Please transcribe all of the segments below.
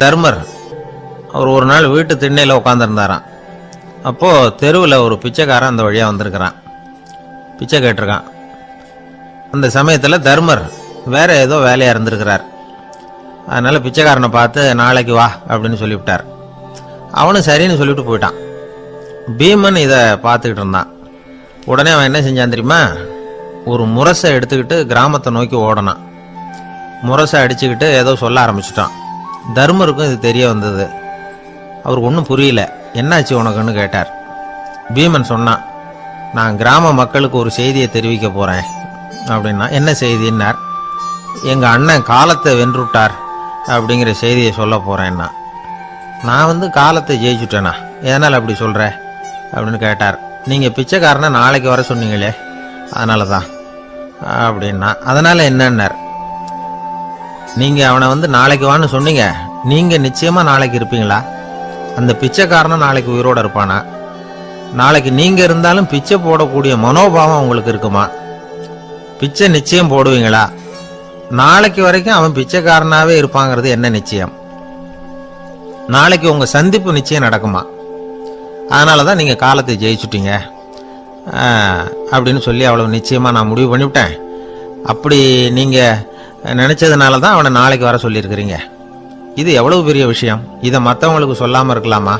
தர்மர் அவர் ஒரு நாள் வீட்டு திண்ணையில் உட்காந்துருந்தாராம். அப்போது தெருவில் ஒரு பிச்சைக்காரன் அந்த வழியாக வந்திருக்கிறான். பிச்சை கேட்டிருக்கான். அந்த சமயத்தில் தர்மர் வேற ஏதோ வேலையாக இருந்திருக்கிறார். அதனால் பிச்சைக்காரனை பார்த்து நாளைக்கு வா அப்படின்னு சொல்லிவிட்டார். அவனும் சரின்னு சொல்லிவிட்டு போயிட்டான். பீமன் இதை பார்த்துக்கிட்டு இருந்தான். உடனே அவன் என்ன செஞ்சான் தெரியுமா? ஒரு முரசை எடுத்துக்கிட்டு கிராமத்தை நோக்கி ஓடனான். முரசை அடிச்சுக்கிட்டு ஏதோ சொல்ல ஆரம்பிச்சிட்டான். தர்மருக்கும் இது தெரிய வந்தது. அவருக்கு ஒன்றும் புரியல. என்னாச்சு உனக்குன்னு கேட்டார். பீமன் சொன்னான், நான் கிராம மக்களுக்கு ஒரு செய்தியை தெரிவிக்க போகிறேன் அப்படின்னா. என்ன செய்தின்னார். எங்கள் அண்ணன் காலத்தை வென்றுட்டார் அப்படிங்கிற செய்தியை சொல்ல போகிறேன்னா. நான் காலத்தை ஜெயிச்சுட்டேனா, எதனால் அப்படி சொல்கிற அப்படின்னு கேட்டார். நீங்கள் பிச்சைக்காரனை நாளைக்கு வர சொன்னீங்களே, அதனால தான் அப்படின்னா. அதனால் என்னன்னார். நீங்கள் அவனை நாளைக்கு வான்னு சொன்னீங்க, நீங்கள் நிச்சயமாக நாளைக்கு இருப்பீங்களா? அந்த பிச்சைக்காரனும் நாளைக்கு உயிரோடு இருப்பானா? நாளைக்கு நீங்கள் இருந்தாலும் பிச்சை போடக்கூடிய மனோபாவம் உங்களுக்கு இருக்குமா? பிச்சை நிச்சயம் போடுவீங்களா? நாளைக்கு வரைக்கும் அவன் பிச்சைக்காரனாகவே இருப்பாங்கிறது என்ன நிச்சயம்? நாளைக்கு உங்கள் சந்திப்பு நிச்சயம் நடக்குமா? அதனால தான் நீங்கள் காலத்தை ஜெயிச்சுட்டீங்க அப்படின்னு சொல்லி அவ்வளவு நிச்சயமாக நான் முடிவு பண்ணிவிட்டேன். அப்படி நீங்கள் நினச்சதுனால தான் அவனை நாளைக்கு வர சொல்லியிருக்கிறீங்க. இது எவ்வளவு பெரிய விஷயம். இதை மற்றவங்களுக்கு சொல்லாமல் இருக்கலாமா?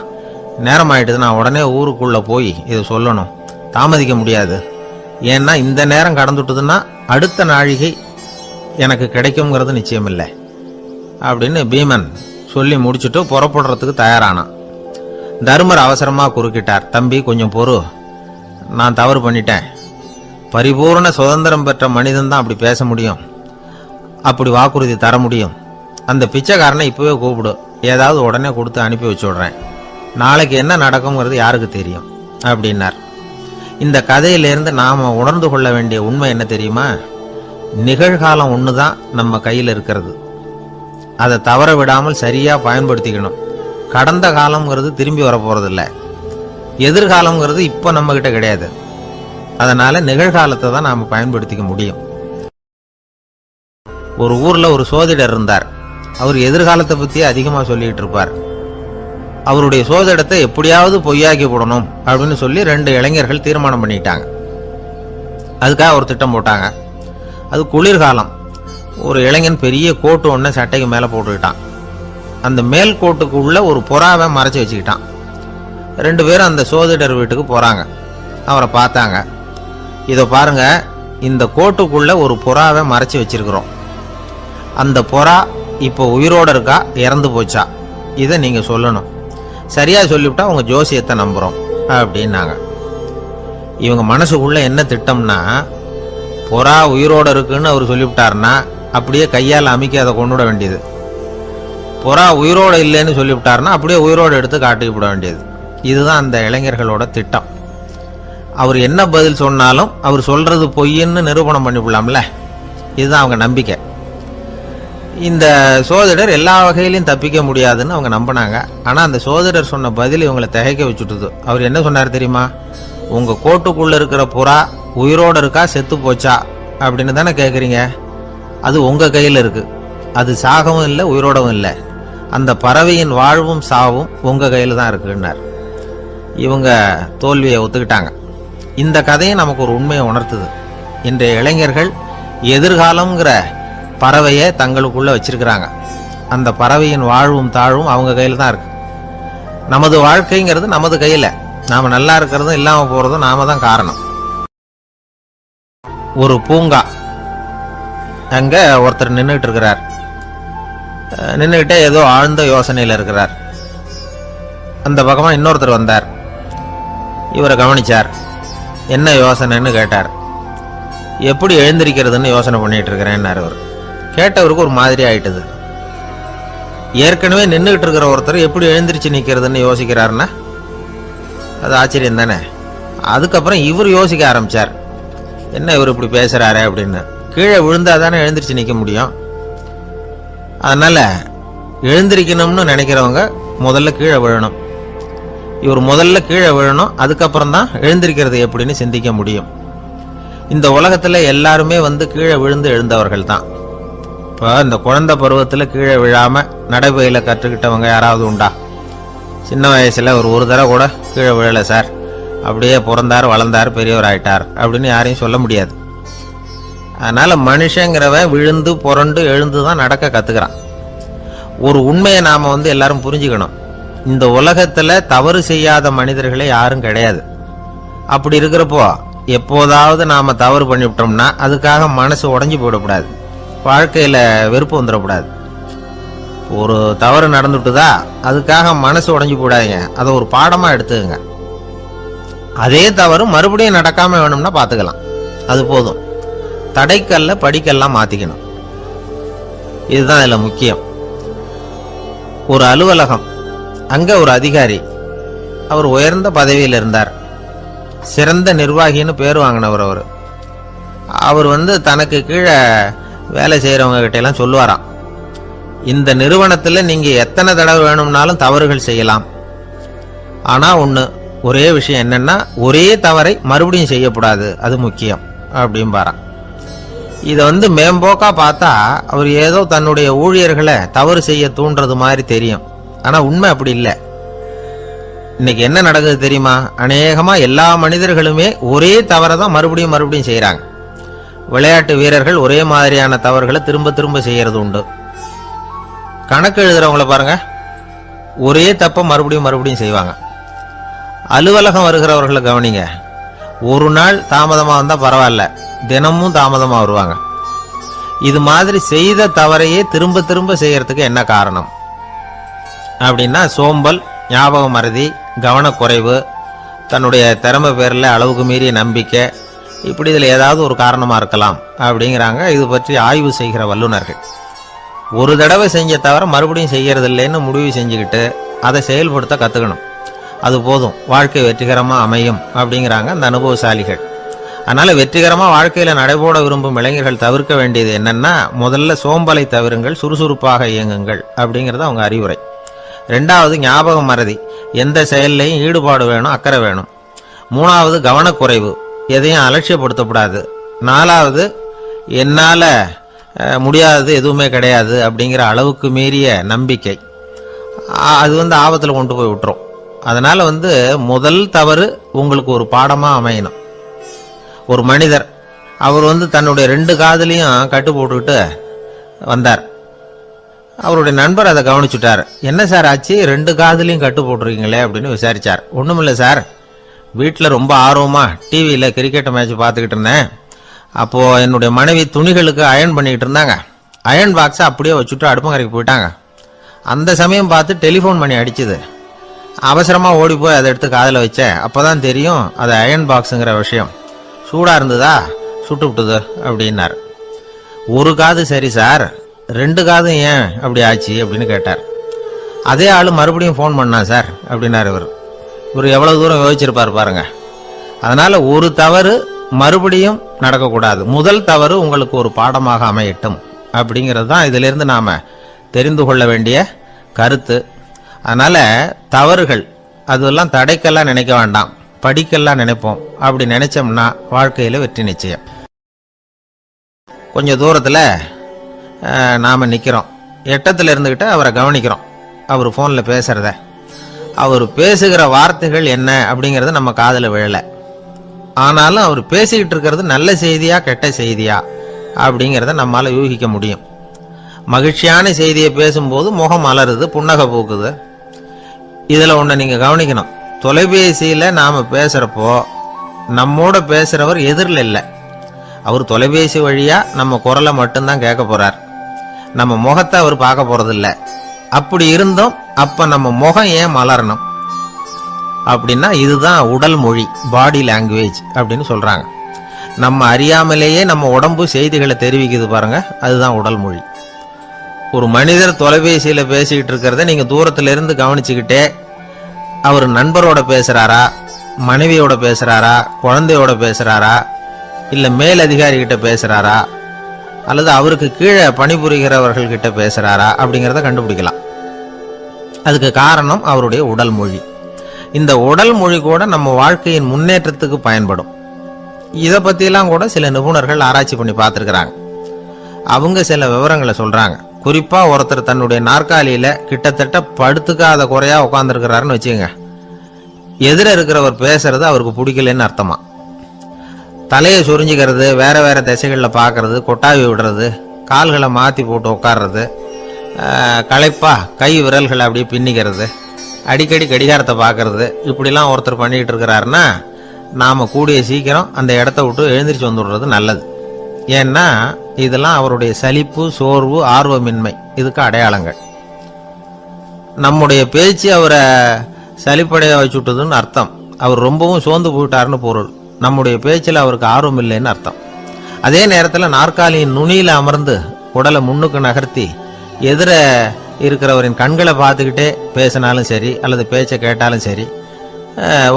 நேரம் ஆகிட்டுது, நான் உடனே ஊருக்குள்ளே போய் இதை சொல்லணும். தாமதிக்க முடியாது. ஏன்னா இந்த நேரம் கடந்துட்டுதுன்னா அடுத்த நாழிகை எனக்கு கிடைக்குங்கிறது நிச்சயம் இல்லை அப்படின்னு பீமன் சொல்லி முடிச்சுட்டு புறப்படுறதுக்கு தயாரானான். தர்மர் அவசரமாக குறுக்கிட்டார். தம்பி, கொஞ்சம் பொறு, நான் தவறு பண்ணிட்டேன். பரிபூர்ண சுதந்திரம் பெற்ற மனிதன் தான் அப்படி பேச முடியும், அப்படி வாக்குறுதி தர முடியும். அந்த பிச்சைக்காரனை இப்போவே கூப்பிடு, ஏதாவது உடனே கொடுத்து அனுப்பி வச்சு விடுறேன். நாளைக்கு என்ன நடக்குங்கிறது யாருக்கு தெரியும் அப்படின்னார். இந்த கதையிலேருந்து நாம் உணர்ந்து கொள்ள வேண்டிய உண்மை என்ன தெரியுமா? நிகழ்காலம் ஒன்று தான் நம்ம கையில் இருக்கிறது. அதை தவற விடாமல் சரியாக பயன்படுத்திக்கணும். கடந்த காலம்ங்கிறது திரும்பி வர போகிறதில்ல. எதிர்காலம்ங்கிறது இப்போ நம்மக்கிட்ட கிடையாது. அதனால் நிகழ்காலத்தை தான் நாம் பயன்படுத்திக்க முடியும். ஒரு ஊரில் ஒரு சோதிடர் இருந்தார். அவர் எதிர்காலத்தை பற்றி அதிகமாக சொல்லிகிட்டு இருப்பார். அவருடைய சோதிடத்தை எப்படியாவது பொய்யாக்கி போடணும் அப்படின்னு சொல்லி 2 இளைஞர்கள் தீர்மானம் பண்ணிட்டாங்க. அதுக்காக ஒரு திட்டம் போட்டாங்க. அது குளிர்காலம். ஒரு இளைஞன் பெரிய கோட்டு ஒன்று சட்டைக்கு மேலே போட்டுக்கிட்டான். அந்த மேல் கோட்டுக்குள்ள ஒரு புறாவை மறைச்சி வச்சுக்கிட்டான். 2 பேரும் அந்த சோதிடர் வீட்டுக்கு போகிறாங்க. அவரை பார்த்தாங்க. இதை பாருங்க, இந்த கோட்டுக்குள்ள ஒரு புறாவை மறைச்சி வச்சிருக்கிறோம். அந்த புறா இப்போ உயிரோடு இருக்கா, இறந்து போச்சா, இதை நீங்கள் சொல்லணும். சரியாக சொல்லிவிட்டா உங்கள் ஜோசியத்தை நம்புகிறோம் அப்படின்னாங்க. இவங்க மனசுக்குள்ள என்ன திட்டம்னா, புறா உயிரோடு இருக்குன்னு அவர் சொல்லிவிட்டார்னா அப்படியே கையால் அமைக்க அதை கொண்டுவிட வேண்டியது. புறா உயிரோடு இல்லைன்னு சொல்லிவிட்டார்னா அப்படியே உயிரோடு எடுத்து காட்டிக்கு விட வேண்டியது. இதுதான் அந்த இளைஞர்களோட திட்டம். அவர் என்ன பதில் சொன்னாலும் அவர் சொல்கிறது பொய்ன்னு நிரூபணம் பண்ணிவிடலாம்ல. இதுதான் அவங்க நம்பிக்கை. இந்த சோதிடர் எல்லா வகையிலையும் தப்பிக்க முடியாதுன்னு அவங்க நம்பினாங்க. ஆனால் அந்த சோதிடர் சொன்ன பதில் இவங்களை திகைக்க வச்சுட்டுது. அவர் என்ன சொன்னார் தெரியுமா? உங்கள் கோட்டுக்குள்ளே இருக்கிற புறா உயிரோடு இருக்கா, செத்து போச்சா அப்படின்னு தானே கேட்குறீங்க. அது உங்கள் கையில் இருக்குது. அது சாகவும் இல்லை, உயிரோடவும் இல்லை. அந்த பறவையின் வாழ்வும் சாவும் உங்கள் கையில் தான் இருக்குன்னார். இவங்க தோல்வியை ஒத்துக்கிட்டாங்க. இந்த கதையை நமக்கு ஒரு உண்மையை உணர்த்துது. இன்றைய இளைஞர்கள் எதிர்காலம்ங்கிற பறவையை தங்களுக்குள்ள வச்சிருக்கிறாங்க. அந்த பறவையின் வாழ்வும் தாழ்வும் அவங்க கையில் தான் இருக்கு. நமது வாழ்க்கைங்கிறது நமது கையில். நாம் நல்லா இருக்கிறதும் இல்லாமல் போகிறதும் நாம தான் காரணம். ஒரு பூங்கா. அங்கே ஒருத்தர் நின்றுட்டு இருக்கிறார். நின்றுக்கிட்டே ஏதோ ஆழ்ந்த யோசனையில் இருக்கிறார். அந்த பக்கமாக இன்னொருத்தர் வந்தார். இவரை கவனிச்சார். என்ன யோசனைன்னு கேட்டார். எப்படி எழுந்திருக்கிறதுன்னு யோசனை பண்ணிட்டு இருக்கிறேன்னார். இவர் கேட்டவருக்கு ஒரு மாதிரி ஆயிட்டது. ஏற்கனவே நின்றுகிட்டு இருக்கிற ஒருத்தர் எப்படி எழுந்திரிச்சு நிற்கிறதுன்னு யோசிக்கிறாருன்னா அது ஆச்சரியம் தானே. அதுக்கப்புறம் இவர் யோசிக்க ஆரம்பிச்சார். என்ன இவர் இப்படி பேசுறாரு அப்படின்னு. கீழே விழுந்தா தானே எழுந்திரிச்சு நிற்க முடியும். அதனால எழுந்திரிக்கணும்னு நினைக்கிறவங்க முதல்ல கீழே விழணும். இவர் முதல்ல கீழே விழணும், அதுக்கப்புறம் தான் எழுந்திருக்கிறது எப்படின்னு சிந்திக்க முடியும். இந்த உலகத்தில் எல்லாருமே கீழே விழுந்து எழுந்தவர்கள் தான். இப்போ இந்த குழந்தை பருவத்தில் கீழே விழாம நடைபயில கற்றுக்கிட்டவங்க யாராவது உண்டா? சின்ன வயசுல ஒரு தடவை கூட கீழே விழலை சார், அப்படியே பிறந்தார் வளர்ந்தார் பெரியவர் ஆயிட்டார் அப்படின்னு யாரையும் சொல்ல முடியாது. அதனால மனுஷங்கிறவன் விழுந்து புரண்டு எழுந்து தான் நடக்க கத்துக்கிறான். ஒரு உண்மையை நாம எல்லாரும் புரிஞ்சுக்கணும். இந்த உலகத்துல தவறு செய்யாத மனிதர்களே யாரும் கிடையாது. அப்படி இருக்கிறப்போ எப்போதாவது நாம தவறு பண்ணிவிட்டோம்னா அதுக்காக மனசு உடைஞ்சு போயிடக்கூடாது, வாழ்க்கையில வெறுப்பு வந்துடக்கூடாது. ஒரு தவறு நடந்துட்டுதா அதுக்காக மனசு உடைஞ்சு போடாதீங்க, அதை ஒரு பாடமா எடுத்துக்கங்க. அதே தவறு மறுபடியும் நடக்காம வேணும்னா பாத்துக்கலாம், அது போதும். தடைக்கல்ல படிக்கல்லாம் மாத்திக்கணும், இதுதான் இதுல முக்கியம். ஒரு அலுவலகம், அங்க ஒரு அதிகாரி, அவர் உயர்ந்த பதவியில் இருந்தார், சிறந்த நிர்வாகின்னு பேர் வாங்கினவர். அவர் தனக்கு கீழே வேலை செய்யறவங்க கிட்ட எல்லாம் சொல்லுவாராம், இந்த நிறுவனத்துல நீங்க எத்தனை தடவை வேணும்னாலும் தவறுகள் செய்யலாம், ஆனா ஒரே விஷயம் என்னன்னா ஒரே தவறை மறுபடியும் செய்யக்கூடாது, அது முக்கியம் அப்படின்பாராம். இதை மேம்போக்கா பார்த்தா அவர் ஏதோ தன்னுடைய ஊழியர்களை தவறு செய்ய தூண்டுறது மாதிரி தெரியும். ஆனா உண்மை அப்படி இல்லை. இன்னைக்கு என்ன நடக்குது தெரியுமா? அநேகமா எல்லா மனிதர்களுமே ஒரே தவறை தான் மறுபடியும் மறுபடியும் செய்யறாங்க. விளையாட்டு வீரர்கள் ஒரே மாதிரியான தவறுகளை திரும்ப திரும்ப செய்யறது உண்டு. கணக்கு எழுதுறவங்கள பாருங்க, ஒரே தப்ப மறுபடியும் மறுபடியும் செய்வாங்க. அலுவலகம் வருகிறவர்களை கவனிங்க, ஒரு நாள் தாமதமா வந்தா பரவாயில்ல, தினமும் தாமதமா வருவாங்க. இது மாதிரி செய்த தவறையே திரும்ப திரும்ப செய்யறதுக்கு என்ன காரணம் அப்படின்னா, சோம்பல், ஞாபக மறதி, கவனக்குறைவு, தன்னுடைய திறமை பேர்ல அளவுக்கு மீறிய நம்பிக்கை, இப்படி இதுல ஏதாவது ஒரு காரணமா இருக்கலாம் அப்படிங்கிறாங்க இது பற்றி ஆய்வு செய்கிற வல்லுநர்கள். ஒரு தடவை செஞ்ச தவிர மறுபடியும் செய்யறது இல்லைன்னு முடிவு செஞ்சுக்கிட்டு அதை செயல்படுத்த கத்துக்கணும், அது போதும், வாழ்க்கை வெற்றிகரமா அமையும் அப்படிங்கிறாங்க அந்த அனுபவசாலிகள். அதனால வெற்றிகரமா வாழ்க்கையில நடைபோட விரும்பும் இளைஞர்கள் தவிர்க்க வேண்டியது என்னன்னா, முதல்ல சோம்பலை தவிருங்கள், சுறுசுறுப்பாக இயங்குங்கள் அப்படிங்கிறது அவங்க அறிவுரை. ரெண்டாவது ஞாபக மறதி, எந்த செயல்லையும் ஈடுபாடு வேணும், அக்கறை வேணும். மூணாவது கவனக்குறைவு, எதையும் அலட்சியப்படுத்தக்கூடாது. நாலாவது என்னால முடியாதது எதுவுமே கிடையாது அப்படிங்கிற அளவுக்கு மீறிய நம்பிக்கை, அது ஆபத்துல கொண்டு போய் விட்டுரும். அதனால முதல் தவறு உங்களுக்கு ஒரு பாடமா அமையணும். ஒரு மனிதர், அவர் தன்னுடைய 2 காதுலையும் கட்டு போட்டுக்கிட்டு வந்தார். அவருடைய நண்பர் அதை கவனிச்சுட்டார். என்ன சார் ஆச்சு, 2 காதுலையும் கட்டு போட்டிருக்கீங்களே அப்படின்னு விசாரிச்சார். ஒண்ணுமில்ல சார், வீட்டில் ரொம்ப ஆர்வமா டிவியில் கிரிக்கெட் மேட்ச் பார்த்துக்கிட்டு இருந்தேன். அப்போ என்னுடைய மனைவி துணிகளுக்கு அயர்ன் பண்ணிக்கிட்டு இருந்தாங்க. அயர்ன் பாக்ஸை அப்படியே வச்சுட்டு அடுப்பங்கரைக்கு போயிட்டாங்க. அந்த சமயம் பார்த்து டெலிஃபோன் பண்ணி அடிச்சுது. அவசரமா ஓடி போய் அதை எடுத்து காதில் வச்சேன். அப்பதான் தெரியும் அது அயர்ன் பாக்ஸுங்கிற விஷயம். சூடா இருந்ததா, சுட்டு விட்டுது அப்படின்னார். ஒரு காது சரி சார், 2 காதும் ஏன் அப்படி ஆச்சு அப்படின்னு கேட்டார். அதே ஆளு மறுபடியும் ஃபோன் பண்ணா சார் அப்படின்னாரு இவர். எவ்வளவு தூரம் யோசிச்சிருப்பார் பாருங்க. அதனால ஒரு தவறு மறுபடியும் நடக்கக்கூடாது, முதல் தவறு உங்களுக்கு ஒரு பாடமாக அமையட்டும் அப்படிங்கிறது தான் இதுல இருந்து நாம தெரிந்து கொள்ள வேண்டிய கருத்து. அதனால தவறுகள் அதெல்லாம் தடைக்கெல்லாம் நினைக்க வேண்டாம், படிக்கெல்லாம் நினைப்போம். அப்படி நினைச்சோம்னா வாழ்க்கையில வெற்றி நிச்சயம். கொஞ்சம் தூரத்துல நாம நிக்கிறோம், எட்டத்துல இருந்துகிட்டு அவரை கவனிக்கிறோம். அவர் போன்ல பேசுறத, அவர் பேசுகிற வார்த்தைகள் என்ன அப்படிங்கறது நம்ம காதுல விழல. ஆனாலும் அவர் பேசிக்கிட்டு இருக்கிறது நல்ல செய்தியா கெட்ட செய்தியா அப்படிங்கறத நம்மால யூகிக்க முடியும். மகிழ்ச்சியான செய்தியை பேசும்போது முகம் மலருது, புன்னகை பூக்குது. இதுல ஒண்ணு நீங்க கவனிக்கணும், தொலைபேசியில நாம பேசுறப்போ நம்மோட பேசுறவர் எதிரில் இல்லை. அவர் தொலைபேசி வழியா நம்ம குரலை மட்டும்தான் கேட்க போறார், நம்ம முகத்தை அவர் பார்க்க போறது இல்லை. அப்படி இருந்தோம், அப்ப நம்ம முகம் ஏன் மலரணும் அப்படின்னா, இதுதான் உடல் மொழி, பாடி லாங்குவேஜ் அப்படின்னு சொல்றாங்க. நம்ம அறியாமலேயே நம்ம உடம்பு செய்திகளை தெரிவிக்குது பாருங்க, அதுதான் உடல் மொழி. ஒரு மனிதர் தொலைபேசியில பேசிக்கிட்டு இருக்கிறத நீங்க தூரத்துல இருந்து கவனிச்சுக்கிட்டே, அவர் நண்பரோட பேசுறாரா, மனைவியோட பேசுறாரா, குழந்தையோட பேசுறாரா, இல்ல மேல் அதிகாரி கிட்ட பேசுறாரா, அல்லது அவருக்கு கீழே பணிபுரிகிறவர்கள் கிட்ட பேசுறாரா அப்படிங்கறத கண்டுபிடிக்கலாம். அதுக்கு காரணம் அவருடைய உடல் மொழி. இந்த உடல் மொழி கூட நம்ம வாழ்க்கையின் முன்னேற்றத்துக்கு பயன்படும். இதை பத்தி எல்லாம் கூட சில நிபுணர்கள் ஆராய்ச்சி பண்ணி பார்த்திருக்கிறாங்க. அவங்க சில விவரங்களை சொல்றாங்க. குறிப்பா ஒருத்தர் தன்னுடைய நாற்காலியில கிட்டத்தட்ட படுத்துக்காத குறையா உட்கார்ந்துருக்கிறாருன்னு வச்சுக்கோங்க. எதிர இருக்கிறவர் பேசுறது அவருக்கு பிடிக்கலன்னு அர்த்தமா. தலையை சொரிஞ்சிக்கிறது, வேற வேற திசைகளில் பார்க்கறது, கொட்டாவி விடுறது, கால்களை மாற்றி போட்டு உட்கார்றது, களைப்பா கை விரல்களை அப்படியே பின்னிக்கிறது, அடிக்கடி கடிகாரத்தை பார்க்கறது, இப்படிலாம் ஒருத்தர் பண்ணிக்கிட்டு இருக்கிறாருன்னா நாம் கூடிய சீக்கிரம் அந்த இடத்த விட்டு எழுந்திரிச்சு வந்துடுறது நல்லது. ஏன்னா இதெல்லாம் அவருடைய சலிப்பு, சோர்வு, ஆர்வமின்மை இதுக்கு அடையாளங்கள். நம்முடைய பேச்சு அவரை சலிப்படைய வச்சுட்டதுன்னு அர்த்தம். அவர் ரொம்பவும் சோர்ந்து போயிட்டாருன்னு பொருள். நம்முடைய பேச்சில் அவருக்கு ஆர்வம் இல்லைன்னு அர்த்தம். அதே நேரத்தில் நாற்காலியின் நுனியில் அமர்ந்து உடலை முன்னுக்கு நகர்த்தி எதிர இருக்கிறவரின் கண்களை பார்த்துக்கிட்டே பேசினாலும் சரி அல்லது பேச்சை கேட்டாலும் சரி,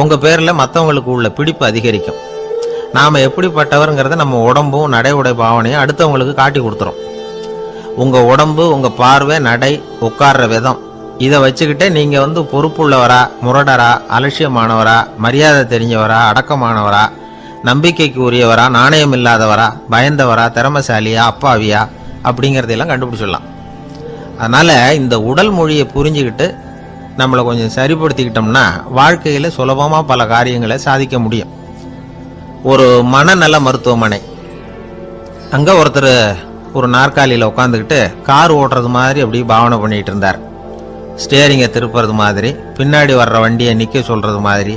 உங்கள் பேரில் மற்றவங்களுக்கு உள்ள பிடிப்பு அதிகரிக்கும். நாம் எப்படிப்பட்டவருங்கிறத நம்ம உடம்பும் நடை உடை பாவனையும் அடுத்தவங்களுக்கு காட்டி கொடுத்துரும். உங்கள் உடம்பு, உங்கள் பார்வை, நடை, உட்கார்ற விதம் இதை வச்சுக்கிட்டே நீங்கள் பொறுப்புள்ளவரா, முரடரா, அலட்சியமானவரா, மரியாதை தெரிஞ்சவரா, அடக்கமானவரா, நம்பிக்கைக்கு உரியவரா, நாணயம் இல்லாதவரா, பயந்தவரா, திறமசாலியா, அப்பாவியா அப்படிங்கிறதையெல்லாம் கண்டுபிடிச்சிடலாம். அதனால் இந்த உடல் மொழியை புரிஞ்சுக்கிட்டு நம்மளை கொஞ்சம் சரிப்படுத்திக்கிட்டோம்னா வாழ்க்கையில் சுலபமாக பல காரியங்களை சாதிக்க முடியும். ஒரு மனநல மருத்துவமனை, அங்கே ஒருத்தர் ஒரு நாற்காலியில் உட்காந்துக்கிட்டு கார் ஓட்டுறது மாதிரி அப்படி பாவனை பண்ணிகிட்டு இருந்தார். ஸ்டேரிங்கை திருப்புறது மாதிரி, பின்னாடி வர்ற வண்டியை நிற்க சொல்கிறது மாதிரி,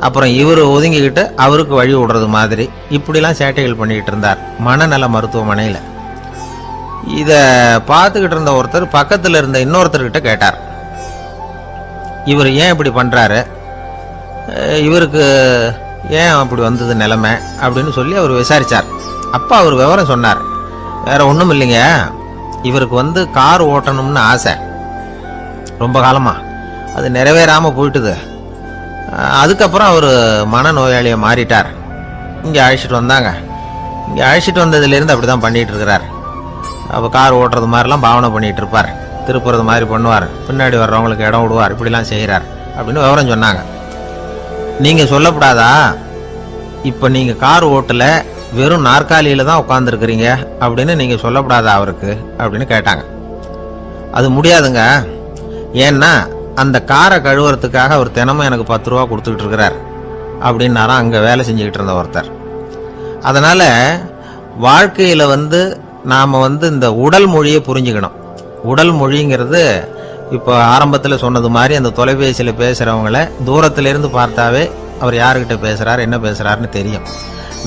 அப்புறம் இவர் ஒதுங்கிக்கிட்டு அவருக்கு வழி விடுறது மாதிரி, இப்படிலாம் சேட்டைகள் பண்ணிக்கிட்டு இருந்தார் மனநல மருத்துவமனையில். இதை பார்த்துக்கிட்டு இருந்த ஒருத்தர் பக்கத்தில் இருந்த இன்னொருத்தர்கிட்ட கேட்டார், இவர் ஏன் இப்படி பண்ணுறாரு, இவருக்கு ஏன் அப்படி வந்தது நிலைமை அப்படின்னு சொல்லி அவர் விசாரித்தார். அப்போ அவர் விவரம் சொன்னார். வேற ஒன்றும் இல்லைங்க, இவருக்கு கார் ஓட்டணும்னு ஆசை ரொம்ப காலமாக, அது நிறைவேறாமல் போயிட்டுது. அதுக்கப்புறம் அவர் மனநோயாளியை மாறிட்டார். இங்கே அழைச்சிட்டு வந்தாங்க. இங்கே அழைச்சிட்டு வந்ததுலேருந்து அப்படி தான் பண்ணிகிட்டு இருக்கிறார். அப்போ கார் ஓட்டுறது மாதிரிலாம் பாவனை பண்ணிகிட்டு இருப்பார், திருப்புறது மாதிரி பண்ணுவார், பின்னாடி வர்றவங்களுக்கு இடம் விடுவார், இப்படிலாம் செய்கிறார் அப்படின்னு விவரம் சொன்னாங்க. நீங்கள் சொல்லப்படாதா, இப்போ நீங்கள் கார் ஓட்டல, வெறும் நாற்காலியில் தான் உட்காந்துருக்குறீங்க அப்படின்னு நீங்கள் சொல்லப்படாதா அவருக்கு அப்படின்னு கேட்டாங்க. அது முடியாதுங்க, ஏன்னா அந்த காரை கழுவுறதுக்காக அவர் தினமும் எனக்கு 10 ரூபா கொடுத்துக்கிட்டு இருக்கிறார் அப்படின்னாராம் அங்கே வேலை செஞ்சுக்கிட்டு இருந்த ஒருத்தர். அதனால் வாழ்க்கையில் நாம் இந்த உடல் மொழியை புரிஞ்சுக்கணும். உடல் மொழிங்கிறது இப்போ ஆரம்பத்தில் சொன்னது மாதிரி அந்த தொலைபேசியில் பேசுகிறவங்கள தூரத்திலேருந்து பார்த்தாவே அவர் யாருக்கிட்ட பேசுகிறார், என்ன பேசுகிறாருன்னு தெரியும்.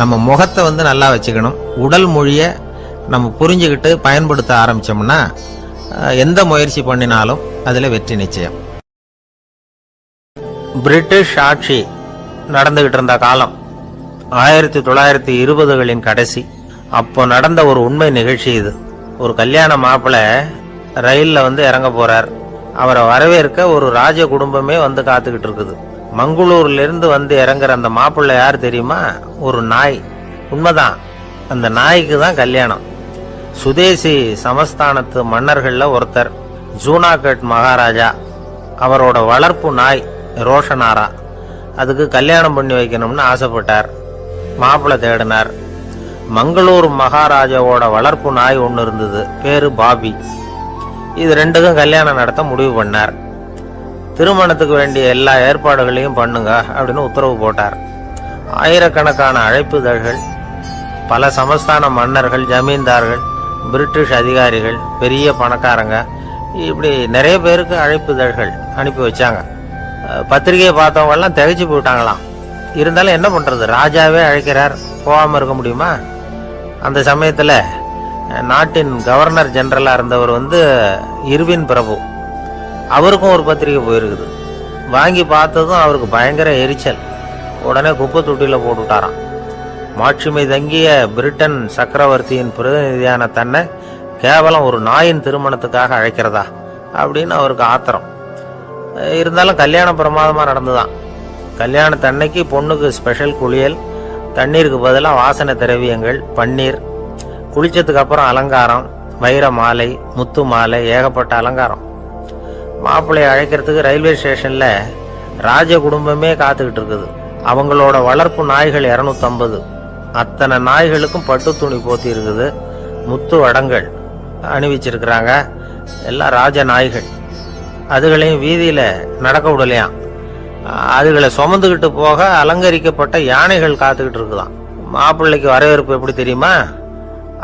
நம்ம முகத்தை நல்லா வச்சுக்கணும். உடல் மொழியை நம்ம புரிஞ்சுக்கிட்டு பயன்படுத்த ஆரம்பித்தோம்னா எந்த முயற்சி பண்ணினாலும் அதில் வெற்றி நிச்சயம். பிரிட்டிஷ் ஆட்சி நடந்துகிட்டு இருந்த காலம் 1920களின் கடைசி. அப்போ நடந்த ஒரு உண்மை நிகழ்ச்சி இது. ஒரு கல்யாண மாப்பிள்ளை ரயிலில் இறங்க போறார். அவரை வரவேற்க ஒரு ராஜ குடும்பமே காத்துக்கிட்டு இருக்குது. மங்களூர்லேருந்து இறங்குற அந்த மாப்பிள்ளை யார் தெரியுமா? ஒரு நாய். உண்மைதான், அந்த நாய்க்கு தான் கல்யாணம். சுதேசி சமஸ்தானத்து மன்னர்களில் ஒருத்தர் ஜூனாகட் மகாராஜா. அவரோட வளர்ப்பு நாய் ரோஷனாரா. அதுக்கு கல்யாணம் பண்ணி வைக்கணும்னு ஆசைப்பட்டார். மாப்பிள்ளை தேடினார். மங்களூர் மகாராஜாவோட வளர்ப்பு நாய் ஒன்று இருந்தது, பேரு பாபி. இது ரெண்டுக்கும் கல்யாணம் நடத்த முடிவு பண்ணார். திருமணத்துக்கு வேண்டிய எல்லா ஏற்பாடுகளையும் பண்ணுங்க அப்படின்னு உத்தரவு போட்டார். ஆயிரக்கணக்கான அழைப்புதழ்கள், பல சமஸ்தான மன்னர்கள், ஜமீன்தார்கள், பிரிட்டிஷ் அதிகாரிகள், பெரிய பணக்காரங்க, இப்படி நிறைய பேருக்கு அழைப்புதழ்கள் அனுப்பி வச்சாங்க. பத்திரிகையை பார்த்தவங்கெல்லாம் திகைச்சு போயிட்டாங்களாம். இருந்தாலும் என்ன பண்ணுறது, ராஜாவே அழைக்கிறார், போகாமல் இருக்க முடியுமா? அந்த சமயத்தில் நாட்டின் கவர்னர் ஜெனரலாக இருந்தவர் இர்வின் பிரபு, அவருக்கும் ஒரு பத்திரிகை போயிருக்குது. வாங்கி பார்த்ததும் அவருக்கு பயங்கர எரிச்சல். உடனே குப்பை தொட்டியில் போட்டுவிட்டாராம். மாட்சிமை தங்கிய பிரிட்டன் சக்கரவர்த்தியின் பிரதிநிதியான தன்னை கேவலம் ஒரு நாயின் திருமணத்துக்காக அழைக்கிறதா அப்படின்னு அவருக்கு ஆத்திரம். இருந்தாலும் கல்யாணம் பிரமாதமாக நடந்துதான். கல்யாணத்தன்னைக்கு பொண்ணுக்கு ஸ்பெஷல் குளியல், தண்ணீருக்கு பதிலாக வாசனை திரவியங்கள், பன்னீர், குளிச்சதுக்கு அப்புறம் அலங்காரம், வைர மாலை, முத்து மாலை, ஏகப்பட்ட அலங்காரம். மாப்பிள்ளையை அழைக்கிறதுக்கு ரயில்வே ஸ்டேஷனில் ராஜ குடும்பமே காத்துக்கிட்டு இருக்குது. அவங்களோட வளர்ப்பு நாய்கள் 250. அத்தனை நாய்களுக்கும் பட்டு துணி போத்தி இருக்குது. முத்து வடங்கள் அணிவிச்சிருக்கிறாங்க. எல்லாம் ராஜ நாய்கள். அதுகளையும் வீதியில நடக்க விடலையாம். அதுகளை சுமந்துக்கிட்டு போக அலங்கரிக்கப்பட்ட யானைகள் காத்துக்கிட்டு இருக்குதான். மாப்பிள்ளைக்கு வரவேற்பு எப்படி தெரியுமா?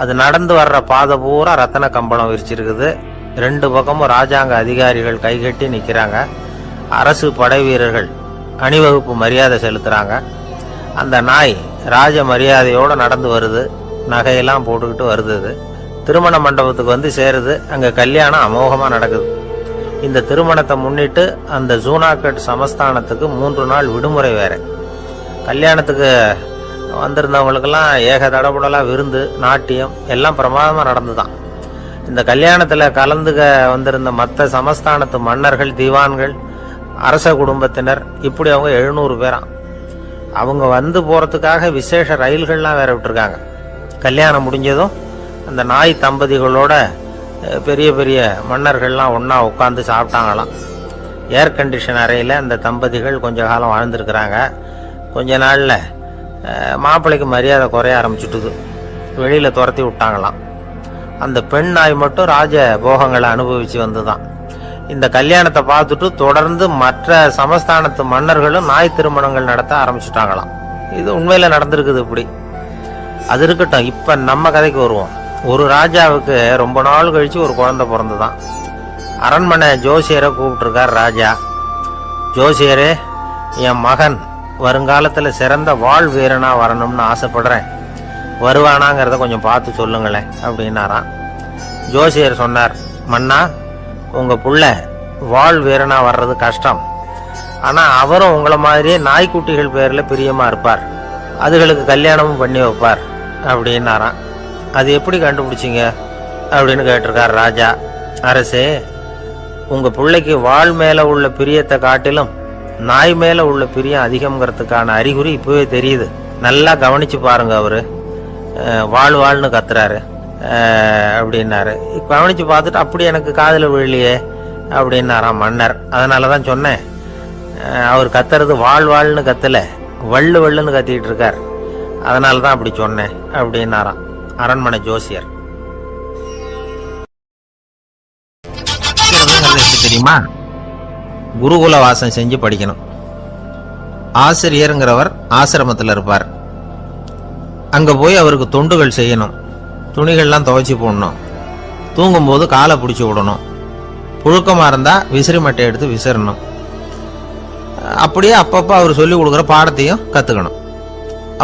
அது நடந்து வர்ற பாதை பூரா ரத்தன கம்பளம் விரிச்சிருக்குது. 2 பக்கமும் ராஜாங்க அதிகாரிகள் கைகட்டி நிற்கிறாங்க. அரசு படை வீரர்கள் அணிவகுப்பு மரியாதை செலுத்துறாங்க. அந்த நாய் ராஜ மரியாதையோடு நடந்து வருது. நகையெல்லாம் போட்டுக்கிட்டு வருது. திருமண மண்டபத்துக்கு வந்து சேருது. அங்கே கல்யாணம் அமோகமாக நடக்குது. இந்த திருமணத்தை முன்னிட்டு அந்த ஜூனாகட் சமஸ்தானத்துக்கு 3 நாள் விடுமுறை வேற. கல்யாணத்துக்கு வந்திருந்தவங்களுக்கெல்லாம் ஏக தடபுடலாக விருந்து, நாட்டியம் எல்லாம் பிரமாதமாக நடந்துதான். இந்த கல்யாணத்தில் கலந்துக்க வந்திருந்த மற்ற சமஸ்தானத்து மன்னர்கள், திவான்கள், அரச குடும்பத்தினர், இப்படி அவங்க 700 பேராம். அவங்க வந்து போகிறதுக்காக விசேஷ ரயில்கள்லாம் வேற விட்டுருக்காங்க. கல்யாணம் முடிஞ்சதும் அந்த நாய் தம்பதிகளோட பெரிய பெரிய மன்னர்கள்லாம் ஒன்றா உட்காந்து சாப்பிட்டாங்களாம். ஏர் கண்டிஷன் அறையில் அந்த தம்பதிகள் கொஞ்ச காலம் வாழ்ந்துருக்கிறாங்க. கொஞ்ச நாளில் மாப்பிள்ளைக்கு மரியாதை குறைய ஆரம்பிச்சுட்டுது. வெளியில் துரத்தி விட்டாங்களாம். அந்த பெண் நாய் மட்டும் ராஜ போகங்களை அனுபவித்து வந்துதான். இந்த கல்யாணத்தை பார்த்துட்டு தொடர்ந்து மற்ற சமஸ்தானத்து மன்னர்களும் நாய் திருமணங்கள் நடத்த ஆரம்பிச்சுட்டாங்களாம். இது உண்மையில் நடந்திருக்குது. இப்படி அது இருக்கட்டும். இப்போ நம்ம கதைக்கு வருவோம். ஒரு ராஜாவுக்கு ரொம்ப நாள் கழிச்சு ஒரு குழந்தை பிறந்துதான். அரண்மனை ஜோசியரை கூப்பிட்டுருக்கார் ராஜா. ஜோசியரே, என் மகன் வருங்காலத்தில் சிறந்த வாழ் வீரனா வரணும்னு ஆசைப்படுறேன். வருவானாங்கிறத கொஞ்சம் பார்த்து சொல்லுங்களேன் அப்படின்னாராம். ஜோசியர் சொன்னார், மன்னா, உங்கள் புள்ள வாழ் வீரனா வர்றது கஷ்டம். ஆனால் அவரும் உங்களை மாதிரியே நாய்க்குட்டிகள் பேரில் பிரியமாக இருப்பார். அதுகளுக்கு கல்யாணமும் பண்ணி வைப்பார் அப்படின்னாராம். அது எப்படி கண்டுபிடிச்சிங்க அப்படின்னு கேட்டிருக்கார் ராஜா. அரசே, உங்கள் பிள்ளைக்கு வாழ் மேலே உள்ள பிரியத்தை காட்டிலும் நாய் மேலே உள்ள பிரியம் அதிகம்ங்கிறதுக்கான அறிகுறி இப்போவே தெரியுது. நல்லா கவனிச்சு பாருங்க. அவரு வாழ்னு கத்துறாரு அப்படின்னாரு. கவனிச்சு பார்த்துட்டு அப்படி எனக்கு காதில் விழலையே அப்படின்னாராம் மன்னர். அதனால தான் சொன்னேன், அவர் கத்துறது வாழ்னு கத்தல, வள்ளுன்னு கத்திக்கிட்டு இருக்கார். அதனால தான் அப்படி சொன்னேன் அப்படின்னாராம் அரண்மனை ஜோசியர். தெரியுமா? குருகுல வாசம் செஞ்சு படிக்கணும். ஆசிரியருங்கிறவர் ஆசிரமத்தில் இருப்பார். அங்க போய் அவருக்கு தொண்டுகள் செய்யணும். துணிகள்லாம் துவைச்சி போடணும். தூங்கும்போது காலை பிடிச்சி விடணும். புழுக்கமா இருந்தா விசிறி மட்டை எடுத்து விசிறணும். அப்படியே அப்பப்போ அவர் சொல்லி கொடுக்குற பாடத்தையும் கத்துக்கணும்.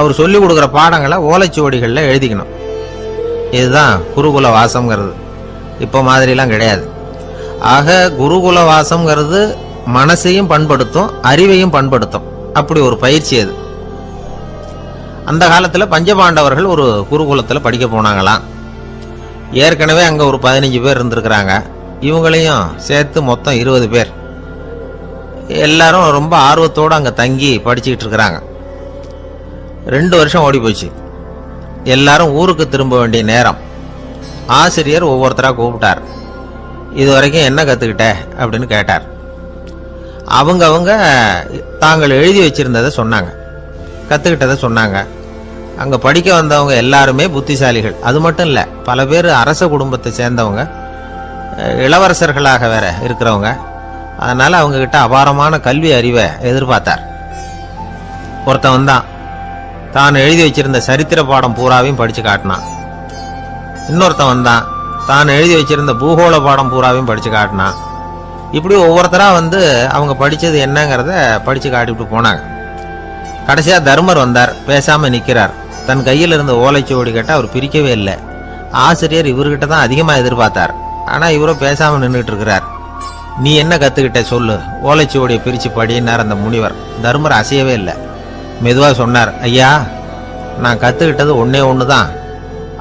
அவர் சொல்லி கொடுக்குற பாடங்களை ஓலைச்சுவடிகளில் எழுதிக்கணும். இதுதான் குருகுல வாசம்ங்கிறது. இப்போ மாதிரிலாம் கிடையாது. ஆக குருகுல வாசம்ங்கிறது மனசையும் பண்படுத்தும், அறிவையும் பண்படுத்தும். அப்படி ஒரு பயிற்சி அது. அந்த காலத்தில் பஞ்சபாண்டவர்கள் ஒரு குருகுலத்தில் படிக்க போனாங்களாம். ஏற்கனவே அங்கே ஒரு 15 பேர் இருந்திருக்கிறாங்க. இவங்களையும் சேர்த்து மொத்தம் 20 பேர். எல்லாரும் ரொம்ப ஆர்வத்தோடு அங்கே தங்கி படிச்சுக்கிட்டு இருக்கிறாங்க. 2 வருஷம் ஓடி போச்சு. எல்லாரும் ஊருக்கு திரும்ப வேண்டிய நேரம். ஆசிரியர் ஒவ்வொருத்தராக கூப்பிட்டார். இது வரைக்கும் என்ன கற்றுக்கிட்ட அப்படின்னு கேட்டார். அவங்க தாங்கள் எழுதி வச்சிருந்ததை சொன்னாங்க, கற்றுக்கிட்டதை சொன்னாங்க. அங்கே படிக்க வந்தவங்க எல்லாருமே புத்திசாலிகள். அது மட்டும் இல்லை, பல பேர் அரச குடும்பத்தை சேர்ந்தவங்க, இளவரசர்களாக வேற இருக்கிறவங்க. அதனால் அவங்கக்கிட்ட அபாரமான கல்வி அறிவை எதிர்பார்த்தார். ஒருத்தன் தான் எழுதி வச்சிருந்த சரித்திர பாடம் பூராவையும் படித்து காட்டினான். இன்னொருத்தன் தான் எழுதி வச்சிருந்த பூகோள பாடம் பூராவையும் படித்து காட்டினான். இப்படி ஒவ்வொருத்தராக அவங்க படித்தது என்னங்கிறத படித்து காட்டிவிட்டு போனாங்க. கடைசியாக தர்மர் வந்தார். பேசாமல் நிற்கிறார். தன் கையில் இருந்த ஓலைச்சுவடி கேட்டால் அவர் பிரிக்கவே இல்லை. ஆசிரியர் இவர்கிட்ட தான் அதிகமாக எதிர்பார்த்தார். ஆனால் இவரும் பேசாமல் நின்றுட்டு இருக்கிறார். நீ என்ன கற்றுக்கிட்ட சொல்லு, ஓலைச்சுவடியை பிரித்து படினார் அந்த முனிவர். தர்மர் அசையவே இல்லை. மெதுவாக சொன்னார், ஐயா, நான் கற்றுக்கிட்டது ஒன்று தான்.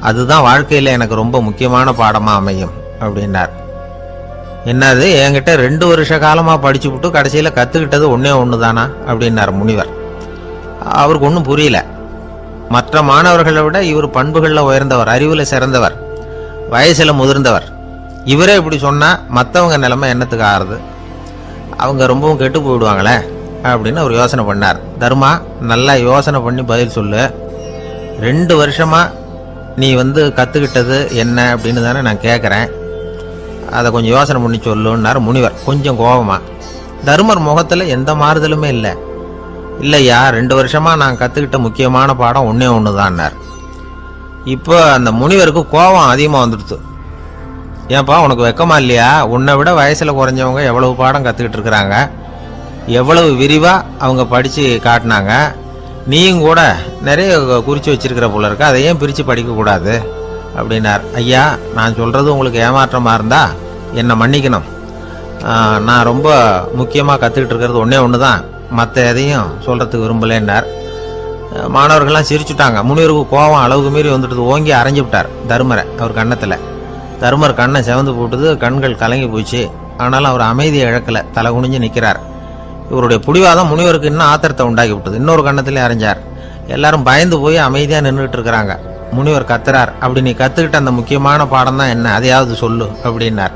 அதுதான் வாழ்க்கையில் எனக்கு ரொம்ப முக்கியமான பாடமாக அமையும் அப்படின்னார். என்னது, என்கிட்ட 2 வருஷ காலமாக படிச்சு விட்டு கடைசியில் கற்றுக்கிட்டது ஒன்று தானா அப்படின்னார் முனிவர். அவருக்கு ஒன்றும் புரியல. மற்ற மாணவர்களை விட இவர் பண்புகளில் உயர்ந்தவர், அறிவில் சிறந்தவர், வயசில் முதிர்ந்தவர். இவரே இப்படி சொன்னால் மற்றவங்க நிலைமை என்னத்துக்கு ஆறுது? அவங்க ரொம்பவும் கெட்டு போயிடுவாங்களே அப்படின்னு அவர் யோசனை பண்ணார். தர்மா, நல்லா யோசனை பண்ணி பதில் சொல்லு. 2 வருஷமா நீ கற்றுக்கிட்டது என்ன அப்படின்னு தானே நான் கேட்குறேன், அதை கொஞ்சம் யோசனை பண்ணி சொல்லுன்னார் முனிவர் கொஞ்சம் கோபமா. தருமர் முகத்தில் எந்த மாறுதலுமே இல்லை. இல்லையா, 2 வருஷமாக நான் கற்றுக்கிட்ட முக்கியமான பாடம் ஒன்றே ஒன்று தான்னார். இப்போ அந்த முனிவருக்கு கோபம் அதிகமாக வந்துடுது. ஏன்பா உனக்கு வெக்கமா இல்லையா? உன்னை விட வயசில் குறைஞ்சவங்க எவ்வளவு பாடம் கற்றுக்கிட்டு இருக்கிறாங்க, எவ்வளவு விரிவாக அவங்க படித்து காட்டினாங்க. நீயும் கூட நிறைய குறித்து வச்சிருக்கிற போல இருக்க, அதை ஏன் பிரித்து படிக்கக்கூடாது அப்படின்னார். ஐயா, நான் சொல்கிறது உங்களுக்கு ஏமாற்றமாக இருந்தால் என்னை மன்னிக்கணும். நான் ரொம்ப முக்கியமாக கற்றுக்கிட்டு இருக்கிறது ஒன்றே ஒன்று தான், மற்ற எதையும் சொல்கிறதுக்கு விரும்பலைன்னார். மாணவர்கள்லாம் சிரிச்சுட்டாங்க. முனிவருக்கு கோபம் அளவுக்கு மீறி வந்துட்டு ஓங்கி அரைஞ்சு விட்டார் தருமரை அவர் கன்னத்தில். தருமர் கண்ணை செவந்து போட்டுது, கண்கள் கலங்கி போச்சு. ஆனாலும் அவர் அமைதியை இழக்கலை, தலை குனிஞ்சு நிற்கிறார். இவருடைய புடிவாதம் முனிவருக்கு இன்னும் ஆத்திரத்தை உண்டாக்கி விட்டது. இன்னொரு கண்ணத்திலே அரைஞ்சார். எல்லாரும் பயந்து போய் அமைதியாக நின்றுட்டு இருக்கிறாங்க. முனிவர் கத்துறார், அப்படி நீ கற்றுக்கிட்ட அந்த முக்கியமான பாடம் தான் என்ன, அதையாவது சொல்லு அப்படின்னார்.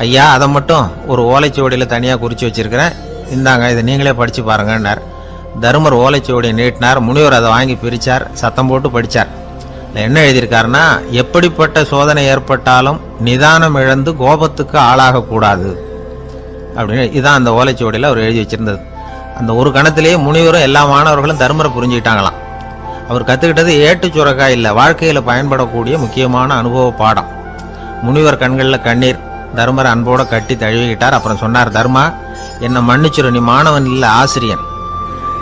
ஐயா, அதை மட்டும் ஒரு ஓலைச்சுவடியில் தனியாக குறித்து வச்சிருக்கிறேன், இந்தாங்க, இதை நீங்களே படித்து பாருங்கன்னார். தருமர் ஓலைச்சுவடியை நீட்டினார். முனிவர் அதை வாங்கி பிரித்தார், சத்தம் போட்டு படித்தார். என்ன எழுதியிருக்காருன்னா, எப்படிப்பட்ட சோதனை ஏற்பட்டாலும் நிதானம் இழந்து கோபத்துக்கு ஆளாகக்கூடாது அப்படின்னு. இதான் அந்த ஓலைச்சுவடியில் அவர் எழுதி வச்சிருந்தது. அந்த ஒரு கணத்திலேயே முனிவரும் எல்லா மாணவர்களும் தருமரை புரிஞ்சுக்கிட்டாங்களாம். அவர் கற்றுக்கிட்டது ஏட்டு சுரக்காய் இல்லை, வாழ்க்கையில் பயன்படக்கூடிய முக்கியமான அனுபவ பாடம். முனிவர் கண்களில் கண்ணீர். தருமரை அன்போட கட்டி தழுவிக்கிட்டார். அப்புறம் சொன்னார், தர்மா, என்னை மன்னிச்சிரு, நீ மாணவன் இல்லை, ஆசிரியன்.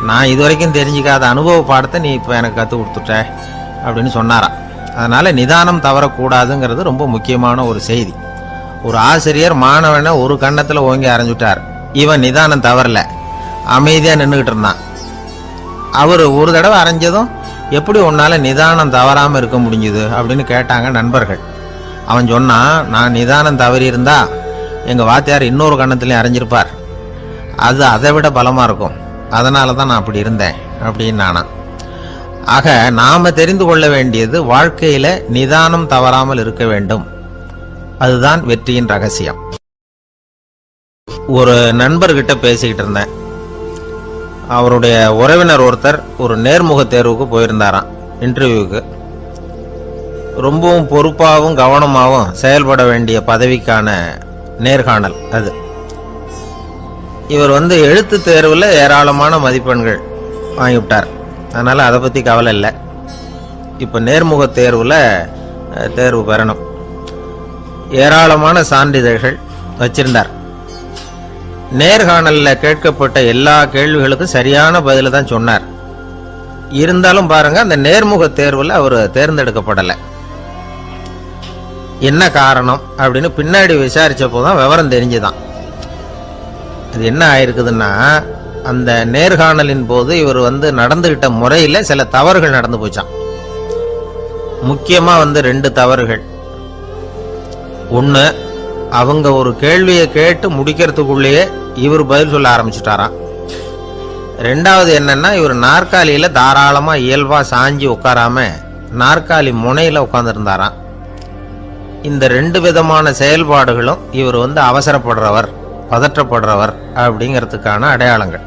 நான் இதுவரைக்கும் தெரிஞ்சிக்காத அனுபவ பாடத்தை நீ இப்போ எனக்கு கற்றுக் கொடுத்துட்ட அப்படின்னு சொன்னாராம். அதனால் நிதானம் தவறக்கூடாதுங்கிறது ரொம்ப முக்கியமான ஒரு செய்தி. ஒரு ஆசிரியர் மாணவனை ஒரு கன்னத்தில் ஓங்கி அரைஞ்சுட்டார். இவன் நிதானம் தவறல, அமைதியாக நின்றுக்கிட்டு இருந்தான். அவர் ஒரு தடவை அரைஞ்சதும் எப்படி உன்னால் நிதானம் தவறாமல் இருக்க முடிஞ்சுது அப்படின்னு கேட்டாங்க நண்பர்கள். அவன் சொன்னான், நான் நிதானம் தவறி இருந்தா எங்கள் வாத்தியார் இன்னொரு கன்னத்திலையும் அரைஞ்சிருப்பார், அது அதை விட பலமாக இருக்கும், அதனால தான் நான் அப்படி இருந்தேன் அப்படின்னு நானா. ஆக நாம தெரிந்து கொள்ள வேண்டியது, வாழ்க்கையில நிதானம் தவறாமல் இருக்க வேண்டும், அதுதான் வெற்றியின் ரகசியம். ஒரு நண்பர்கிட்ட பேசிக்கிட்டு இருந்தேன். அவருடைய உறவினர் ஒருத்தர் ஒரு நேர்முக தேர்வுக்கு போயிருந்தாராம், இன்டர்வியூக்கு. ரொம்பவும் பொறுப்பாகவும் கவனமாகவும் செயல்பட வேண்டிய பதவிக்கான நேர்காணல் அது. இவர் எழுத்து தேர்வில் ஏராளமான மதிப்பெண்கள் வாங்கிவிட்டார். அதனால் அதை பற்றி கவலை இல்லை. இப்போ நேர்முக தேர்வில் தேர்வு பெறணும். ஏராளமான சான்றிதழ்கள் வச்சிருந்தார். நேர்காணலில் கேட்கப்பட்ட எல்லா கேள்விகளுக்கும் சரியான பதில தான் சொன்னார். இருந்தாலும் பாருங்க, அந்த நேர்முக தேர்வில் அவர் தேர்ந்தெடுக்கப்படலை. என்ன காரணம் அப்படின்னு பின்னாடி விசாரிச்சப்போ தான் விவரம் தெரிஞ்சுதான். அது என்ன ஆயிருக்குதுன்னா, அந்த நேர்காணலின் போது இவர் நடந்துகிட்ட முறையில் சில தவறுகள் நடந்து போச்சான். முக்கியமா 2 தவறுகள். ஒன்று, அவங்க ஒரு கேள்வியை கேட்டு முடிக்கிறதுக்குள்ளேயே இவர் பதில் சொல்ல ஆரம்பிச்சுட்டாராம். 2வது என்னன்னா, இவர் நாற்காலியில தாராளமா இயல்பா சாஞ்சி உட்காராம நாற்காலி முனையில உட்கார்ந்துருந்தாராம். இந்த 2 விதமான செயல்பாடுகளும் இவர் அவசரப்படுறவர், பதற்றப்படுறவர் அப்படிங்கிறதுக்கான அடையாளங்கள்.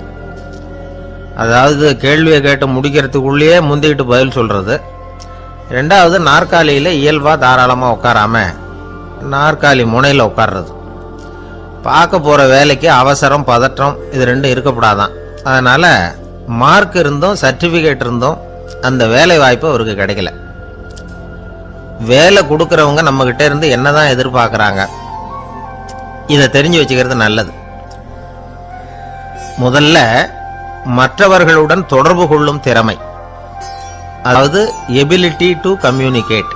அதாவது கேள்வியை கேட்டு முடிக்கிறதுக்குள்ளேயே முந்திக்கிட்டு பதில் சொல்றது. 2வது, நாற்காலியில் இயல்பா தாராளமாக உட்காராம நாற்காலி முனையில் உட்கார்றது. பார்க்க போகிற வேலைக்கு அவசரம், பதற்றம் இது 2 இருக்கப்படாதான். அதனால மார்க் இருந்தும் சர்டிஃபிகேட் இருந்தும் அந்த வேலை வாய்ப்பு அவருக்கு கிடைக்கல. வேலை கொடுக்குறவங்க நம்ம கிட்ட இருந்து என்னதான் எதிர்பார்க்குறாங்க, இதை தெரிஞ்சு வச்சுக்கிறது நல்லது. முதல்ல மற்றவர்களுடன் தொடர்பு கொள்ளும் திறமை, அதாவது எபிலிட்டி டு கம்யூனிகேட்.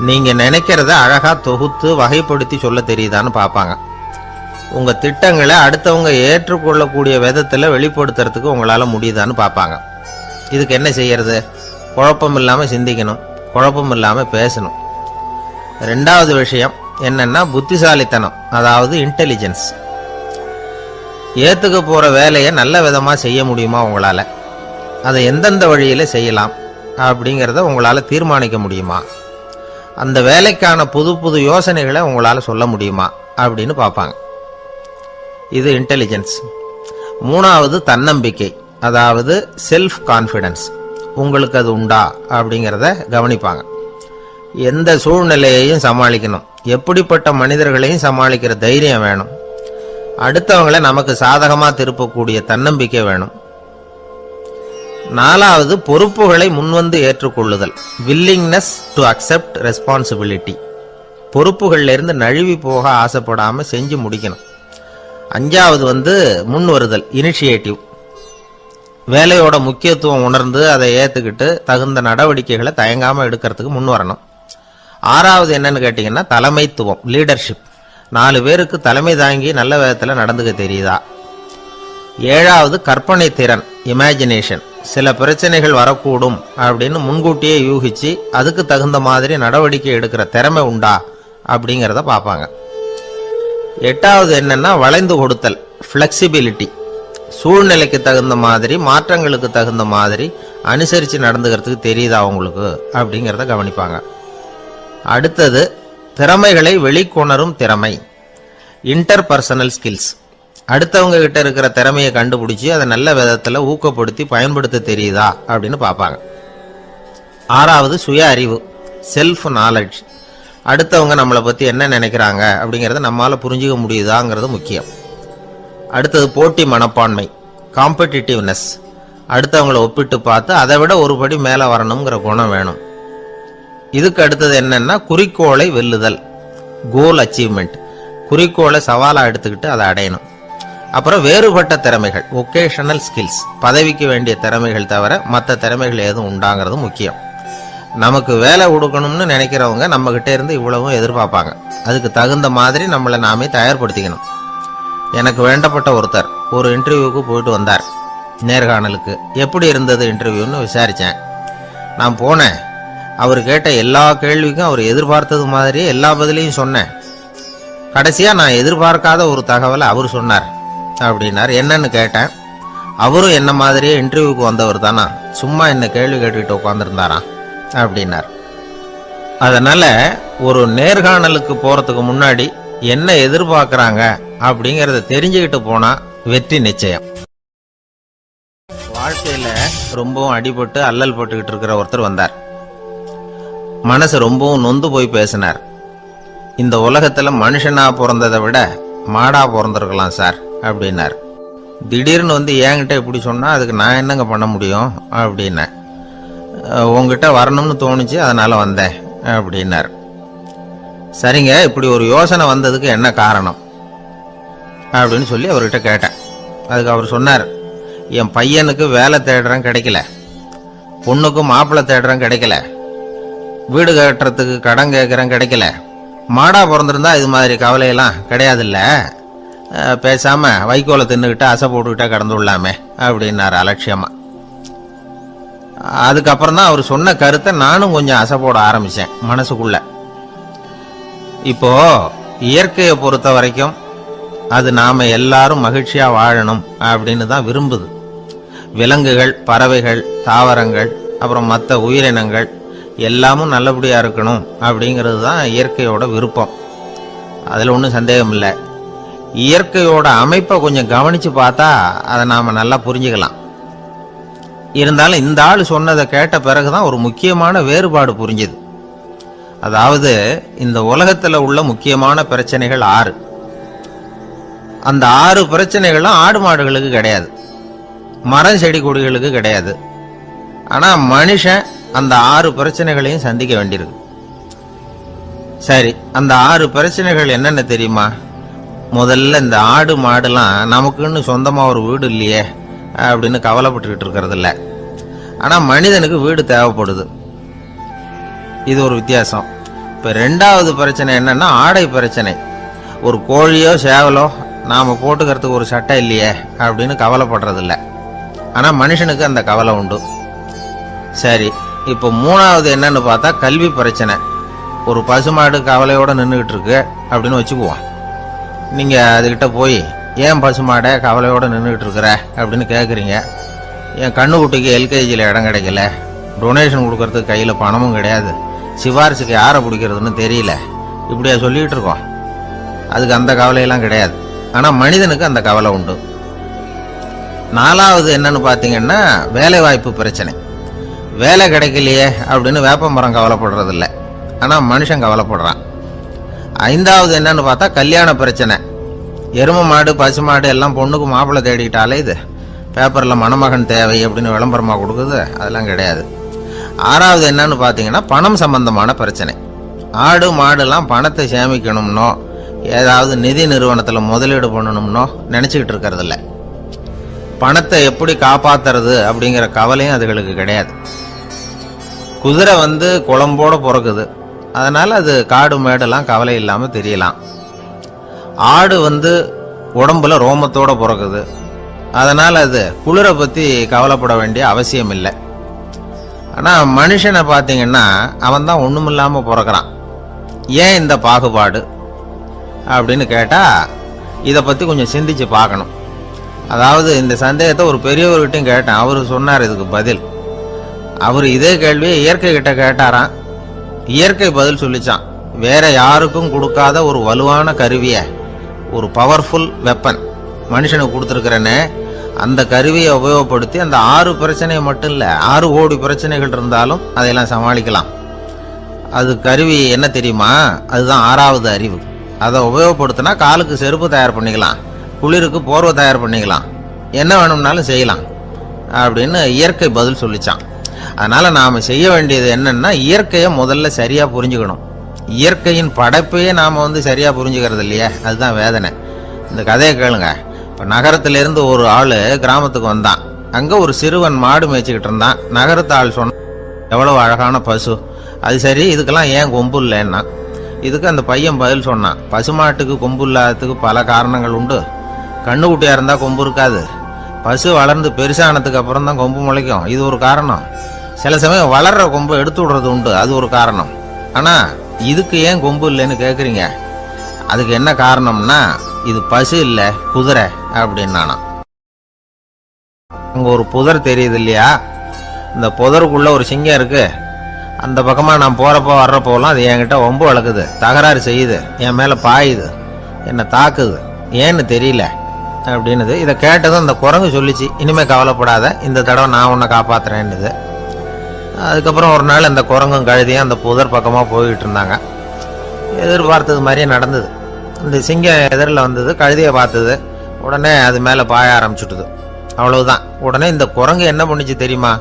நீங்க நினைக்கிறத அழகா தொகுத்து வகைப்படுத்தி சொல்ல தெரியுதான்னு பார்ப்பாங்க. உங்க திட்டங்களை அடுத்தவங்க ஏற்றுக்கொள்ளக்கூடிய விதத்துல வெளிப்படுத்துறதுக்கு உங்களால முடியுதான்னு பார்ப்பாங்க. இதுக்கு என்ன செய்யறது? குழப்பம் இல்லாம சிந்திக்கணும், குழப்பம் இல்லாம பேசணும். 2வது விஷயம் என்னன்னா புத்திசாலித்தனம், அதாவது இன்டெலிஜென்ஸ். ஏத்துக்க போற வேலையை நல்ல விதமா செய்ய முடியுமா உங்களால, அதை எந்தெந்த வழியில செய்யலாம் அப்படிங்கிறத உங்களால தீர்மானிக்க முடியுமா, அந்த வேலைக்கான புது புது யோசனைகளை உங்களால சொல்ல முடியுமா அப்படின்னு பார்ப்பாங்க. இது இன்டெலிஜென்ஸ். 3வது தன்னம்பிக்கை, அதாவது செல்ஃப் கான்ஃபிடன்ஸ். உங்களுக்கு அது உண்டா அப்படிங்கிறத கவனிப்பாங்க. எந்த சூழ்நிலையையும் சமாளிக்கணும், எப்படிப்பட்ட மனிதர்களையும் சமாளிக்கிற தைரியம் வேணும், அடுத்தவங்களை நமக்கு சாதகமா திருப்பக்கூடிய தன்னம்பிக்கை வேணும். 4வது பொறுப்புகளை முன்வந்து ஏற்றுக்கொள்ளுதல், வில்லிங்னஸ் டு அக்செப்ட் ரெஸ்பான்சிபிலிட்டி. பொறுப்புகள்ல இருந்து நழுவி போக ஆசைப்படாம செஞ்சு முடிக்கணும். 5வது முன் வருதல், இனிஷியேட்டிவ். வேலையோட முக்கியத்துவம் உணர்ந்து அதை ஏத்துக்கிட்டு தகுந்த நடவடிக்கைகளை தயங்காம எடுக்கிறதுக்கு முன் வரணும். 6வது என்னன்னு கேட்டீங்கன்னா தலைமைத்துவம், லீடர்ஷிப். 4 பேருக்கு தலைமை தாங்கி நல்ல விதத்துல நடந்துக்க தெரியுதா. 7வது கற்பனை திறன், இமேஜினேஷன். சில பிரச்சனைகள் வரக்கூடும் அப்படின்னு முன்கூட்டியே யூகிச்சு அதுக்கு தகுந்த மாதிரி நடவடிக்கை எடுக்கிற திறமை உண்டா அப்படிங்கிறத பார்ப்பாங்க. 8வது என்னன்னா வளைந்து கொடுத்தல், பிளெக்சிபிலிட்டி. சூழ்நிலைக்கு தகுந்த மாதிரி, மாற்றங்களுக்கு தகுந்த மாதிரி அனுசரித்து நடந்துக்கிறதுக்கு தெரியுதா அவங்களுக்கு அப்படிங்கிறத கவனிப்பாங்க. அடுத்தது திறமைகளை வெளிக்கொணரும் திறமை, இன்டர்பர்சனல் ஸ்கில்ஸ். அடுத்தவங்க கிட்ட இருக்கிற திறமையை கண்டுபிடிச்சி அதை நல்ல விதத்தில் ஊக்கப்படுத்தி பயன்படுத்த தெரியுதா அப்படின்னு பார்ப்பாங்க. 6வது சுய அறிவு, செல்ஃப் நாலேஜ். அடுத்தவங்க நம்மளை பற்றி என்ன நினைக்கிறாங்க அப்படிங்கிறத நம்மளால் புரிஞ்சுக்க முடியுதாங்கிறது முக்கியம். அடுத்தது போட்டி மனப்பான்மை, காம்படிட்டிவ்னஸ். அடுத்தவங்களை ஒப்பிட்டு பார்த்து அதை விட ஒரு படி மேலே வரணுங்கிற குணம் வேணும். இதுக்கு அடுத்தது என்னன்னா குறிக்கோளை வெல்லுதல், கோல் அச்சீவ்மெண்ட். குறிக்கோளை சவாலாக எடுத்துக்கிட்டு அதை அடையணும். அப்புறம் வேறுபட்ட திறமைகள், ஒகேஷனல் ஸ்கில்ஸ். பதவிக்கு வேண்டிய திறமைகள் தவிர மற்ற திறமைகள் எதுவும் உண்டாங்கிறது முக்கியம். நமக்கு வேலை கொடுக்கணும்னு நினைக்கிறவங்க நம்ம கிட்ட இருந்து இவ்வளவும் எதிர்பார்ப்பாங்க. அதுக்கு தகுந்த மாதிரி நம்மளை நாமே தயார்படுத்திக்கணும். எனக்கு வேண்டப்பட்ட ஒருத்தர் ஒரு இன்டர்வியூக்கு போயிட்டு வந்தார், நேர்காணலுக்கு. எப்படி இருந்தது இன்டர்வியூன்னு விசாரித்தேன். நான் போனேன். அவர் கேட்ட எல்லா கேள்விக்கும் அவர் எதிர்பார்த்தது மாதிரியே எல்லா பதிலையும் சொன்னேன். கடைசியாக நான் எதிர்பார்க்காத ஒரு தகவலை அவர் சொன்னார் அப்படின்னார். என்னன்னு கேட்டேன். அவரும் என்ன மாதிரியே இன்டர்வியூக்கு வந்தவர் தானா, சும்மா என்ன கேள்வி கேட்டுக்கிட்டு உட்காந்துருந்தாராம் அப்படின்னார். அதனால ஒரு நேர்காணலுக்கு போறதுக்கு முன்னாடி என்ன எதிர்பார்க்கறாங்க அப்படிங்கறத தெரிஞ்சுக்கிட்டு போனா வெற்றி நிச்சயம். வாழ்க்கையில ரொம்பவும் அடிபட்டு அல்லல் போட்டுக்கிட்டு இருக்கிற ஒருத்தர் வந்தார். மனசு ரொம்பவும் நொந்து போய் பேசினார். இந்த உலகத்துல மனுஷனா பிறந்ததை விட மாடா பிறந்திருக்கலாம் சார் அப்படின்னார். திடீர்னு என்கிட்ட இப்படி சொன்னா அதுக்கு நான் என்னங்க பண்ண முடியும் அப்படின்னேன். உங்ககிட்ட வரணும்னு தோணுச்சு, அதனால வந்தேன் அப்படின்னார். சரிங்க, இப்படி ஒரு யோசனை வந்ததுக்கு என்ன காரணம் அப்படின்னு சொல்லி அவர்கிட்ட கேட்டேன். அதுக்கு அவர் சொன்னார், என் பையனுக்கு வேலை தேடுறேன் கிடைக்கல, பொண்ணுக்கும் மாப்பிள்ளை தேடுறேன் கிடைக்கல, வீடு கட்டுறதுக்கு கடன் கேட்குறேன் கிடைக்கல. மாடா பிறந்திருந்தா இது மாதிரி கவலையெல்லாம் கிடையாதுல்ல, பேசாம வைக்கோலை தின்னுக்கிட்டு அசை போட்டுக்கிட்டே கடந்து விடலாமே அப்படின்னாரு அலட்சியமா. அதுக்கப்புறம் தான் அவர் சொன்ன கருத்தை நானும் கொஞ்சம் அசை போட ஆரம்பிச்சேன் மனசுக்குள்ள. இப்போ இயற்கையை பொறுத்த வரைக்கும் அது நாம எல்லாரும் மகிழ்ச்சியா வாழணும் அப்படின்னு தான் விரும்புது. விலங்குகள், பறவைகள், தாவரங்கள், அப்புறம் மற்ற உயிரினங்கள் எல்லாமும் நல்லபடியா இருக்கணும் அப்படிங்கிறது தான் இயற்கையோட விருப்பம். அதுல ஒன்றும் சந்தேகம் இல்லை. இயற்கையோட அமைப்பை கொஞ்சம் கவனிச்சு பார்த்தா அதை நாம நல்லா புரிஞ்சுக்கலாம். இருந்தாலும் இந்த ஆள் சொன்னதை கேட்ட பிறகுதான் ஒரு முக்கியமான வேறுபாடு புரிஞ்சுது. அதாவது இந்த உலகத்துல உள்ள முக்கியமான பிரச்சனைகள் 6. அந்த 6 பிரச்சனைகளும் ஆடு மாடுகளுக்கு கிடையாது, மரம் செடி கொடிகளுக்கு கிடையாது. ஆனா மனுஷன் அந்த 6 பிரச்சனைகளையும் சந்திக்க வேண்டியிருக்கு. சரி, அந்த 6 பிரச்சனைகள் என்னென்ன தெரியுமா? முதல்ல இந்த ஆடு மாடுலாம் நமக்குன்னு சொந்தமா ஒரு வீடு இல்லையே அப்படின்னு கவலைப்பட்டுக்கிட்டு இருக்கிறது இல்லை. ஆனா மனிதனுக்கு வீடு தேவைப்படுது. இது ஒரு வித்தியாசம். இப்ப 2வது பிரச்சனை என்னன்னா ஆடை பிரச்சனை. ஒரு கோழியோ சேவலோ நாம போட்டுக்கிறதுக்கு ஒரு சட்டை இல்லையே அப்படின்னு கவலைப்படுறது இல்லை. ஆனா மனுஷனுக்கு அந்த கவலை உண்டு. சரி, இப்போ 3வது என்னன்னு பார்த்தா கல்வி பிரச்சனை. ஒரு பசுமாடு கவலையோட நின்றுகிட்டு இருக்கு அப்படின்னு வச்சுக்குவோம். நீங்க அதுகிட்ட போய் ஏன் பசுமாடை கவலையோட நின்றுகிட்டு இருக்கிற அப்படின்னு கேட்குறீங்க. என் கண்ணுக்குட்டிக்கு எல்கேஜியில் இடம் கிடைக்கல, டொனேஷன் கொடுக்கறதுக்கு கையில் பணமும் கிடையாது, சிபாரிசுக்கு யாரை பிடிக்கிறதுன்னு தெரியல, இப்படியா சொல்லிகிட்டு இருக்கோம். அதுக்கு அந்த கவலையெல்லாம் கிடையாது. ஆனால் மனிதனுக்கு அந்த கவலை உண்டு. 4வது என்னன்னு பார்த்தீங்கன்னா வேலை வாய்ப்பு பிரச்சனை. வேலை கிடைக்கலையே அப்படின்னு வேப்ப மரம் கவலைப்படுறதில்ல, ஆனால் மனுஷன் கவலைப்படுறான். 5வது என்னன்னு பார்த்தா கல்யாண பிரச்சனை. எருமை மாடு பசு மாடு எல்லாம் பொண்ணுக்கு மாப்பிள்ளை தேடிக்கிட்டாலே இது பேப்பரில் மணமகன் தேவை அப்படின்னு விளம்பரமாக கொடுக்குது, அதெல்லாம் கிடையாது. 6வது என்னன்னு பார்த்தீங்கன்னா பணம் சம்பந்தமான பிரச்சனை. ஆடு மாடுலாம் பணத்தை சேமிக்கணும்னோ ஏதாவது நிதி நிறுவனத்தில் முதலீடு பண்ணணும்னோ நினச்சிக்கிட்டு இருக்கிறதில்ல. பணத்தை எப்படி காப்பாற்றுறது அப்படிங்கிற கவலையும் அதுகளுக்கு கிடையாது. குதிரை குளம்போட பிறக்குது, அதனால் அது காடு மேடெல்லாம் கவலை இல்லாமல் தெரியலாம். ஆடு உடம்புல ரோமத்தோட பிறக்குது, அதனால் அது குளிரை பற்றி கவலைப்பட வேண்டிய அவசியம் இல்லை. ஆனால் மனுஷனை பார்த்தீங்கன்னா அவன் தான் ஒன்றுமில்லாமல் பிறக்கிறான். ஏன் இந்த பாகுபாடு அப்படின்னு கேட்டால் இதை பற்றி கொஞ்சம் சிந்திச்சு பார்க்கணும். அதாவது இந்த சந்தேகத்தை ஒரு பெரியவர்கிட்டையும் கேட்டேன். அவர் சொன்னார் இதுக்கு பதில். அவர் இதே கேள்வியை இயற்கை கிட்ட கேட்டாராம். இயற்கை பதில் சொல்லிச்சான். வேற யாருக்கும் கொடுக்காத ஒரு வலுவான கருவியை, ஒரு பவர்ஃபுல் வெப்பன் மனுஷனுக்கு கொடுத்துருக்கிறேன்னு, அந்த கருவியை உபயோகப்படுத்தி அந்த 6 பிரச்சனையை மட்டும் இல்லை 6 கோடி பிரச்சனைகள் இருந்தாலும் அதையெல்லாம் சமாளிக்கலாம். அது கருவி என்ன தெரியுமா? அதுதான் 6வது அறிவு. அதை உபயோகப்படுத்தினா காலுக்கு செருப்பு தயார் பண்ணிக்கலாம், குளிருக்கு போர்வை தயார் பண்ணிக்கலாம், என்ன வேணும்னாலும் செய்யலாம் அப்படின்னு இயற்கை பதில் சொல்லிச்சான். அதனால் நாம் செய்ய வேண்டியது என்னன்னா இயற்கையை முதல்ல சரியாக புரிஞ்சுக்கணும். இயற்கையின் படைப்பையே நாம் சரியாக புரிஞ்சுக்கிறது இல்லையே, அதுதான் வேதனை. இந்த கதையை கேளுங்க. இப்போ நகரத்திலேருந்து ஒரு ஆள் கிராமத்துக்கு வந்தான். அங்கே ஒரு சிறுவன் மாடு மேய்ச்சிக்கிட்டு இருந்தான். நகரத்து ஆள் சொன்ன, எவ்வளவு அழகான பசு, அது சரி இதுக்கெல்லாம் ஏன் கொம்பு இல்லைன்னா. இதுக்கு அந்த பையன் பதில் சொன்னான், பசுமாட்டுக்கு கொம்பு இல்லாததுக்கு பல காரணங்கள் உண்டு. கண்ணுக்குட்டியாக இருந்தால் கொம்பு இருக்காது, பசு வளர்ந்து பெருசானதுக்கு அப்புறம் தான் கொம்பு முளைக்கும், இது ஒரு காரணம். சில சமயம் வளர்கிற கொம்பு எடுத்து விடுறது உண்டு, அது ஒரு காரணம். ஆனால் இதுக்கு ஏன் கொம்பு இல்லைன்னு கேட்குறீங்க, அதுக்கு என்ன காரணம்னா இது பசு இல்லை குதிரை அப்படின்னானா. அங்கே ஒரு புதர் தெரியுது இல்லையா, இந்த புதருக்குள்ள ஒரு சிங்கம் இருக்கு. அந்த பக்கமாக நான் போகிறப்போ வர்றப்போலாம் அது என்கிட்ட ஒம்பு வளர்க்குது, தகராறு செய்யுது, என் மேலே பாயுது, என்னை தாக்குது, ஏன்னு தெரியல அப்படின்னுது. இதை கேட்டதும் அந்த குரங்கு சொல்லிச்சு, இனிமேல் கவலைப்படாத, இந்த தடவை நான் உன்னை காப்பாற்றுறேன்னுது. அதுக்கப்புறம் ஒரு நாள் அந்த குரங்கும் கழுதியும் அந்த புதர் பக்கமாக போய்கிட்டு இருந்தாங்க. எதிர்பார்த்தது மாதிரியே நடந்தது. இந்த சிங்கம் எதிரில் வந்தது, கழுதியை பார்த்தது, உடனே அது மேலே பாய ஆரம்பிச்சுட்டுது. அவ்வளவுதான். உடனே இந்த குரங்கு என்ன பண்ணிச்சு தெரியுமா,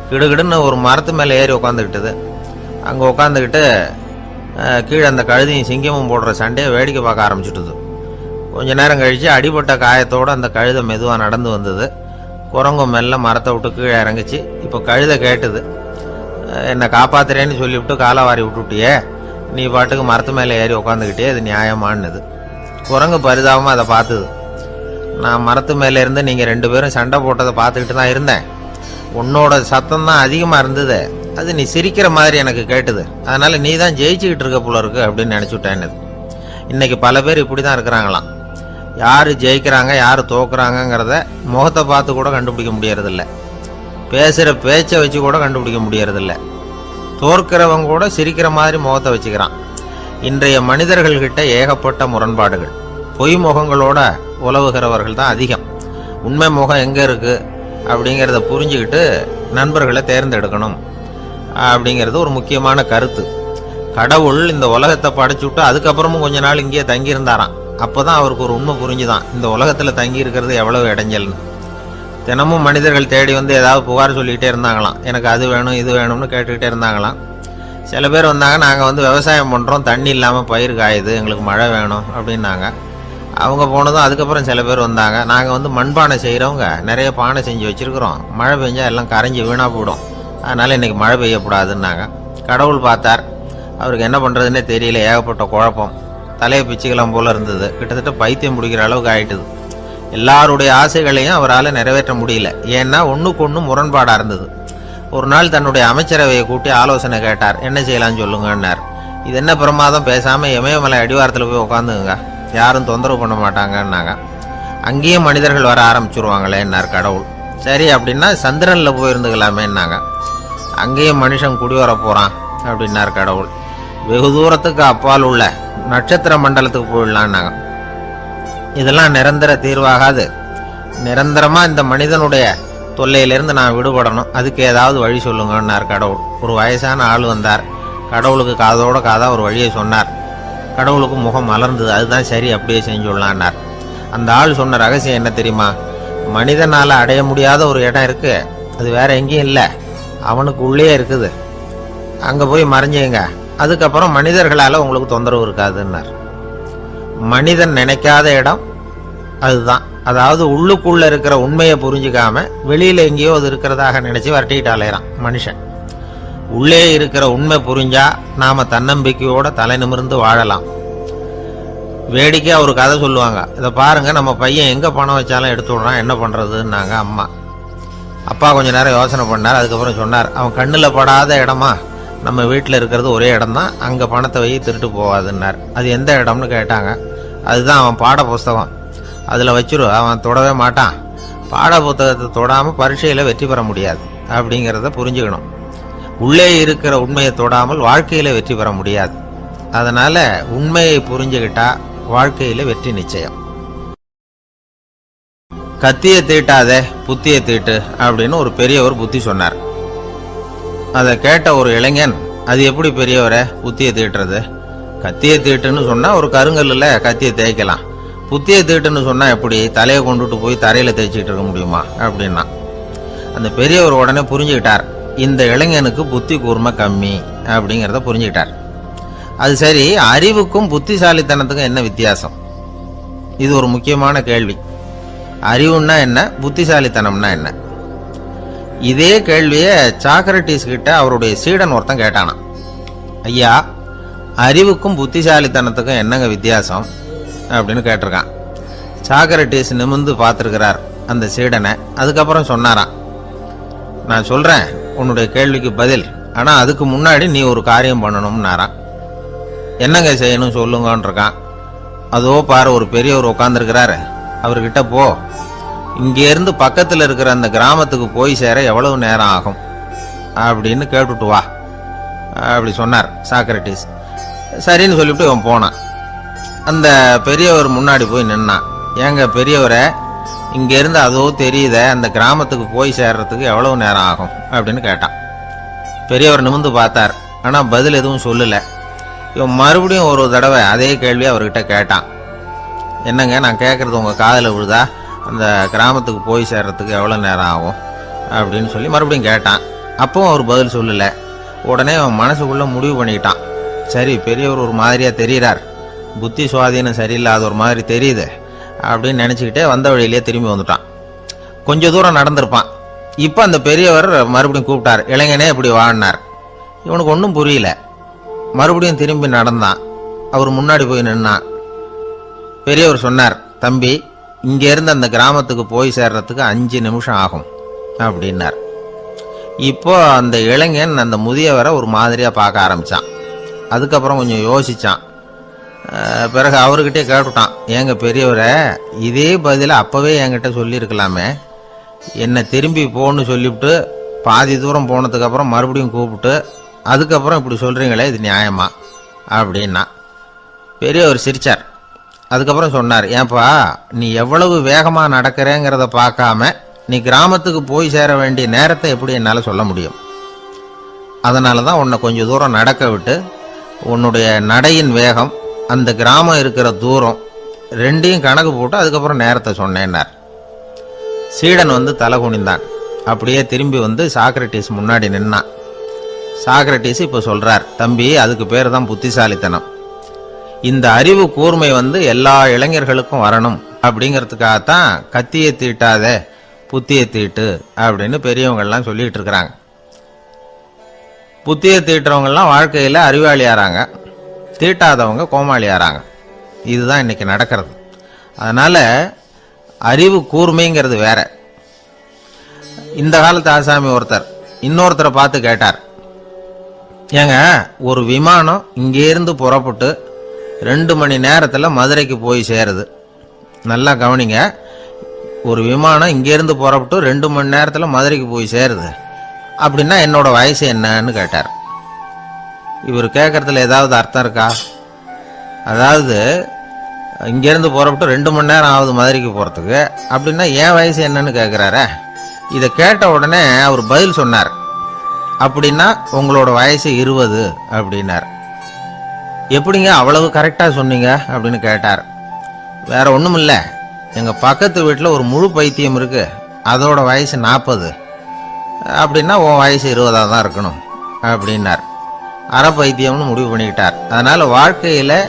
கிடுகிடுன்னு ஒரு மரத்து மேலே ஏறி உட்காந்துக்கிட்டது. அங்கே உட்காந்துக்கிட்டு கீழே அந்த கழுதியும் சிங்கமும் போடுற சண்டையை வேடிக்கை பார்க்க ஆரம்பிச்சுட்டுது. கொஞ்ச நேரம் கழித்து அடிபட்ட காயத்தோடு அந்த கழுதை மெதுவாக நடந்து வந்தது. குரங்கும் மெல்ல மரத்தை விட்டு கீழே இறங்குச்சு. இப்போ கழுதை கேட்டுது, என்னை காப்பாத்துறேன்னு சொல்லிவிட்டு காலை வாரி விட்டுட்டியே, நீ பாட்டுக்கு மரத்து மேலே ஏறி உட்காந்துக்கிட்டே, அது நியாயமானது. குரங்கு பரிதாபமாக அதை பார்த்துது. நான் மரத்து மேலே இருந்து நீங்கள் 2 பேரும் சண்டை போட்டதை பார்த்துக்கிட்டு தான் இருந்தேன். உன்னோட சத்தம் தான் அதிகமாக இருந்தது, அது நீ சிரிக்கிற மாதிரி எனக்கு கேட்டுது, அதனால் நீ தான் ஜெயிச்சுக்கிட்டு இருக்க போல இருக்கு அப்படின்னு நினச்சிவிட்டேன்னு. இன்றைக்கி பல பேர் இப்படி தான் இருக்கிறாங்களாம். யார் ஜெயிக்கிறாங்க யார் தோக்குறாங்கங்கிறத முகத்தை பார்த்து கூட கண்டுபிடிக்க முடியறதில்ல, பேசுகிற பேச்சை வச்சு கூட கண்டுபிடிக்க முடியறதில்ல. தோற்கிறவங்க கூட சிரிக்கிற மாதிரி முகத்தை வச்சுக்கிறான். இன்றைய மனிதர்கள்கிட்ட ஏகப்பட்ட முரண்பாடுகள். பொய் முகங்களோட உலவுகிறவர்கள் தான் அதிகம். உண்மை முகம் எங்கே இருக்குது அப்படிங்கிறத புரிஞ்சுக்கிட்டு நண்பர்களை தேர்ந்தெடுக்கணும் அப்படிங்கிறது ஒரு முக்கியமான கருத்து. கடவுள் இந்த உலகத்தை படைச்சுட்டு அதுக்கப்புறமும் கொஞ்ச நாள் இங்கேயே தங்கியிருந்தாராம். அப்போ தான் அவருக்கு ஒரு உண்மை புரிஞ்சுதான், இந்த உலகத்தில் தங்கி இருக்கிறது எவ்வளவு இடைஞ்சல்னு. தினமும் மனிதர்கள் தேடி ஏதாவது புகார் சொல்லிக்கிட்டே இருந்தாங்களாம். எனக்கு அது வேணும் இது வேணும்னு கேட்டுக்கிட்டே இருந்தாங்களாம். சில பேர் வந்தாங்க, நாங்கள் விவசாயம் பண்ணுறோம், தண்ணி இல்லாமல் பயிர் காயுது, எங்களுக்கு மழை வேணும் அப்படின்னாங்க. அவங்க போனதும் அதுக்கப்புறம் சில பேர் வந்தாங்க, நாங்கள் மண்பானை செய்கிறவங்க நிறைய பானை செஞ்சு வச்சுருக்குறோம், மழை பெஞ்சால் எல்லாம் கரைஞ்சி வீணாக போயிடும், அதனால் இன்றைக்கி மழை பெய்யக்கூடாதுன்னாங்க. கடவுள் பார்த்தார், அவருக்கு என்ன பண்ணுறதுன்னே தெரியல, ஏகப்பட்ட குழப்பம், தலையை பிச்சுக்கலாம் போல் இருந்தது, கிட்டத்தட்ட பைத்தியம் பிடிக்கிற அளவுக்கு ஆயிட்டுது. எல்லாருடைய ஆசைகளையும் அவரால் நிறைவேற்ற முடியல, ஏன்னா ஒன்றுக்கு ஒன்று முரண்பாடாக இருந்தது. ஒரு நாள் தன்னுடைய அமைச்சரவையை கூட்டி ஆலோசனை கேட்டார், என்ன செய்யலாம்னு சொல்லுங்கன்னார். இது என்ன பிரமாதம், பேசாமல் இமயமலை அடிவாரத்தில் போய் உட்காந்துங்க, யாரும் தொந்தரவு பண்ண மாட்டாங்கன்னாங்க. அங்கேயும் மனிதர்கள் வர ஆரம்பிச்சுருவாங்களேன்னார் கடவுள். சரி அப்படின்னா சந்திரனில் போயிருந்துக்கலாமேன்னாங்க. அங்கேயும் மனுஷன் குடி வர போகிறான் அப்படின்னார் கடவுள். வெகு தூரத்துக்கு அப்பால் உள்ள நட்சத்திர மண்டலத்துக்கு போயிடலான்னாங்க. இதெல்லாம் நிரந்தர தீர்வாகாது, நிரந்தரமாக இந்த மனிதனுடைய தொல்லையிலிருந்து நான் விடுபடணும், அதுக்கு ஏதாவது வழி சொல்லுங்கன்னார் கடவுள். ஒரு வயசான ஆள் வந்தார். கடவுளுக்கு காதோட காதா ஒரு வழியை சொன்னார். கடவுளுக்கு முகம் மலர்ந்தது. அதுதான் சரி, அப்படியே செஞ்சுடலான்னார். அந்த ஆள் சொன்ன ரகசியம் என்ன தெரியுமா? மனிதனால் அடைய முடியாத ஒரு இடம் இருக்கு, அது வேற எங்கேயும் இல்லை, அவனுக்கு உள்ளே இருக்குது, அங்கே போய் மறைஞ்சுங்க, அதுக்கப்புறம் மனிதர்களால் உங்களுக்கு தொந்தரவு இருக்காதுன்னார். மனிதன் நினைக்காத இடம் அதுதான். அதாவது உள்ளுக்குள்ள இருக்கிற உண்மையை புரிஞ்சுக்காம வெளியில எங்கேயோ அது இருக்கிறதாக நினைச்சு வரட்டிட்டு அலையறான் மனுஷன். உள்ளே இருக்கிற உண்மை புரிஞ்சா நாம தன்னம்பிக்கையோட தலை நிமிர்ந்து வாழலாம். வேடிக்கையா ஒரு கதை சொல்லுவாங்க. இதை பாருங்க, நம்ம பையன் எங்க பணம் வச்சாலும் எடுத்து விடுறான், என்ன பண்றதுன்னாங்க அம்மா. அப்பா கொஞ்ச நேரம் யோசனை பண்ணார். அதுக்கப்புறம் சொன்னார், அவன் கண்ணுல படாத இடமா நம்ம வீட்டில் இருக்கிறது ஒரே இடம் தான், அங்க பணத்தை வை திருட்டு போவாதுன்னார். அது எந்த இடம்னு கேட்டாங்க. அதுதான் அவன் பாட புஸ்தகம், அதில் வச்சிரு, அவன் தொடவே மாட்டான். பாட புத்தகத்தை தொடாமல் பரீட்சையில் வெற்றி பெற முடியாது அப்படிங்கிறத புரிஞ்சுக்கணும். உள்ளே இருக்கிற உண்மையை தொடாமல் வாழ்க்கையில் வெற்றி பெற முடியாது. அதனால உண்மையை புரிஞ்சுக்கிட்டா வாழ்க்கையில் வெற்றி நிச்சயம். கத்தியை தீட்டாதே புத்தியை தீட்டு அப்படின்னு ஒரு பெரியவர் புத்தி சொன்னார். அதை கேட்ட ஒரு இளைஞன், அது எப்படி பெரியவரை புத்தியை தீட்டுறது? கத்தியை தீட்டுன்னு சொன்னா ஒரு கருங்கல்ல கத்தியை தேய்க்கலாம், புத்தியை தீட்டுன்னு சொன்னா எப்படி தலையை கொண்டுட்டு போய் தரையில தேய்ச்சிட்டு இருக்க முடியுமா அப்படின்னா. அந்த பெரியவர் உடனே புரிஞ்சுக்கிட்டார், இந்த இளைஞனுக்கு புத்தி கூர்மை கம்மி அப்படிங்கிறத புரிஞ்சுக்கிட்டார். அது சரி, அறிவுக்கும் புத்திசாலித்தனத்துக்கும் என்ன வித்தியாசம்? இது ஒரு முக்கியமான கேள்வி. அறிவுன்னா என்ன, புத்திசாலித்தனம்னா என்ன? இதே கேள்வியை சாக்ரட்டிஸ் கிட்ட அவருடைய சீடன் ஒருத்தன் கேட்டானா. ஐயா, அறிவுக்கும் புத்திசாலித்தனத்துக்கும் என்னங்க வித்தியாசம் அப்படின்னு கேட்டிருக்கான். சாக்ரட்டிஸ் நிமிர்ந்து பார்த்துருக்கிறார் அந்த சீடனை. அதுக்கப்புறம் சொன்னாராம், நான் சொல்றேன் உன்னுடைய கேள்விக்கு பதில், ஆனா அதுக்கு முன்னாடி நீ ஒரு காரியம் பண்ணணும்னாராம். என்னங்க செய்யணும் சொல்லுங்கன்னு இருக்கான். அதோ பாரு, ஒரு பெரியவர் உட்காந்துருக்கிறாரு, அவர்கிட்ட போ, இங்கேருந்து பக்கத்தில் இருக்கிற அந்த கிராமத்துக்கு போய் சேர எவ்வளவு நேரம் ஆகும் அப்படின்னு கேட்டுட்டு வா அப்படி சொன்னார் சாக்ரட்டிஸ். சரின்னு சொல்லிவிட்டு இவன் போனான். அந்த பெரியவர் முன்னாடி போய் நின்னான். ஏங்க பெரியவரை, இங்கேருந்து அதோ தெரியுத அந்த கிராமத்துக்கு போய் சேர்றதுக்கு எவ்வளவு நேரம் ஆகும் அப்படின்னு கேட்டான். பெரியவர் நிமிர்ந்து பார்த்தார், ஆனால் பதில் எதுவும் சொல்லலை. இவன் மறுபடியும் ஒரு தடவை அதே கேள்வி அவர்கிட்ட கேட்டான். என்னங்க, நான் கேட்குறது உங்கள் காதில் விழுதா? அந்த கிராமத்துக்கு போய் சேர்றதுக்கு எவ்வளோ நேரம் ஆகும் அப்படின்னு சொல்லி மறுபடியும் கேட்டான். அப்பவும் அவர் பதில் சொல்லலை. உடனே அவன் மனசுக்குள்ளே முடிவு பண்ணிக்கிட்டான், சரி பெரியவர் ஒரு மாதிரியாக தெரிகிறார், புத்தி சுவாதீனம் சரியில்லாத ஒரு மாதிரி தெரியுது அப்படின்னு நினச்சிக்கிட்டே வந்த வழியிலே திரும்பி வந்துட்டான். கொஞ்சம் தூரம் நடந்திருப்பான். இப்போ அந்த பெரியவர் மறுபடியும் கூப்பிட்டார், இளைஞனே இப்படி வாழ்னார். இவனுக்கு ஒன்றும் புரியல. மறுபடியும் திரும்பி நடந்தான். அவர் முன்னாடி போய் நின்னான். பெரியவர் சொன்னார், தம்பி, இங்கேருந்து அந்த கிராமத்துக்கு போய் சேர்றதுக்கு 5 நிமிஷம் ஆகும் அப்படின்னார். இப்போ அந்த இளைஞன் அந்த முதியவரை ஒரு மாதிரியாக பார்க்க ஆரம்பித்தான். அதுக்கப்புறம் கொஞ்சம் யோசித்தான். பிறகு அவர்கிட்டே கேட்டுட்டான், ஏங்க பெரியவரை, இதே பதிலை அப்போவே என்கிட்ட சொல்லியிருக்கலாமே, என்னை திரும்பி போன்னு சொல்லிவிட்டு பாதி தூரம் போனதுக்கப்புறம் மறுபடியும் கூப்பிட்டு அதுக்கப்புறம் இப்படி சொல்கிறீங்களே, இது நியாயமா அப்படின்னா. பெரியவர் சிரிச்சார். அதுக்கப்புறம் சொன்னார், ஏன்பா, நீ எவ்வளவு வேகமாக நடக்கிறேங்கிறத பார்க்காம நீ கிராமத்துக்கு போய் சேர வேண்டிய நேரத்தை எப்படி என்னால் சொல்ல முடியும்? அதனால தான் உன்னை கொஞ்சம் தூரம் நடக்க விட்டு உன்னுடைய நடையின் வேகம், அந்த கிராமம் இருக்கிற தூரம் ரெண்டையும் கணக்கு போட்டு அதுக்கப்புறம் நேரத்தை சொன்னேன்னார். சீடன் வந்து தலை குனிந்தான். அப்படியே திரும்பி வந்து சாக்ரட்டிஸ் முன்னாடி நின்னான். சாக்ரட்டிஸ் இப்போ சொல்றார், தம்பி, அதுக்கு பேர் தான் புத்திசாலித்தனம். இந்த அறிவு கூர்மை வந்து எல்லா இளைஞர்களுக்கும் வரணும் அப்படிங்கிறதுக்காகத்தான் கத்தியை தீட்டாத புத்தியை தீட்டு அப்படின்னு பெரியவங்கள்லாம் சொல்லிட்டு இருக்கிறாங்க. புத்தியை தீட்டுறவங்கெல்லாம் வாழ்க்கையில் அறிவாளியாராங்க, தீட்டாதவங்க கோமாளியாராங்க. இதுதான் இன்னைக்கு நடக்கிறது. அதனால அறிவு கூர்மைங்கிறது வேற. இந்த காலத்து ஆசாமி ஒருத்தர் இன்னொருத்தரை பார்த்து கேட்டார், ஏங்க, ஒரு விமானம் இங்கேருந்து புறப்பட்டு 2 மணி நேரத்தில் மதுரைக்கு போய் சேருது. நல்லா கவனிங்க, ஒரு விமானம் இங்கேருந்து புறப்பட்டு 2 மணி நேரத்தில் மதுரைக்கு போய் சேருது அப்படின்னா என்னோட வயசு என்னன்னு கேட்டார். இவர் கேட்கறதுல ஏதாவது அர்த்தம் இருக்கா? அதாவது இங்கேருந்து புறப்பட்டு 2 மணி நேரம் ஆகுது மதுரைக்கு போகிறதுக்கு, அப்படின்னா என் வயசு என்னன்னு கேட்குறாரு. இதை கேட்ட உடனே அவர் பதில் சொன்னார், அப்படின்னா உங்களோட வயசு 20 அப்படின்னார். எப்படிங்க அவ்வளவு கரெக்டாக சொன்னீங்க அப்படின்னு கேட்டார். வேற ஒன்றும் இல்லை, எங்கள் பக்கத்து வீட்டில் ஒரு முழு பைத்தியம் இருக்கு, அதோட வயசு 40, அப்படின்னா உன் வயசு 20 தான் இருக்கணும் அப்படின்னார். அரை பைத்தியம்னு முடிவு பண்ணிக்கிட்டார். அதனால வாழ்க்கையில்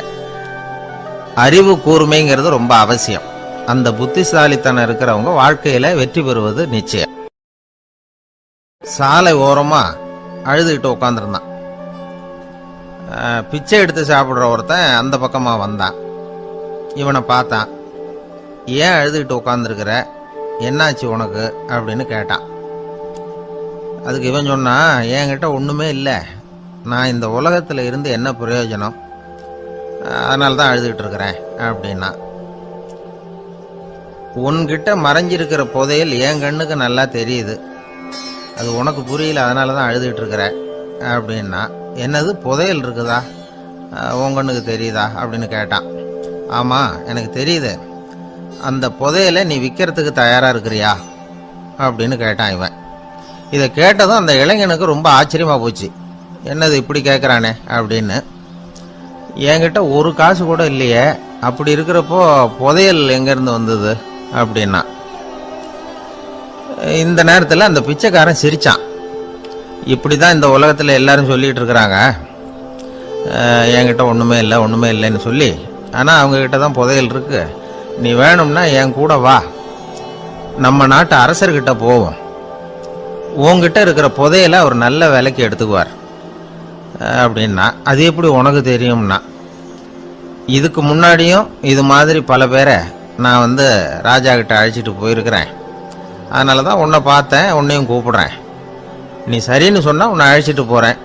அறிவு கூர்மைங்கிறது ரொம்ப அவசியம். அந்த புத்திசாலித்தனம் இருக்கிறவங்க வாழ்க்கையில் வெற்றி பெறுவது நிச்சயம். சாலை ஓரமா அழுதுகிட்டு உட்காந்துருந்தான். பிச்சை எடுத்து சாப்பிட்ற ஒருத்தன் அந்த பக்கமா வந்தான். இவனை பார்த்தான். ஏன் அழுதுகிட்டு உட்காந்துருக்கிற, என்னாச்சு உனக்கு அப்படின்னு கேட்டான். அதுக்கு இவன் சொன்னான், என்கிட்ட ஒன்றுமே இல்லை, நான் இந்த உலகத்தில் இருந்து என்ன பிரயோஜனம், அதனால தான் அழுதுகிட்டு இருக்கிறேன் அப்படின்னா. உன்கிட்ட மறைஞ்சிருக்கிற புதையல் என் கண்ணுக்கு நல்லா தெரியுது, அது உனக்கு புரியல, அதனால தான் அழுதுகிட்டு இருக்கிற அப்படின்னா. என்னது புதையல் இருக்குதா, உன் கண்ணுக்கு தெரியுதா அப்படின்னு கேட்டான். ஆமாம் எனக்கு தெரியுது, அந்த புதையலை நீ விற்கிறதுக்கு தயாராக இருக்கிறியா அப்படின்னு கேட்டான் இவன். இதை கேட்டதும் அந்த இளைஞனுக்கு ரொம்ப ஆச்சரியமாக போச்சு. என்னது இப்படி கேட்குறானே அப்படின்னு. என்கிட்ட ஒரு காசு கூட இல்லையே, அப்படி இருக்கிறப்போ புதையல் எங்கேருந்து வந்தது அப்படின்னா. இந்த நேரத்தில் அந்த பிச்சைக்காரன் சிரிச்சான். இப்படி தான் இந்த உலகத்தில் எல்லாரும் சொல்லிகிட்டு இருக்கிறாங்க, என்கிட்ட ஒன்றுமே இல்லை ஒன்றுமே இல்லைன்னு சொல்லி. ஆனால் அவங்கக்கிட்ட தான் புதையல் இருக்கு, நீ வேணும்னா என் கூட வா, நம்ம நாட்டு அரசர்கிட்ட போவோம், உங்ககிட்ட இருக்கிற புதையலை அவர் நல்ல விலைக்கு எடுத்துக்குவார் அப்படின்னா. அது எப்படி உனக்கு தெரியும்னா, இதுக்கு முன்னாடியும் இது மாதிரி பல பேரை நான் ராஜா கிட்ட அழைச்சிட்டு போயிருக்கிறேன், அதனால தான் உன்னை பார்த்தேன், உன்னையும் கூப்பிடுறேன், நீ சரின்னு சொன்னால் உன்னை அழைச்சிட்டு போகிறேன்,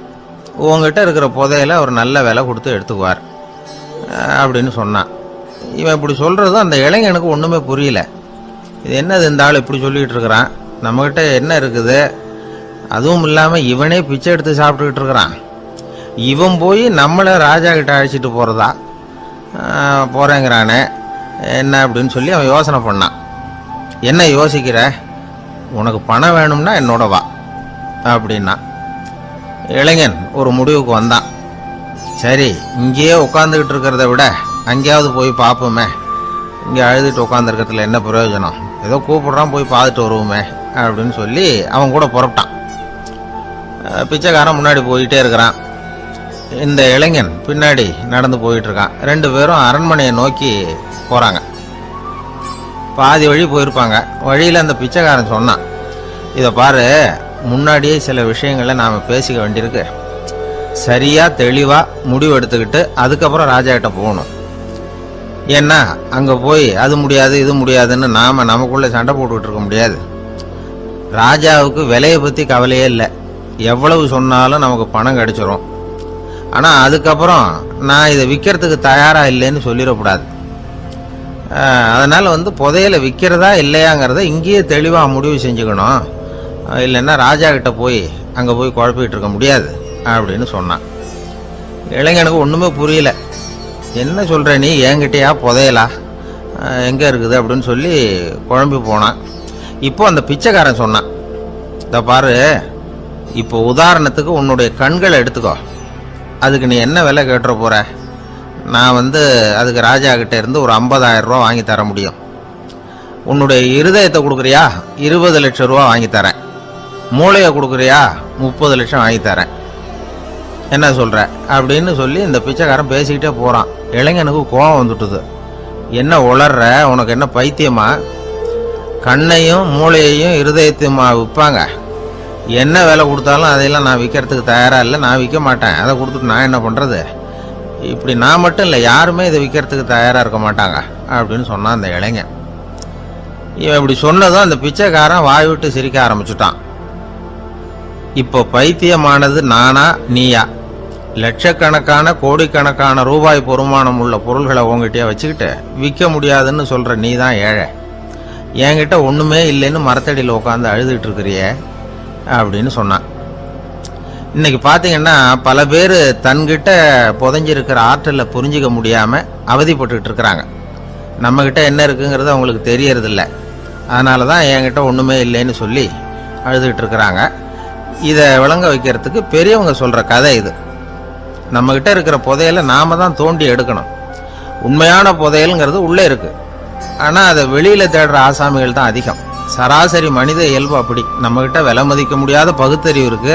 உங்ககிட்ட இருக்கிற புதையலை அவர் நல்ல விலை கொடுத்து எடுத்துக்குவார் அப்படின்னு சொன்னான். இவன் இப்படி சொல்கிறதும் அந்த இளைஞனுக்கு ஒன்றுமே புரியல. இது என்னது இந்த ஆள் இப்படி சொல்லிகிட்டு இருக்கிறான், நம்மகிட்ட என்ன இருக்குது, அதுவும் இல்லாமல் இவனே பிச்சை எடுத்து சாப்பிட்டுக்கிட்டு இருக்கிறான், இவன் போய் நம்மளை ராஜா கிட்ட அழைச்சிட்டு போகிறதா போகிறேங்கிறானே என்ன அப்படின்னு சொல்லி அவன் யோசனை பண்ணான். என்ன யோசிக்கிற, உனக்கு பணம் வேணும்னா என்னோட வா அப்படின்னா. இளைஞன் ஒரு முடிவுக்கு வந்தான். சரி, இங்கேயே உட்காந்துக்கிட்டு இருக்கிறத விட அங்கேயாவது போய் பார்ப்போமே, இங்கே அழுதுட்டு உட்காந்துருக்கிறதுல என்ன பிரயோஜனம், ஏதோ கூப்பிடுறான் போய் பார்த்துட்டு வருவோமே அப்படின்னு சொல்லி அவன் கூட புறப்பட்டான். பிச்சைக்காரன் முன்னாடி போயிட்டே இருக்கிறான், இந்த இளைஞன் பின்னாடி நடந்து போயிட்டு இருக்கான். 2 பேரும் அரண்மனையை நோக்கி போகிறாங்க. பாதி வழி போயிருப்பாங்க. வழியில் அந்த பிச்சைக்காரன் சொன்னான், இதை பாரு, முன்னாடியே சில விஷயங்களை நாம் பேசிக்க வேண்டியிருக்கு, சரியாக தெளிவாக முடிவு எடுத்துக்கிட்டு அதுக்கப்புறம் ராஜா கிட்ட போகணும். ஏன்னா அங்கே போய் அது முடியாது இது முடியாதுன்னு நாம் நமக்குள்ளே சண்டை போட்டுக்கிட்டு இருக்க முடியாது. ராஜாவுக்கு விலையை பற்றி கவலையே இல்லை, எவ்வளவு சொன்னாலும் நமக்கு பணம் கிடைச்சிரும். ஆனால் அதுக்கப்புறம் நான் இதை விற்கிறதுக்கு தயாராக இல்லைன்னு சொல்லிடக்கூடாது. அதனால் புதையலை விற்கிறதா இல்லையாங்கிறத இங்கேயே தெளிவாக முடிவு செஞ்சுக்கணும், இல்லைன்னா ராஜா கிட்ட போய் அங்கே போய் குழப்பிக்கிட்டு இருக்க முடியாது அப்படின்னு சொன்னான். இளைஞனுக்கு ஒன்றுமே புரியல. என்ன சொல்கிற நீ, என்கிட்டயா புதையலா, எங்கே இருக்குது அப்படின்னு சொல்லி குழம்பி போனான். இப்போ அந்த பிச்சைக்காரன் சொன்னான், இதை பாரு, இப்போ உதாரணத்துக்கு உன்னுடைய கண்களை எடுத்துக்கோ, அதுக்கு நீ என்ன விலை கேட்டுற போகிற, நான் அதுக்கு ராஜா கிட்ட இருந்து ஒரு 50,000 ரூபா வாங்கி தர முடியும். உன்னுடைய இருதயத்தை கொடுக்குறியா, 20 லட்சம் ரூபா வாங்கி தரேன். மூளையை கொடுக்குறியா, 30 லட்சம் வாங்கி தரேன். என்ன சொல்கிற அப்படின்னு சொல்லி இந்த பிச்சைக்காரன் பேசிக்கிட்டே போகிறான். இளைஞனுக்கு கோபம் வந்துட்டுது. என்ன உளர்ற, உனக்கு என்ன பைத்தியமா, கண்ணையும் மூளையையும் இருதயத்தையுமா விற்பாங்க, என்ன விலை கொடுத்தாலும் அதையெல்லாம் நான் விற்கிறதுக்கு தயாராக இல்லை, நான் விற்க மாட்டேன், அதை கொடுத்துட்டு நான் என்ன பண்ணுறது, இப்படி நான் மட்டும் இல்லை யாருமே இதை விற்கிறதுக்கு தயாராக இருக்க மாட்டாங்க அப்படின்னு சொன்னான் அந்த இளைஞன். இவன் இப்படி சொன்னதும் அந்த பிச்சைக்காரன் வாய் விட்டு சிரிக்க ஆரம்பிச்சுட்டான். இப்போ பைத்தியமானது நானா நீயா, லட்சக்கணக்கான கோடிக்கணக்கான ரூபாய் பொறுமானம் உள்ள பொருள்களை உங்ககிட்டயே வச்சுக்கிட்டு விற்க முடியாதுன்னு சொல்கிற நீ தான் ஏழை, என்கிட்ட ஒன்றுமே இல்லைன்னு மரத்தடியில் உட்காந்து அழுதுகிட்டு இருக்கிறியே அப்படின்னு சொன்னான். இன்னைக்கு பார்த்தீங்கன்னா பல பேர் தன்கிட்ட புதைஞ்சிருக்கிற ஆற்றலை புரிஞ்சிக்க முடியாமல் அவதிப்பட்டுக்கிட்டு இருக்கிறாங்க. நம்மக்கிட்ட என்ன இருக்குங்கிறது அவங்களுக்கு தெரியறதில்ல, அதனால தான் என்கிட்ட ஒன்றுமே இல்லைன்னு சொல்லி அழுதுகிட்டு இருக்கிறாங்க. இதை விளங்க வைக்கிறதுக்கு பெரியவங்க சொல்ற கதை இது. நம்ம கிட்ட இருக்கிற புதையலை நாம தான் தோண்டி எடுக்கணும். உண்மையான புதையல்ங்கிறது உள்ளே இருக்கு. ஆனா அதை வெளியில தேடுற ஆசாமிகள் தான் அதிகம். சராசரி மனித இயல்பு அப்படி. நம்ம கிட்ட விலை மதிக்க முடியாத பகுத்தறிவு இருக்கு.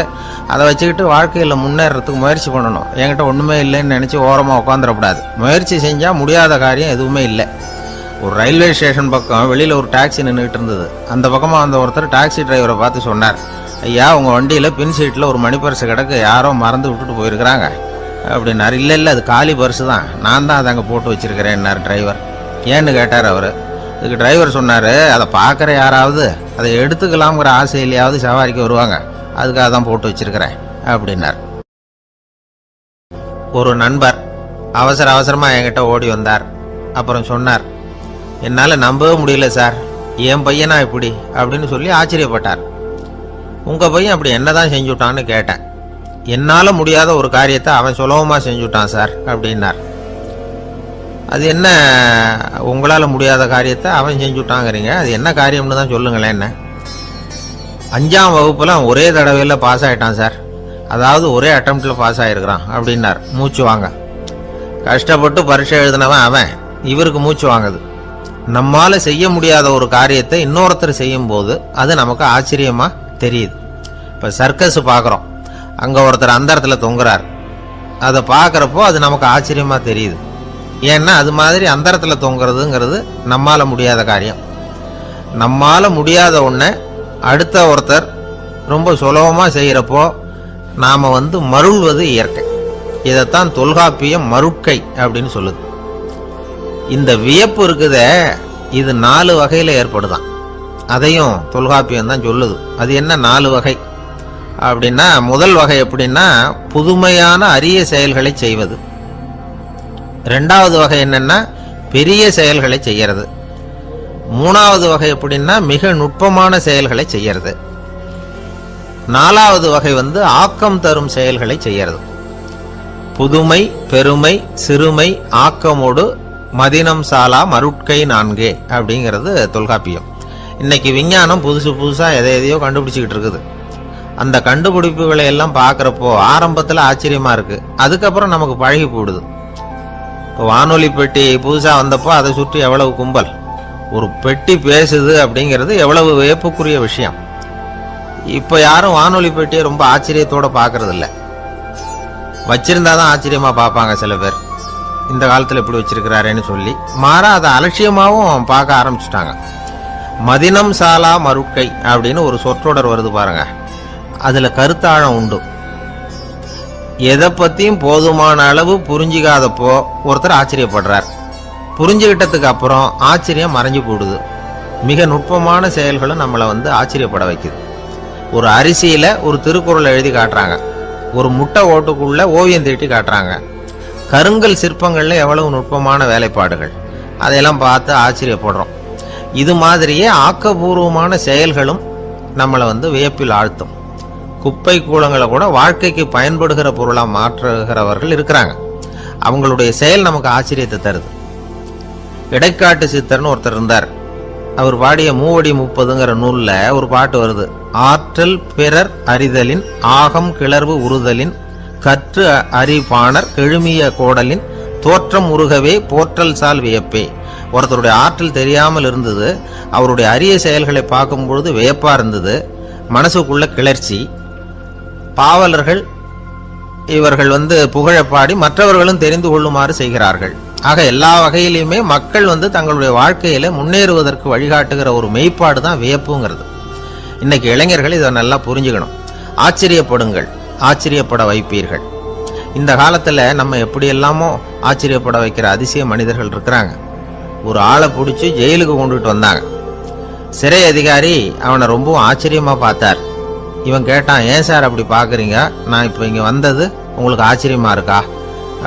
அதை வச்சுக்கிட்டு வாழ்க்கையில முன்னேறதுக்கு முயற்சி பண்ணணும். என்கிட்ட ஒண்ணுமே இல்லைன்னு நினைச்சு ஓரமா உட்காந்துடக்கூடாது. முயற்சி செஞ்சா முடியாத காரியம் எதுவுமே இல்லை. ஒரு ரயில்வே ஸ்டேஷன் பக்கம் வெளியில ஒரு டாக்ஸி நின்றுட்டு இருந்தது. அந்த பக்கமா வந்த ஒருத்தர் டாக்ஸி டிரைவரை பார்த்து சொன்னார், ஐயா, உங்க வண்டியில பின் சீட்ல ஒரு மணி பர்ஸ் கிடக்கு, யாரோ மறந்து விட்டுட்டு போயிருக்கிறாங்க அப்படின்னாரு. இல்ல அது காலி பர்ஸ் தான், நான் தான் அதை அங்கே போட்டு வச்சிருக்கிறேன்னாரு டிரைவர். ஏன்னு கேட்டார் அவரு. இதுக்கு டிரைவர் சொன்னாரு, அதை பார்க்குற யாராவது அதை எடுத்துக்கலாம்ங்கிற ஆசையிலையாவது சவாரிக்கு வருவாங்க, அதுக்காக தான் போட்டு வச்சிருக்கிறேன் அப்படின்னார். ஒரு நண்பர் அவசரமா என்கிட்ட ஓடி வந்தார். அப்புறம் சொன்னார், என்னால் நம்பவே முடியல சார், என் பையனா இப்படி அப்படின்னு சொல்லி ஆச்சரியப்பட்டார். உங்க பையன் அப்படி என்னதான் செஞ்சுட்டான்னு கேட்டேன். என்னால முடியாத ஒரு காரியத்தை அவன் சுலபமா செஞ்சுட்டான் சார் அப்படின்னார். அது என்ன, உங்களால முடியாத காரியத்தை அவன் செஞ்சுட்டாங்கிறீங்க, அது என்ன காரியம்னு தான் சொல்லுங்களேன். என்ன, 5ஆம் வகுப்புல ஒரே தடவையில பாஸ் ஆயிட்டான் சார், அதாவது ஒரே அட்டம்ப்ட்ல பாஸ் ஆயிருக்கிறான் அப்படின்னார். மூச்சு வாங்க. கஷ்டப்பட்டு பரீட்சை எழுதினவன் அவன், இவருக்கு மூச்சு வாங்குது. நம்மால செய்ய முடியாத ஒரு காரியத்தை இன்னொருத்தர் செய்யும் போது அது நமக்கு ஆச்சரியமா தெரியுது. இப்ப சர்க்கஸ் பாக்குறோம், அங்க ஒருத்தர் அந்த இடத்துல தொங்குறார். அதை பாக்குறப்போ அது நமக்கு ஆச்சரியமா தெரியுது. ஏன்னா அது மாதிரி அந்த இடத்துல தொங்குறதுங்கிறது நம்மால முடியாத காரியம். நம்மால முடியாத ஒன்றை அடுத்த ஒருத்தர் ரொம்ப சுலபமா செய்யறப்போ நாம மருள்வது இயற்கை. இதைத்தான் தொல்காப்பியம் மருட்கை அப்படின்னு சொல்லுது. இந்த வியப்பு இருக்குதே, இது 4 வகையில ஏற்படுதான். அதையும் தொல்காப்பியம் தான் சொல்லுது. அது என்ன 4 வகை அப்படின்னா, முதல் வகை எப்படின்னா புதுமையான அரிய செயல்களை செய்வது. 2வது வகை என்னன்னா பெரிய செயல்களை செய்யறது. 3வது வகை எப்படின்னா மிக நுட்பமான செயல்களை செய்யறது. 4வது வகை ஆக்கம் தரும் செயல்களை செய்யறது. புதுமை, பெருமை, சிறுமை, ஆக்கமோடு மதினம் சாலா மருட்கை 4 அப்படிங்கிறது தொல்காப்பியம். இன்னைக்கு விஞ்ஞானம் புதுசா எதையோ கண்டுபிடிச்சிக்கிட்டு இருக்குது. அந்த கண்டுபிடிப்புகளை எல்லாம் பார்க்கறப்போ ஆரம்பத்துல ஆச்சரியமா இருக்கு, அதுக்கப்புறம் நமக்கு பழகி போடுது. வானொலி பெட்டி புதுசா வந்தப்போ அதை சுற்றி எவ்வளவு கும்பல், ஒரு பெட்டி பேசுது அப்படிங்கிறது எவ்வளவு வியப்புக்குரிய விஷயம். இப்ப யாரும் வானொலி பெட்டியை ரொம்ப ஆச்சரியத்தோட பாக்குறது இல்ல. வச்சிருந்தாதான் ஆச்சரியமா பார்ப்பாங்க சில பேர். இந்த காலத்துல எப்படி வச்சிருக்கிறாருன்னு சொல்லி மாறா அதை அலட்சியமாவும் பார்க்க ஆரம்பிச்சுட்டாங்க. மதினம் சாலா மருட்கை அப்படின்னு ஒரு சொற்றொடர் வருது பாருங்க, அதுல கருத்தாழம் உண்டு. எதை பத்தியும் போதுமான அளவு புரிஞ்சிக்காதப்போ ஒருத்தர் ஆச்சரியப்படுறார். புரிஞ்சுகிட்டதுக்கு அப்புறம் ஆச்சரியம் மறைஞ்சு போடுது. மிக நுட்பமான செயல்களும் நம்மளை ஆச்சரியப்பட வைக்குது. ஒரு அரிசியில ஒரு திருக்குறள் எழுதி காட்டுறாங்க, ஒரு முட்டை ஓட்டுக்குள்ள ஓவியம் தீட்டி காட்டுறாங்க. கருங்கல் சிற்பங்கள்ல எவ்வளவு நுட்பமான வேலைப்பாடுகள், அதையெல்லாம் பார்த்து ஆச்சரியப்படுறோம். இது மாதிரியே ஆக்கப்பூர்வமான செயல்களும் நம்மளை வியப்பில் ஆழ்த்தும். குப்பை கூலங்களை கூட வாழ்க்கைக்கு பயன்படுகிற பொருளா மாற்றுகிறவர்கள் இருக்கிறாங்க. அவங்களுடைய செயல் நமக்கு ஆச்சரியத்தை தருது. இடைக்காட்டு சித்தர்னு ஒருத்தர் இருந்தார். அவர் பாடிய 30 நூல்ல ஒரு பாட்டு வருது. ஆற்றல் பிறர் அறிதலின் ஆகம் கிளர்வு உறுதலின் கற்று அறிபாணர் கெழுமிய கோடலின் தோற்றம் உருகவே போற்றல் சால் வியப்பே. ஒருத்தருடைய ஆற்றல் தெரியாமல் இருந்தது, அவருடைய அரிய செயல்களை பார்க்கும் பொழுது வியப்பா இருந்தது, மனசுக்குள்ள கிளர்ச்சி. பாவலர்கள் இவர்கள் புகழப்பாடி மற்றவர்களும் தெரிந்து கொள்ளுமாறு செய்கிறார்கள். ஆக எல்லா வகையிலுமே மக்கள் தங்களுடைய வாழ்க்கையில முன்னேறுவதற்கு வழிகாட்டுகிற ஒரு மெய்ப்பாடு தான் வியப்புங்கிறது. இன்னைக்கு இளைஞர்கள் இதை நல்லா புரிஞ்சுக்கணும். ஆச்சரியப்படுங்கள், ஆச்சரியப்பட வைப்பீர்கள். இந்த காலத்துல நம்ம எப்படி எல்லாமோ ஆச்சரியப்பட வைக்கிற அதிசய மனிதர்கள் இருக்கிறாங்க. ஒரு ஆளை பிடிச்சி ஜெயிலுக்கு கொண்டுட்டு வந்தாங்க. சிறை அதிகாரி அவனை ரொம்பவும் ஆச்சரியமா பார்த்தார். இவன் கேட்டான், ஏன் சார் அப்படி பாக்குறீங்க, நான் இப்ப இங்க வந்தது உங்களுக்கு ஆச்சரியமா இருக்கா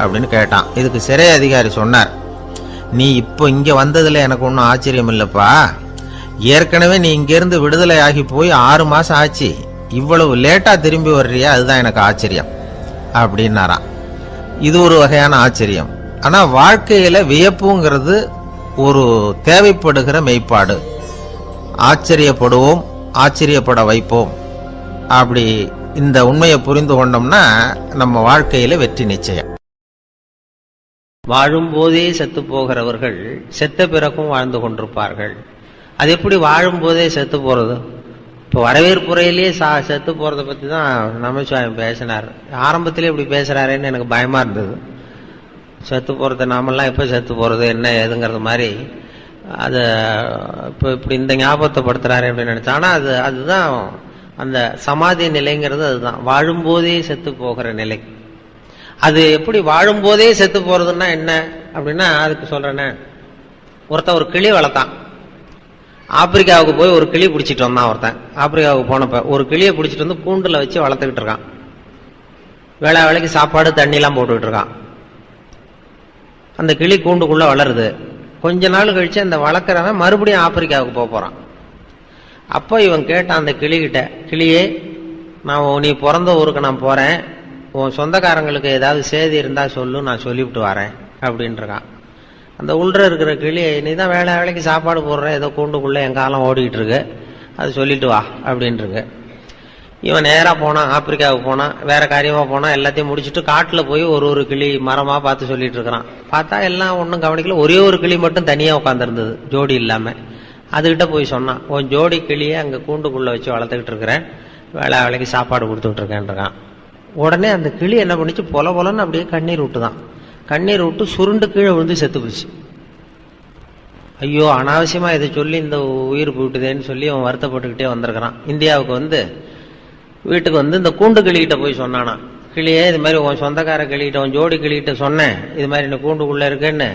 அப்படின்னு கேட்டான். இதுக்கு சிறை அதிகாரி சொன்னார், நீ இப்போ இங்க வந்ததுல எனக்கு ஒன்றும் ஆச்சரியம் இல்லப்பா, ஏற்கனவே நீ இங்கிருந்து விடுதலை ஆகி போய் 6 மாசம் ஆச்சு, இவ்வளவு லேட்டா திரும்பி வர்றியா, அதுதான் எனக்கு ஆச்சரியம் அப்படின்னாராம். இது ஒரு வகையான ஆச்சரியம். ஆனா வாழ்க்கையில வியப்புங்கிறது ஒரு தேவைப்படுகிற மெய்ப்பாடு. ஆச்சரியப்படுவோம், ஆச்சரியப்பட வைப்போம். அப்படி இந்த உண்மையை புரிந்து கொண்டோம்னா நம்ம வாழ்க்கையில வெற்றி நிச்சயம். வாழும் போதே செத்து போகிறவர்கள் செத்த பிறகும் வாழ்ந்து கொண்டிருப்பார்கள். அது எப்படி வாழும் போதே செத்து போறது? இப்போ வரவேற்புறையிலேயே செத்து போறதை பத்தி தான் நமச்சிவாயம் பேசினார். ஆரம்பத்திலே இப்படி பேசுறாருன்னு எனக்கு பயமா இருந்தது. செத்து போறது, நாமெல்லாம் எப்ப செத்து போறது என்ன ஏதுங்கிறது மாதிரி அது இப்போ இப்படி இந்த ஞாபகத்தை படுத்துறாரு அப்படின்னு நினைச்சா. ஆனா அதுதான் அந்த சமாதி நிலைங்கிறது. அதுதான் வாழும்போதே செத்து போகிற நிலை. அது எப்படி வாழும்போதே செத்து போறதுன்னா என்ன அப்படின்னா, அதுக்கு சொல்றேன்னு, ஒருத்தன் ஒரு கிளி வளர்த்தான். ஆப்பிரிக்காவுக்கு போய் ஒரு கிளி பிடிச்சிட்டு வந்தான். ஒருத்தன் ஆப்பிரிக்காவுக்கு போனப்ப ஒரு கிளியை பிடிச்சிட்டு வந்து கூண்டுல வச்சு வளர்த்துக்கிட்டு இருக்கான். வேளைக்கு சாப்பாடு தண்ணி எல்லாம் போட்டுக்கிட்டு இருக்கான். அந்த கிளி கூண்டுக்குள்ள வளருது. கொஞ்ச நாள் கழிச்சு அந்த வளர்க்குறவன் மறுபடியும் ஆப்பிரிக்காவுக்கு போறான். அப்போ இவன் கேட்டான் அந்த கிளிகிட்ட, கிளியே, நீ பிறந்த ஊருக்கு நான் போறேன், உன் சொந்தக்காரங்களுக்கு ஏதாவது செய்தி இருந்தா சொல்லு, நான் சொல்லிவிட்டு வரேன் அப்படின்றான். அந்த உள்ள இருக்கிற கிளி, நீ தான் வேளைக்கு சாப்பாடு போடுற, ஏதோ கூண்டுக்குள்ள என் காலம் ஓடிக்கிட்டு இருக்கு, அது சொல்லிட்டு வா அப்படின்ட்டு. இவன் நேரா போனான், ஆப்பிரிக்காவுக்கு போனான், வேற காரியமா போனா, எல்லாத்தையும் முடிச்சுட்டு காட்டுல போய் ஒரு கிளி மரமா பார்த்து சொல்லிட்டு இருக்கிறான். பார்த்தா எல்லாம் ஒன்றும் கவனிக்கல. ஒரே ஒரு கிளி மட்டும் தனியா உட்காந்துருந்தது, ஜோடி இல்லாம. அதுகிட்ட போய் சொன்னான், உன் ஜோடி கிளியை அங்க கூண்டுக்குள்ள வச்சு வளர்த்துக்கிட்டு இருக்கிறேன், வேளைக்கு சாப்பாடு கொடுத்துக்கிட்டு இருக்கேன்றான். உடனே அந்த கிளி என்ன பண்ணிச்சு, பொலன்னு அப்படியே கண்ணீர் விட்டுதான். கண்ணீர் விட்டு சுருண்டு கீழே விழுந்து செத்து போச்சு. ஐயோ, அனாவசியமா இதை சொல்லி இந்த உயிர் போயிட்டுதேன்னு சொல்லி அவன் வருத்தப்பட்டுக்கிட்டே வந்திருக்கிறான். இந்தியாவுக்கு வந்து வீட்டுக்கு வந்து இந்த கூண்டு கிளிகிட்ட போய் சொன்னானா, கிளியே இது மாதிரி உன் சொந்தக்கார கிளிகிட்ட, உன் ஜோடி கிளிகிட்ட சொன்னேன், இது மாதிரி இந்த கூண்டுக்குள்ள இருக்குன்னு.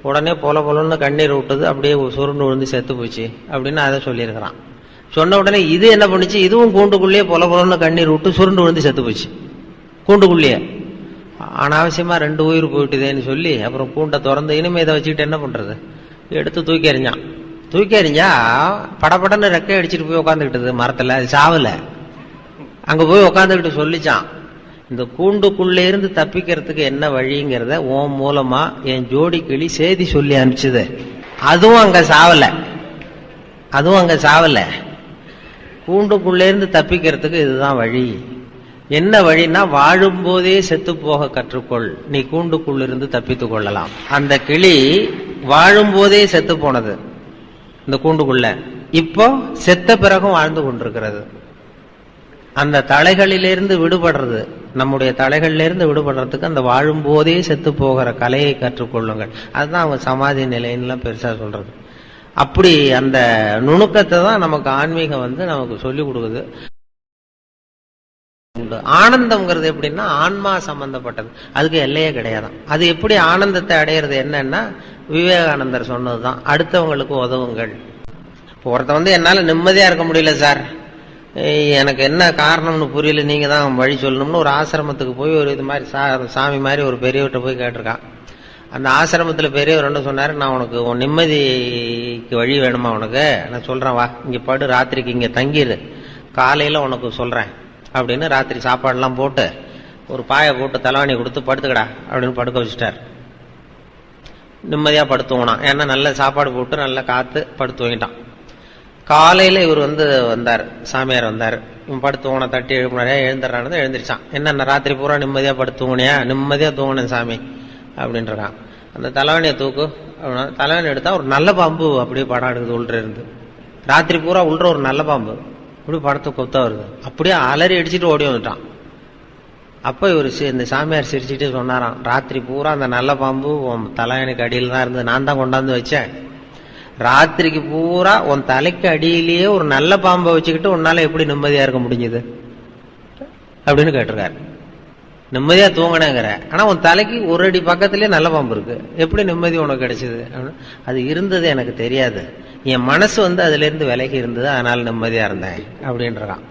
உடனே பொலன்னு கண்ணீர் விட்டது, அப்படியே சுருண்டு விழுந்து செத்து போச்சு அப்படின்னு அதை சொல்லியிருக்கிறான். சொன்ன உடனே இது என்ன பண்ணுச்சு, இதுவும் கூண்டுக்குள்ளேயே பொலன்னு கண்ணீர் விட்டு சுருண்டு விழுந்து செத்து போச்சு கூண்டுக்குள்ளேயே. அனாவசியமா 2 உயிர் போயிட்டுதேன்னு சொல்லி அப்புறம் கூண்டை திறந்து, இனிமே இதை வச்சுக்கிட்டு என்ன பண்றது, எடுத்து தூக்கி எறிஞ்சான். தூக்கி எறிஞ்சா படப்படன்னு ரெக்கை அடிச்சுட்டு போய் உட்காந்துக்கிட்டது மரத்துல. அது சாவல. அங்க போய் உட்காந்துக்கிட்டு சொல்லிச்சான், இந்த கூண்டுக்குள்ளே இருந்து தப்பிக்கிறதுக்கு என்ன வழிங்கிறத உன் மூலமா என் ஜோடி கிளி செய்தி சொல்லி அனுப்பிச்சது. அதுவும் அங்க சாவல. கூண்டுக்குள்ளே இருந்து தப்பிக்கிறதுக்கு இதுதான் வழி. என்ன வழின்னா, வாழும் போதே செத்து போக கற்றுக்கொள், நீ கூண்டுக்குள்ளிருந்து தப்பித்துக் கொள்ளலாம். அந்த கிளி வாழும் போதே செத்து போனது இந்த கூண்டுக்குள்ள, இப்போ செத்த பிறகும் வாழ்ந்து கொண்டிருக்கிறது. அந்த தலைகளிலிருந்து விடுபடுறது, நம்முடைய தலைகளிலிருந்து விடுபடுறதுக்கு அந்த வாழும் போதே செத்து போகிற கலையை கற்றுக்கொள்ளுங்கள். அதுதான் அவங்க சமாதி நிலைன்னு பெருசா சொல்றது. அப்படி அந்த நுணுக்கத்தை தான் நமக்கு ஆன்மீகம் வந்து நமக்கு சொல்லி கொடுக்குது. ஆனந்தம்ங்கிறது எப்படின்னா ஆன்மா சம்பந்தப்பட்டது, அதுக்கு எல்லையே கிடையாதான். அது எப்படி ஆனந்தத்தை அடையிறது என்னன்னா, விவேகானந்தர் சொன்னதுதான், அடுத்தவங்களுக்கு உதவுங்கள். ஒருத்த வந்து என்னால நிம்மதியா இருக்க முடியல சார், எனக்கு என்ன காரணம்னு புரியல, நீங்க தான் வழி சொல்லணும்னு ஒரு ஆசிரமத்துக்கு போய் ஒரு இது மாதிரி சாமி மாதிரி ஒரு பெரியவர்கிட்ட போய் கேட்டிருக்கான். அந்த ஆசிரமத்துல பெரியவர் என்ன சொன்னாரு, நான் உனக்கு உன் நிம்மதிக்கு வழி வேணுமா, உனக்கு நான் சொல்றேன், வா இங்க படு, ராத்திரிக்கு இங்க தங்கிடு, காலையில உனக்கு சொல்றேன் அப்படின்னு ராத்திரி சாப்பாடுலாம் போட்டு ஒரு பாயை போட்டு தலைவாணி கொடுத்து படுத்துக்கடா அப்படின்னு படுக்க வச்சுட்டார். நிம்மதியா படுத்துவோனான். ஏன்னா நல்ல சாப்பாடு போட்டு நல்ல காத்து படுத்து வாங்கிட்டான். காலையில இவர் வந்து வந்தார், சாமியார் வந்தார். இவன் படுத்துவோன தட்டி எழுப்புனாரே, எழுந்துடுறான்னு எழுந்திரிச்சான். என்ன ராத்திரி பூரா நிம்மதியா படுத்துவோனியா? நிம்மதியா தூங்கினேன் சாமி அப்படின்றான். அந்த தலைவாணியை தூக்கு அப்படின்னா தலைவாணி எடுத்தா ஒரு நல்ல பாம்பு அப்படியே படம் எடுக்குது உள்ள இருந்து. ராத்திரி பூரா உள்ள ஒரு நல்ல பாம்பு இப்படி படத்தை கொத்தா வருது. அப்படியே அலறி அடிச்சுட்டு ஓடி வந்துட்டான். அப்ப இவர் இந்த சாமியார் சிரிச்சுட்டு சொன்னாராம், ராத்திரி பூரா அந்த நல்ல பாம்பு உன் தலையணைக்கு அடியில் தான் இருந்தது, நான் தான் கொண்டாந்து வச்சேன். ராத்திரிக்கு பூரா உன் தலைக்கு அடியிலேயே ஒரு நல்ல பாம்பை வச்சுக்கிட்டு உன்னால எப்படி நிம்மதியா இருக்க முடிஞ்சது அப்படின்னு கேட்டிருக்காரு. நிம்மதியா தூங்கினேங்கிற, ஆனா உன் தலைக்கு ஒரு அடி பக்கத்திலேயே நல்ல பாம்பு இருக்கு, எப்படி நிம்மதி உனக்கு கிடைச்சது? அது இருந்தது எனக்கு தெரியாது, என் மனசு வந்து அதுல இருந்து விலகி இருந்தது, அதனால நிம்மதியா இருந்தேன் அப்படின்றான்.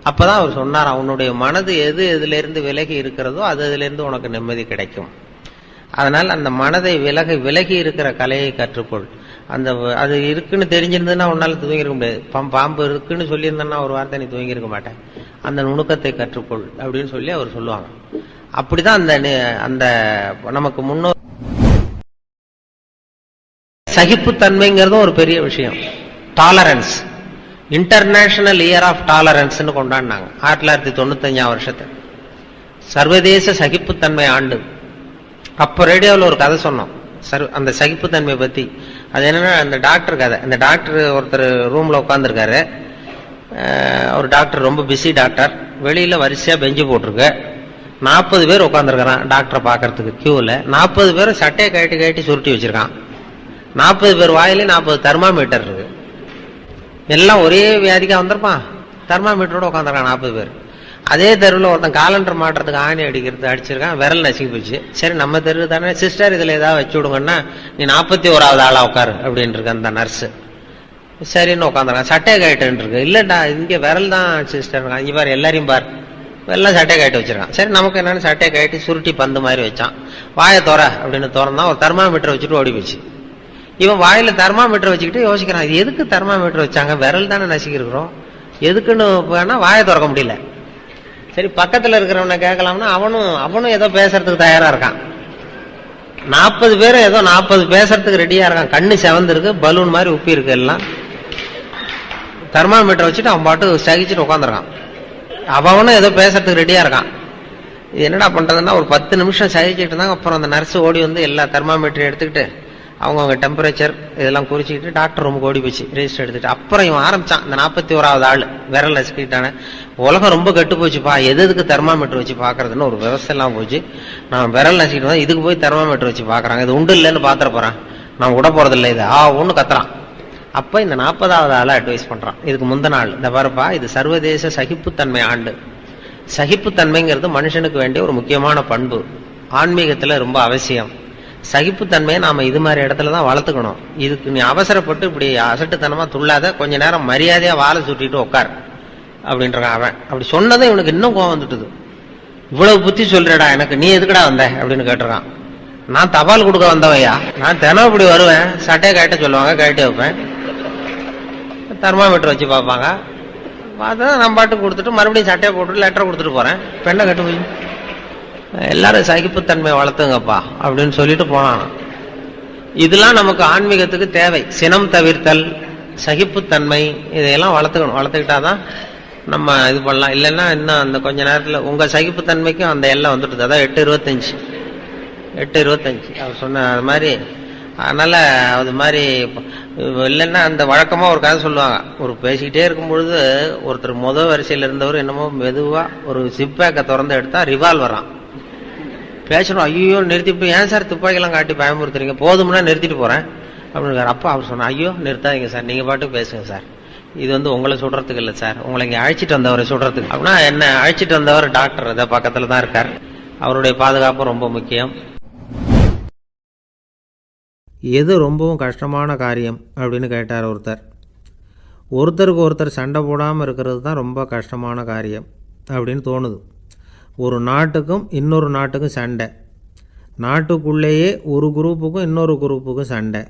அப்பதான் அவர் சொன்னார், உன்னுடைய மனது எது எதுல இருந்து விலகி இருக்கிறதோ அதுல இருந்து உனக்கு நிம்மதி கிடைக்கும். அதனால் அந்த மனதை விலகி இருக்கிற கலையை கற்றுக்கொள். அந்த அது இருக்குன்னு தெரிஞ்சிருந்ததுன்னா உன்னால தூங்கிருக்க முடியாது. பாம்பு இருக்குன்னு சொல்லியிருந்தேன்னா ஒரு வார்த்தை நீ தூங்கிருக்க மாட்டேன். அந்த நுணுக்கத்தை கற்றுக்கொள் அப்படின்னு சொல்லி அவர் சொல்லுவாங்க. அப்படிதான் அந்த நமக்கு முன்னோர் சகிப்புத்தன்மைங்கிறதும் ஒரு பெரிய விஷயம். டாலரன்ஸ், இன்டர்நேஷனல் இயர் ஆஃப் டாலரன்ஸ்னு கொண்டாடினாங்க 1995 வருஷத்தை. சர்வதேச சகிப்புத்தன்மை ஆண்டு. அப்போ ரேடியோவில் ஒரு கதை சொன்னோம் அந்த சகிப்புத்தன்மை பற்றி. அது என்னன்னா, அந்த டாக்டர் கதை. அந்த டாக்டர் ஒருத்தர் ரூமில் உட்காந்துருக்காரு. ஒரு டாக்டர், ரொம்ப பிஸி டாக்டர். வெளியில் வரிசையாக பெஞ்சு போட்டிருக்கு. 40 பேர் உட்காந்துருக்கிறான் டாக்டரை பார்க்கறதுக்கு கியூவில். 40 பேரும் சட்டையை கட்டி சுருட்டி வச்சிருக்கான். 40 பேர் வாயிலையும் 40 தெர்மாமீட்டர் இருக்கு. எல்லாம் ஒரே வியாதிக்காக வந்திருப்பான். தெர்மாமீட்டரோட உட்காந்துருக்கான் 40 பேர். அதே தெருவில் ஒருத்தன் காலண்டர் மாட்டுறதுக்கு ஆணி அடிச்சிருக்கான். விரல் நசுக்கி போச்சு. சரி, நம்ம தெரு தானே சிஸ்டர், இதில் ஏதாவது வச்சு விடுங்கன்னா, நீ 41வது ஆளா உட்காரு அப்படின்னு இருக்கு அந்த நர்ஸு. சரின்னு உட்காந்துருக்கான். சட்டையை கயிட்டு இருக்கு. இல்லைடா, இங்கே விரல் தான் சிஸ்டர். இங்கே பாரு, எல்லாரையும் பார், எல்லாம் சட்டையை கயிட்டு வச்சிருக்கான். சரி, நமக்கு என்னன்னு சட்டையை கயிட்டு சுருட்டி பந்து மாதிரி வச்சான். வாயை தோற அப்படின்னு திறந்தான். ஒரு தெர்மாமீட்டர் வச்சுட்டு ஓடி போச்சு. இவன் வாயில தெர்மாமீட்டர் வச்சுக்கிட்டு யோசிக்கிறான், இது எதுக்கு தெர்மாமீட்டர் வச்சாங்க, விரல் தானே நசுக்கிருக்கிறோம், எதுக்குன்னு வேணா வாயை திறக்க முடியல. சரி, பக்கத்தில் இருக்கிறவனை கேட்கலாம்னா அவனும் ஏதோ பேசுறதுக்கு தயாரா இருக்கான். 40 பேரும் ஏதோ 40 பேசுறதுக்கு ரெடியா இருக்கான். கண்ணு செவந்திருக்கு, பலூன் மாதிரி உப்பி இருக்கு எல்லாம். தெர்மாமீட்டர் வச்சுட்டு அவன் பாட்டு சகிச்சுட்டு உட்காந்துருக்கான். அவனும் ஏதோ பேசுறதுக்கு ரெடியா இருக்கான். இது என்னடா பண்றதுன்னா, ஒரு 10 நிமிஷம் சகிச்சுட்டு இருந்தாங்க. அப்புறம் அந்த நர்ஸ் ஓடி வந்து எல்லா தெர்மாமீட்டரையும் எடுத்துக்கிட்டு அவங்க டெம்பரேச்சர் இதெல்லாம் குறிச்சிக்கிட்டு டாக்டர் ரூமுக்கு ஓடி போச்சு ரெஜிஸ்டர் எடுத்துட்டு. அப்புறம் இவன் ஆரம்பிச்சான். இந்த 41வது ஆள் விரல் நசுக்கிட்டானே, உலகம் ரொம்ப கெட்டு போச்சுப்பா, எதுக்கு தெர்மாமீட்டர் வச்சு பாக்குறதுன்னு ஒரு விவசாயம் எல்லாம் போச்சு. நான் விரல் நசுக்கிட்டு தான் இதுக்கு போய் தெர்மாமீட்டர் வச்சு பாக்குறாங்க, இது உண்டு இல்லைன்னு பாத்துற போறேன், நான் விட போறது இல்லை, இது ஒண்ணு கத்துறான். அப்ப இந்த 40வது ஆளை அட்வைஸ் பண்றான். இதுக்கு முந்தின நாள், இந்த பாருப்பா, இது சர்வதேச சகிப்புத்தன்மை ஆண்டு. சகிப்புத்தன்மைங்கிறது மனுஷனுக்கு வேண்டிய ஒரு முக்கியமான பண்பு, ஆன்மீகத்துல ரொம்ப அவசியம். சகிப்புத்தன்மையை நாம இது மாதிரி இடத்துல தான் வளர்த்துக்கணும். இதுக்கு நீ அவசரப்பட்டு இப்படி அசட்டுத்தனமா துள்ளாத, கொஞ்ச நேரம் மரியாதையா வாழை சுட்டிட்டு உட்கார் அப்படின்றான் அவன். அப்படி சொன்னதும் இவனுக்கு இன்னும் கோவம் வந்துட்டுது. இவ்வளவு புத்தி சொல்றடா எனக்கு, நீ எதுக்குடா வந்த அப்படின்னு கேட்டுறான். நான் தபால் கொடுக்க வந்தவையா, நான் தினம் இப்படி வருவேன், சட்டையை கட்ட சொல்லுவாங்க, கட்டி வைப்பேன், தெர்மாமீட்டர் வச்சு பார்ப்பாங்க, பார்த்தா நான் பாட்டு கொடுத்துட்டு மறுபடியும் சட்டையை போட்டுட்டு லெட்டர் கொடுத்துட்டு போறேன், பெண்ணை கட்டு போய் எல்லாரும் சகிப்புத்தன்மை வளர்த்துங்கப்பா அப்படின்னு சொல்லிட்டு போனான். இதெல்லாம் நமக்கு ஆன்மீகத்துக்கு தேவை. சினம் தவிர்த்தல், சகிப்புத்தன்மை, இதையெல்லாம் வளர்த்துக்கணும். வளர்த்துக்கிட்டாதான் நம்ம இது பண்ணலாம். இல்லைன்னா இன்னும் அந்த கொஞ்ச நேரத்தில் உங்க சகிப்புத்தன்மைக்கும் அந்த எல்லாம் வந்துட்டு, அதான் 8:25 அவர் சொன்ன அது மாதிரி. அதனால அது மாதிரி இல்லைன்னா அந்த வழக்கமா ஒரு கதை சொல்லுவாங்க. ஒரு பேசிக்கிட்டே இருக்கும் பொழுது ஒருத்தர் முதல் வரிசையில் இருந்தவர் என்னமோ மெதுவா ஒரு சிப்பேக்கை திறந்து எடுத்தா ரிவால்வரான். பேசணும், ஐயோ நிறுத்திட்டு, ஏன் சார் துப்பாக்கிலாம் காட்டி பயமுறுத்துறீங்க, போதும்னா நிறுத்திட்டு போறேன் அப்படின்னு. அப்பா அவர் சொன்னா, ஐயோ நிறுத்தாதீங்க சார், நீங்க பாட்டுக்கு பேசுங்க சார், இது உங்களை சுடுறதுக்கு இல்லை சார், உங்களை இங்க அழைச்சிட்டு வந்தவரை சுடுறதுக்கு. அப்படின்னா என்ன, அழைச்சிட்டு வந்தவர் டாக்டர் இதை பக்கத்துல தான் இருக்கார், அவருடைய பாதுகாப்பு ரொம்ப முக்கியம். எது ரொம்பவும் கஷ்டமான காரியம் அப்படின்னு கேட்டார் ஒருத்தர். ஒருத்தருக்கு ஒருத்தர் சண்டை போடாமல் இருக்கிறது தான் ரொம்ப கஷ்டமான காரியம் அப்படின்னு தோணுது. ஒரு நாட்டுக்கும் இன்னொரு நாட்டுக்கும் சண்டை, நாட்டுக்குள்ளேயே ஒரு குரூப்புக்கும் இன்னொரு குரூப்புக்கும் சண்டை.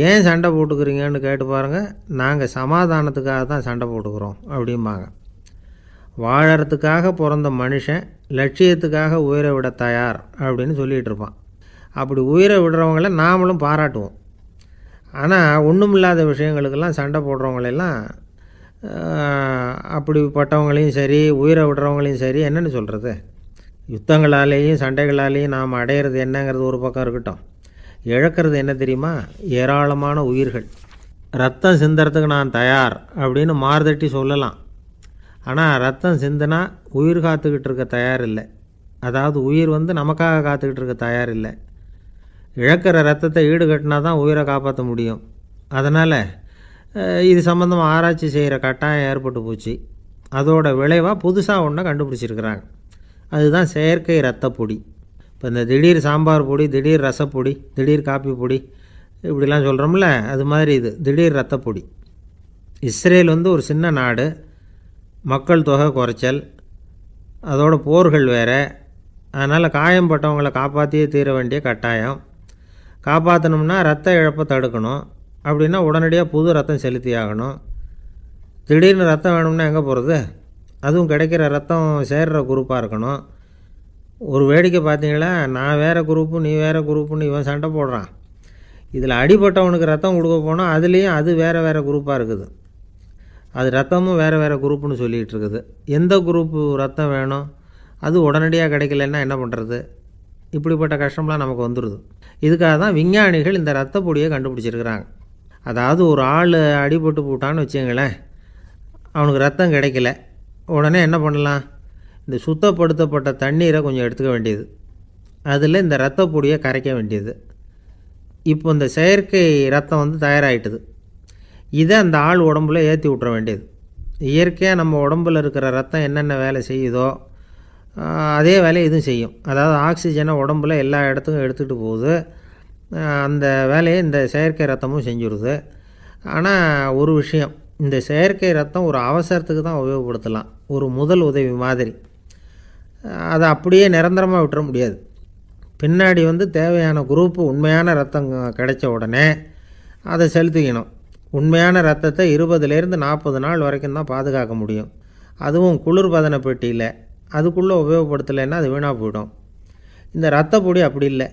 ஏன் சண்டை போட்டுக்கிறீங்கன்னு கேட்டு பாருங்கள். நாங்கள் சமாதானத்துக்காக தான் சண்டை போட்டுக்கிறோம் அப்படிம்பாங்க. வாழறதுக்காக பிறந்த மனுஷன் லட்சியத்துக்காக உயிரை விட தயார் அப்படின்னு சொல்லிகிட்டு இருப்பான். அப்படி உயிரை விடுறவங்கள நாமளும் பாராட்டுவோம். ஆனால் ஒன்றுமில்லாத விஷயங்களுக்கெல்லாம் சண்டை போடுறவங்களெல்லாம், அப்படிப்பட்டவங்களையும் சரி உயிரை விடுறவங்களையும் சரி என்னென்னு சொல்கிறது, யுத்தங்களாலேயும் சண்டைகளாலேயும் நாம் அடையிறது என்னங்கிறது ஒரு பக்கம் இருக்கட்டும், இழக்கிறது என்ன தெரியுமா, ஏராளமான உயிர்கள். ரத்தம் சிந்துறதுக்கு நான் தயார் அப்படின்னு மார்தட்டி சொல்லலாம். ஆனால் ரத்தம் சிந்தினா உயிர் காத்துக்கிட்டு இருக்க தயார் இல்லை. அதாவது உயிர் நமக்காக காத்துக்கிட்டு இருக்க தயார் இல்லை. இழக்கிற ரத்தத்தை ஈடுகட்டினா தான் உயிரை காப்பாற்ற முடியும். அதனால் இது சம்மந்தமாக ஆராய்ச்சி செய்கிற கட்டாயம் ஏற்பட்டு போச்சு. அதோட விளைவாக புதுசாக ஒன்றை கண்டுபிடிச்சிருக்கிறாங்க. அதுதான் செயற்கை ரத்தப்பொடி. இப்போ இந்த திடீர் சாம்பார் பொடி, திடீர் ரசப்பொடி, திடீர் காப்பி பொடி இப்படிலாம் சொல்கிறோம்ல, அது மாதிரி இது திடீர் ரத்தப்பொடி. இஸ்ரேல் ஒரு சின்ன நாடு, மக்கள் தொகை குறைச்சல், அதோட போர்கள் வேறு. அதனால் காயம்பட்டவங்களை காப்பாற்றியே தீர வேண்டிய கட்டாயம். காப்பாற்றணும்னா ரத்த இழப்பை தடுக்கணும். அப்படின்னா உடனடியாக புது ரத்தம் செலுத்தி ஆகணும். திடீர்னு ரத்தம் வேணும்னா எங்கே போகிறது? அதுவும் கிடைக்கிற ரத்தம் சேர்கிற குரூப்பாக இருக்கணும். ஒரு வேடிக்கை பார்த்தீங்களா, நான் வேறு குரூப்பு நீ வேறு குரூப்புன்னு இவன் சண்டை போடுறான். இதில் அடிபட்டவனுக்கு ரத்தம் கொடுக்க போனால் அதுலேயும் அது வேறு வேறு குரூப்பாக இருக்குது. அது ரத்தமும் வேறு வேறு குரூப்புன்னு சொல்லிகிட்டு இருக்குது. எந்த குரூப்பு ரத்தம் வேணும், அது உடனடியாக கிடைக்கலன்னா என்ன பண்ணுறது? இப்படிப்பட்ட கஷ்டம்லாம் நமக்கு வந்துடுது. இதுக்காக தான் விஞ்ஞானிகள் இந்த ரத்த பொடியை கண்டுபிடிச்சிருக்கிறாங்க. அதாவது ஒரு ஆள் அடிபட்டு போட்டான்னு வச்சுங்களேன், அவனுக்கு ரத்தம் கிடைக்கல, உடனே என்ன பண்ணலாம்? இந்த சுத்தப்படுத்தப்பட்ட தண்ணீரை கொஞ்சம் எடுத்துக்க வேண்டியது, அதில் இந்த ரத்த பொடியை கரைக்க வேண்டியது. இப்போ இந்த செயற்கை ரத்தம் வந்து தயாராகிட்டுது. இதை அந்த ஆள் உடம்புல ஏற்றி விட்டுற வேண்டியது. இயற்கையாக நம்ம உடம்பில் இருக்கிற ரத்தம் என்னென்ன வேலை செய்யுதோ அதே வேலையை இதுவும் செய்யும். அதாவது ஆக்சிஜனை உடம்புல எல்லா இடத்துக்கும் எடுத்துகிட்டு போகுது. அந்த வேலையை இந்த செயற்கை ரத்தமும் செஞ்சுருது. ஆனால் ஒரு விஷயம், இந்த செயற்கை ரத்தம் ஒரு அவசரத்துக்கு தான் உபயோகப்படுத்தலாம், ஒரு முதல் உதவி மாதிரி. அதை அப்படியே நிரந்தரமாக விட்டுற முடியாது. பின்னாடி வந்து தேவையான குரூப்பு உண்மையான ரத்தம் கிடைச்ச உடனே அதை செலுத்திக்கணும். உண்மையான ரத்தத்தை 20லேருந்து 40 நாள் வரைக்கும் தான் பாதுகாக்க முடியும். அதுவும் குளிர்பதன பெட்டியில். அதுக்குள்ளே உபயோகப்படுத்தலைன்னா அது வீணாக போயிடும். இந்த ரத்த பொடி அப்படி இல்லை,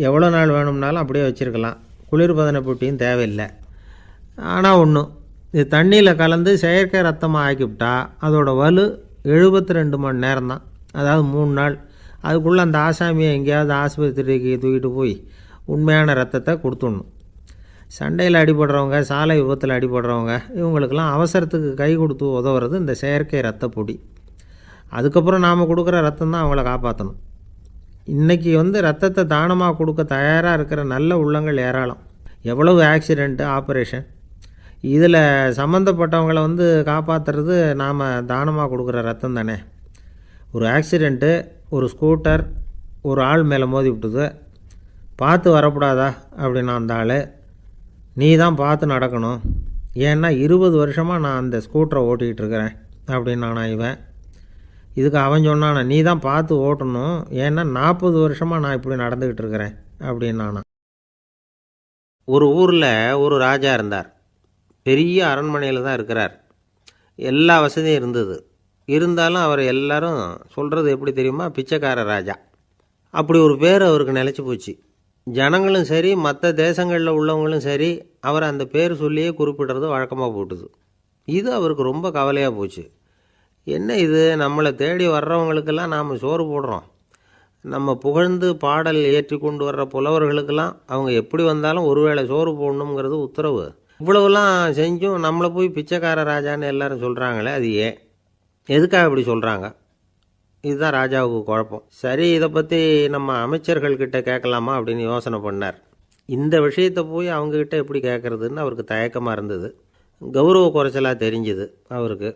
எவ்வளோ நாள் வேணும்னாலும் அப்படியே வச்சுருக்கலாம், குளிர்பதன பெட்டியும் தேவையில்லை. ஆனால் ஒன்று, இது தண்ணியில் கலந்து செயற்கை ரத்தமாக ஆக்கிவிட்டா அதோட வலு 72 மணி நேரம் தான், அதாவது 3 நாள். அதுக்குள்ளே அந்த ஆசாமியை எங்கேயாவது ஆஸ்பத்திரிக்கு தூக்கிட்டு போய் உண்மையான ரத்தத்தை கொடுத்துடணும். சண்டையில் அடிபடுறவங்க, சாலை விபத்தில் அடிபடுறவங்க, இவங்களுக்கெல்லாம் அவசரத்துக்கு கை கொடுத்து உதவுறது இந்த செயற்கை ரத்த பொடி. அதுக்கப்புறம் நாம் கொடுக்குற ரத்தம் தான் அவங்கள காப்பாற்றணும். இன்றைக்கி வந்து ரத்தத்தை தானமாக கொடுக்க தயாராக இருக்கிற நல்ல உள்ளங்கள் ஏராளம். எவ்வளவு ஆக்சிடெண்ட்டு, ஆப்ரேஷன், இதில் சம்மந்தப்பட்டவங்களை வந்து காப்பாற்றுறது நாம் தானமாக கொடுக்குற ரத்தம் தானே. ஒரு ஆக்சிடெண்ட்டு, ஒரு ஸ்கூட்டர் ஒரு ஆள் மேலே மோதி விட்டுது, பார்த்து வரக்கூடாதா அப்படின்னா அந்த ஆள், நீ தான் பார்த்து நடக்கணும், ஏன்னா 20 வருஷமாக நான் அந்த ஸ்கூட்டரை ஓட்டிகிட்டு இருக்கிறேன் அப்படின்னானா இவன். இதுக்கு அவன் சொன்னானா, நீ தான் பார்த்து ஓட்டணும், ஏன்னா 40 வருஷமாக நான் இப்படி நடந்துக்கிட்டு இருக்கிறேன் அப்படின்னானா. ஒரு ஊரில் ஒரு ராஜா இருந்தார். பெரிய அரண்மனையில் தான் இருக்கிறார். எல்லா வசதியும் இருந்தது. இருந்தாலும் அவர் எல்லாரும் சொல்கிறது எப்படி தெரியுமா? பிச்சைக்கார ராஜா. அப்படி ஒரு பேர் அவருக்கு நிலச்சி போச்சு. ஜனங்களும் சரி, மற்ற தேசங்களில் உள்ளவங்களும் சரி, அவர் அந்த பேர் சொல்லியே குறிப்பிடுறது வழக்கமாக போட்டுது. இது அவருக்கு ரொம்ப கவலையாக போச்சு. என்ன இது, நம்மளை தேடி வர்றவங்களுக்கெல்லாம் நாம் சோறு போடுறோம், நம்ம புகழ்ந்து பாடல் ஏற்றி கொண்டு வர்ற புலவர்களுக்கெல்லாம் அவங்க எப்படி வந்தாலும் ஒருவேளை சோறு போடணுங்கிறது உத்தரவு. இவ்வளவுலாம் செஞ்சும் நம்மளை போய் பிச்சைக்கார ராஜான்னு எல்லாரும் சொல்கிறாங்களே, அது ஏன், எதுக்காக இப்படி சொல்கிறாங்க? இதுதான் ராஜாவுக்கு குழப்பம். சரி, இதை பற்றி நம்ம அமைச்சர்கள்கிட்ட கேட்கலாமா அப்படின்னு யோசனை பண்ணார். இந்த விஷயத்தை போய் அவங்கக்கிட்ட எப்படி கேட்குறதுன்னு அவருக்கு தயக்கமாக இருந்தது. கௌரவ குறைச்சலாக தெரிஞ்சுது அவருக்கு.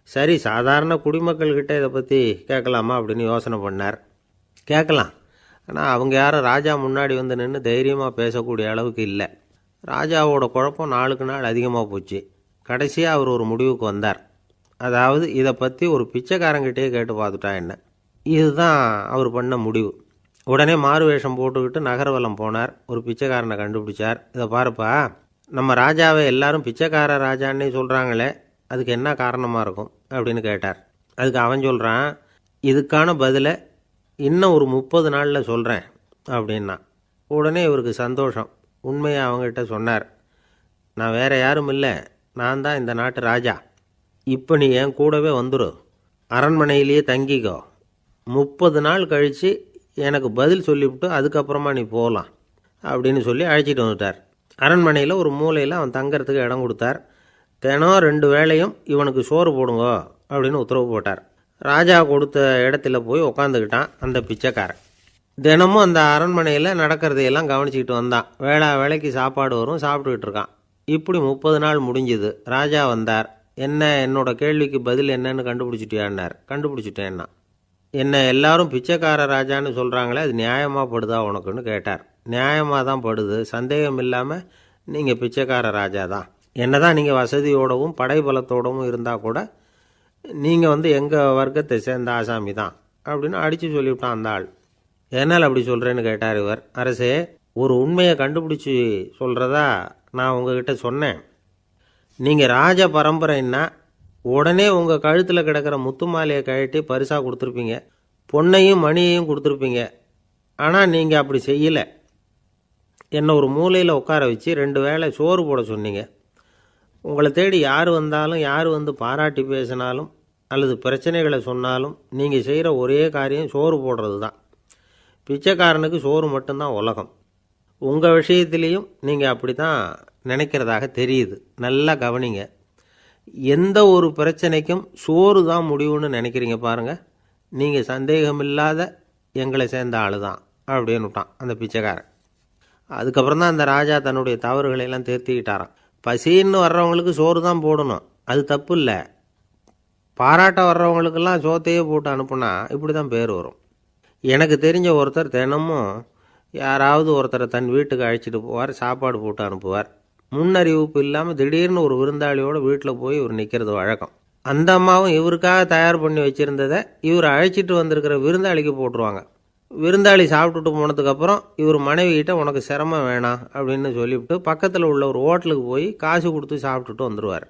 சரி, சாதாரண குடிமக்கள்கிட்ட இதை பற்றி கேட்கலாமா அப்படின்னு யோசனை பண்ணார். கேட்கலாம், ஆனால் அவங்க யாரும் ராஜா முன்னாடி வந்து நின்று தைரியமாக பேசக்கூடிய அளவுக்கு இல்லை. ராஜாவோட குழப்பம் நாளுக்கு நாள் அதிகமாக போச்சு. கடைசியாக அவர் ஒரு முடிவுக்கு வந்தார். அதாவது இதை பற்றி ஒரு பிச்சைக்காரங்கிட்டே கேட்டு பார்த்துட்டா என்ன. இதுதான் அவர் பண்ண முடிவு. உடனே மாறு வேஷம் போட்டுக்கிட்டு நகர்வலம் போனார். ஒரு பிச்சைக்காரனை கண்டுபிடிச்சார். இதை பாருப்பா, நம்ம ராஜாவை எல்லாரும் பிச்சைக்கார ராஜான்னே சொல்கிறாங்களே, அதுக்கு என்ன காரணமாக இருக்கும் அப்படின்னு கேட்டார். அதுக்கு அவன் சொல்கிறான், இதுக்கான பதிலை இன்னும் ஒரு 30 நாளில் சொல்கிறேன் அப்படின்னா. உடனே இவருக்கு சந்தோஷம். உண்மையை அவங்ககிட்ட சொன்னார். நான் வேறு யாரும் இல்லை, நான் தான் இந்த நாட்டு ராஜா. இப்போ நீ என் கூடவே வந்துடு, அரண்மனையிலேயே தங்கிக்கோ, 30 நாள் கழித்து எனக்கு பதில் சொல்லிவிட்டு அதுக்கப்புறமா நீ போகலாம் அப்படின்னு சொல்லி அழைச்சிட்டு வந்துட்டார். அரண்மனையில் ஒரு மூலையில் அவன் தங்கறதுக்கு இடம் கொடுத்தார். தினம் 2 வேளையும் இவனுக்கு சோறு போடுங்க அப்படின்னு உத்தரவு போட்டார். ராஜா கொடுத்த இடத்துல போய் உக்காந்துக்கிட்டான் அந்த பிச்சைக்காரன். தினமும் அந்த அரண்மனையில் நடக்கிறதையெல்லாம் கவனிச்சிக்கிட்டு வந்தான். வேளைக்கு சாப்பாடு வரும், சாப்பிட்டுக்கிட்டு இருக்கான். இப்படி 30 நாள் முடிஞ்சுது. ராஜா வந்தார். என்ன, என்னோட கேள்விக்கு பதில் என்னன்னு கண்டுபிடிச்சிட்டியான்னார். கண்டுபிடிச்சிட்டேன்னா. என்ன எல்லாரும் பிச்சைக்கார ராஜான்னு சொல்கிறாங்களே, அது நியாயமாக படுதா உனக்குன்னு கேட்டார். நியாயமாக தான் படுது, சந்தேகம் இல்லாமல் நீங்கள் பிச்சைக்கார ராஜா தான். என்ன தான் நீங்கள் வசதியோடவும் படைபலத்தோடவும் இருந்தால் கூட நீங்கள் வந்து எங்கள் வர்க்கத்தை சேர்ந்த ஆசாமி தான் அப்படின்னு அடித்து சொல்லிவிட்டான் அந்த ஆள். என்னால் அப்படி சொல்கிறேன்னு கேட்டார் இவர். அரசே, ஒரு உண்மையை கண்டுபிடிச்சி சொல்கிறதா நான் உங்ககிட்ட சொன்னேன். நீங்கள் ராஜ பரம்பரைன்னா உடனே உங்கள் கழுத்தில் கிடக்கிற முத்து மாலையை கழட்டி பரிசாக கொடுத்துருப்பீங்க, பொன்னையும் மணியையும் கொடுத்துருப்பீங்க. ஆனால் நீங்கள் அப்படி செய்யலை. என்னை ஒரு மூலையில் உட்கார வச்சு 2 வேளை சோறு போட சொன்னீங்க. உங்களை தேடி யார் வந்தாலும், யார் வந்து பாராட்டி பேசினாலும் அல்லது பிரச்சனைகளை சொன்னாலும் நீங்கள் செய்கிற ஒரே காரியம் சோறு போடுறது தான். பிச்சைக்காரனுக்கு சோறு மட்டும்தான் உலகம். உங்கள் விஷயத்துலேயும் நீங்கள் அப்படி தான் நினைக்கிறதாக தெரியுது. நல்லா கவனிங்க. எந்த ஒரு பிரச்சனைக்கும் சோறு தான் முடிவுன்னு நினைக்கிறீங்க பாருங்கள். நீங்கள் சந்தேகமில்லாத எங்களை சேர்ந்த ஆள் தான் அப்படின்னு விட்டான் அந்த பிச்சைக்காரன். அதுக்கப்புறம் தான் அந்த ராஜா தன்னுடைய தவறுகளை எல்லாம் திருத்திக்கிட்டாராம். பசின்னு வர்றவங்களுக்கு சோறு தான் போடணும், அது தப்பு இல்லை. பாராட்ட வர்றவங்களுக்கெல்லாம் சோத்தையே போட்டு அனுப்புனா இப்படி தான் பேர் வரும். எனக்கு தெரிஞ்ச ஒருத்தர் தினமும் யாராவது ஒருத்தரை தன் வீட்டுக்கு அழைச்சிட்டு போவார், சாப்பாடு போட்டு அனுப்புவார். முன்னறிவிப்பு இல்லாமல் திடீர்னு ஒரு விருந்தாளியோட வீட்டில் போய் இவர் நிற்கிறது வழக்கம். அந்த அம்மாவும் இவருக்காக தயார் பண்ணி வச்சுருந்ததை இவர் அழைச்சிட்டு வந்திருக்கிற விருந்தாளிக்கு போட்டுருவாங்க. விருந்தாளி சாப்பிட்டுட்டு போனதுக்கப்புறம் இவர் மனைவிகிட்ட உனக்கு சிரமம் வேணாம் அப்படின்னு சொல்லிவிட்டு பக்கத்தில் உள்ள ஒரு ஹோட்டலுக்கு போய் காசு கொடுத்து சாப்பிட்டுட்டு வந்துடுவார்.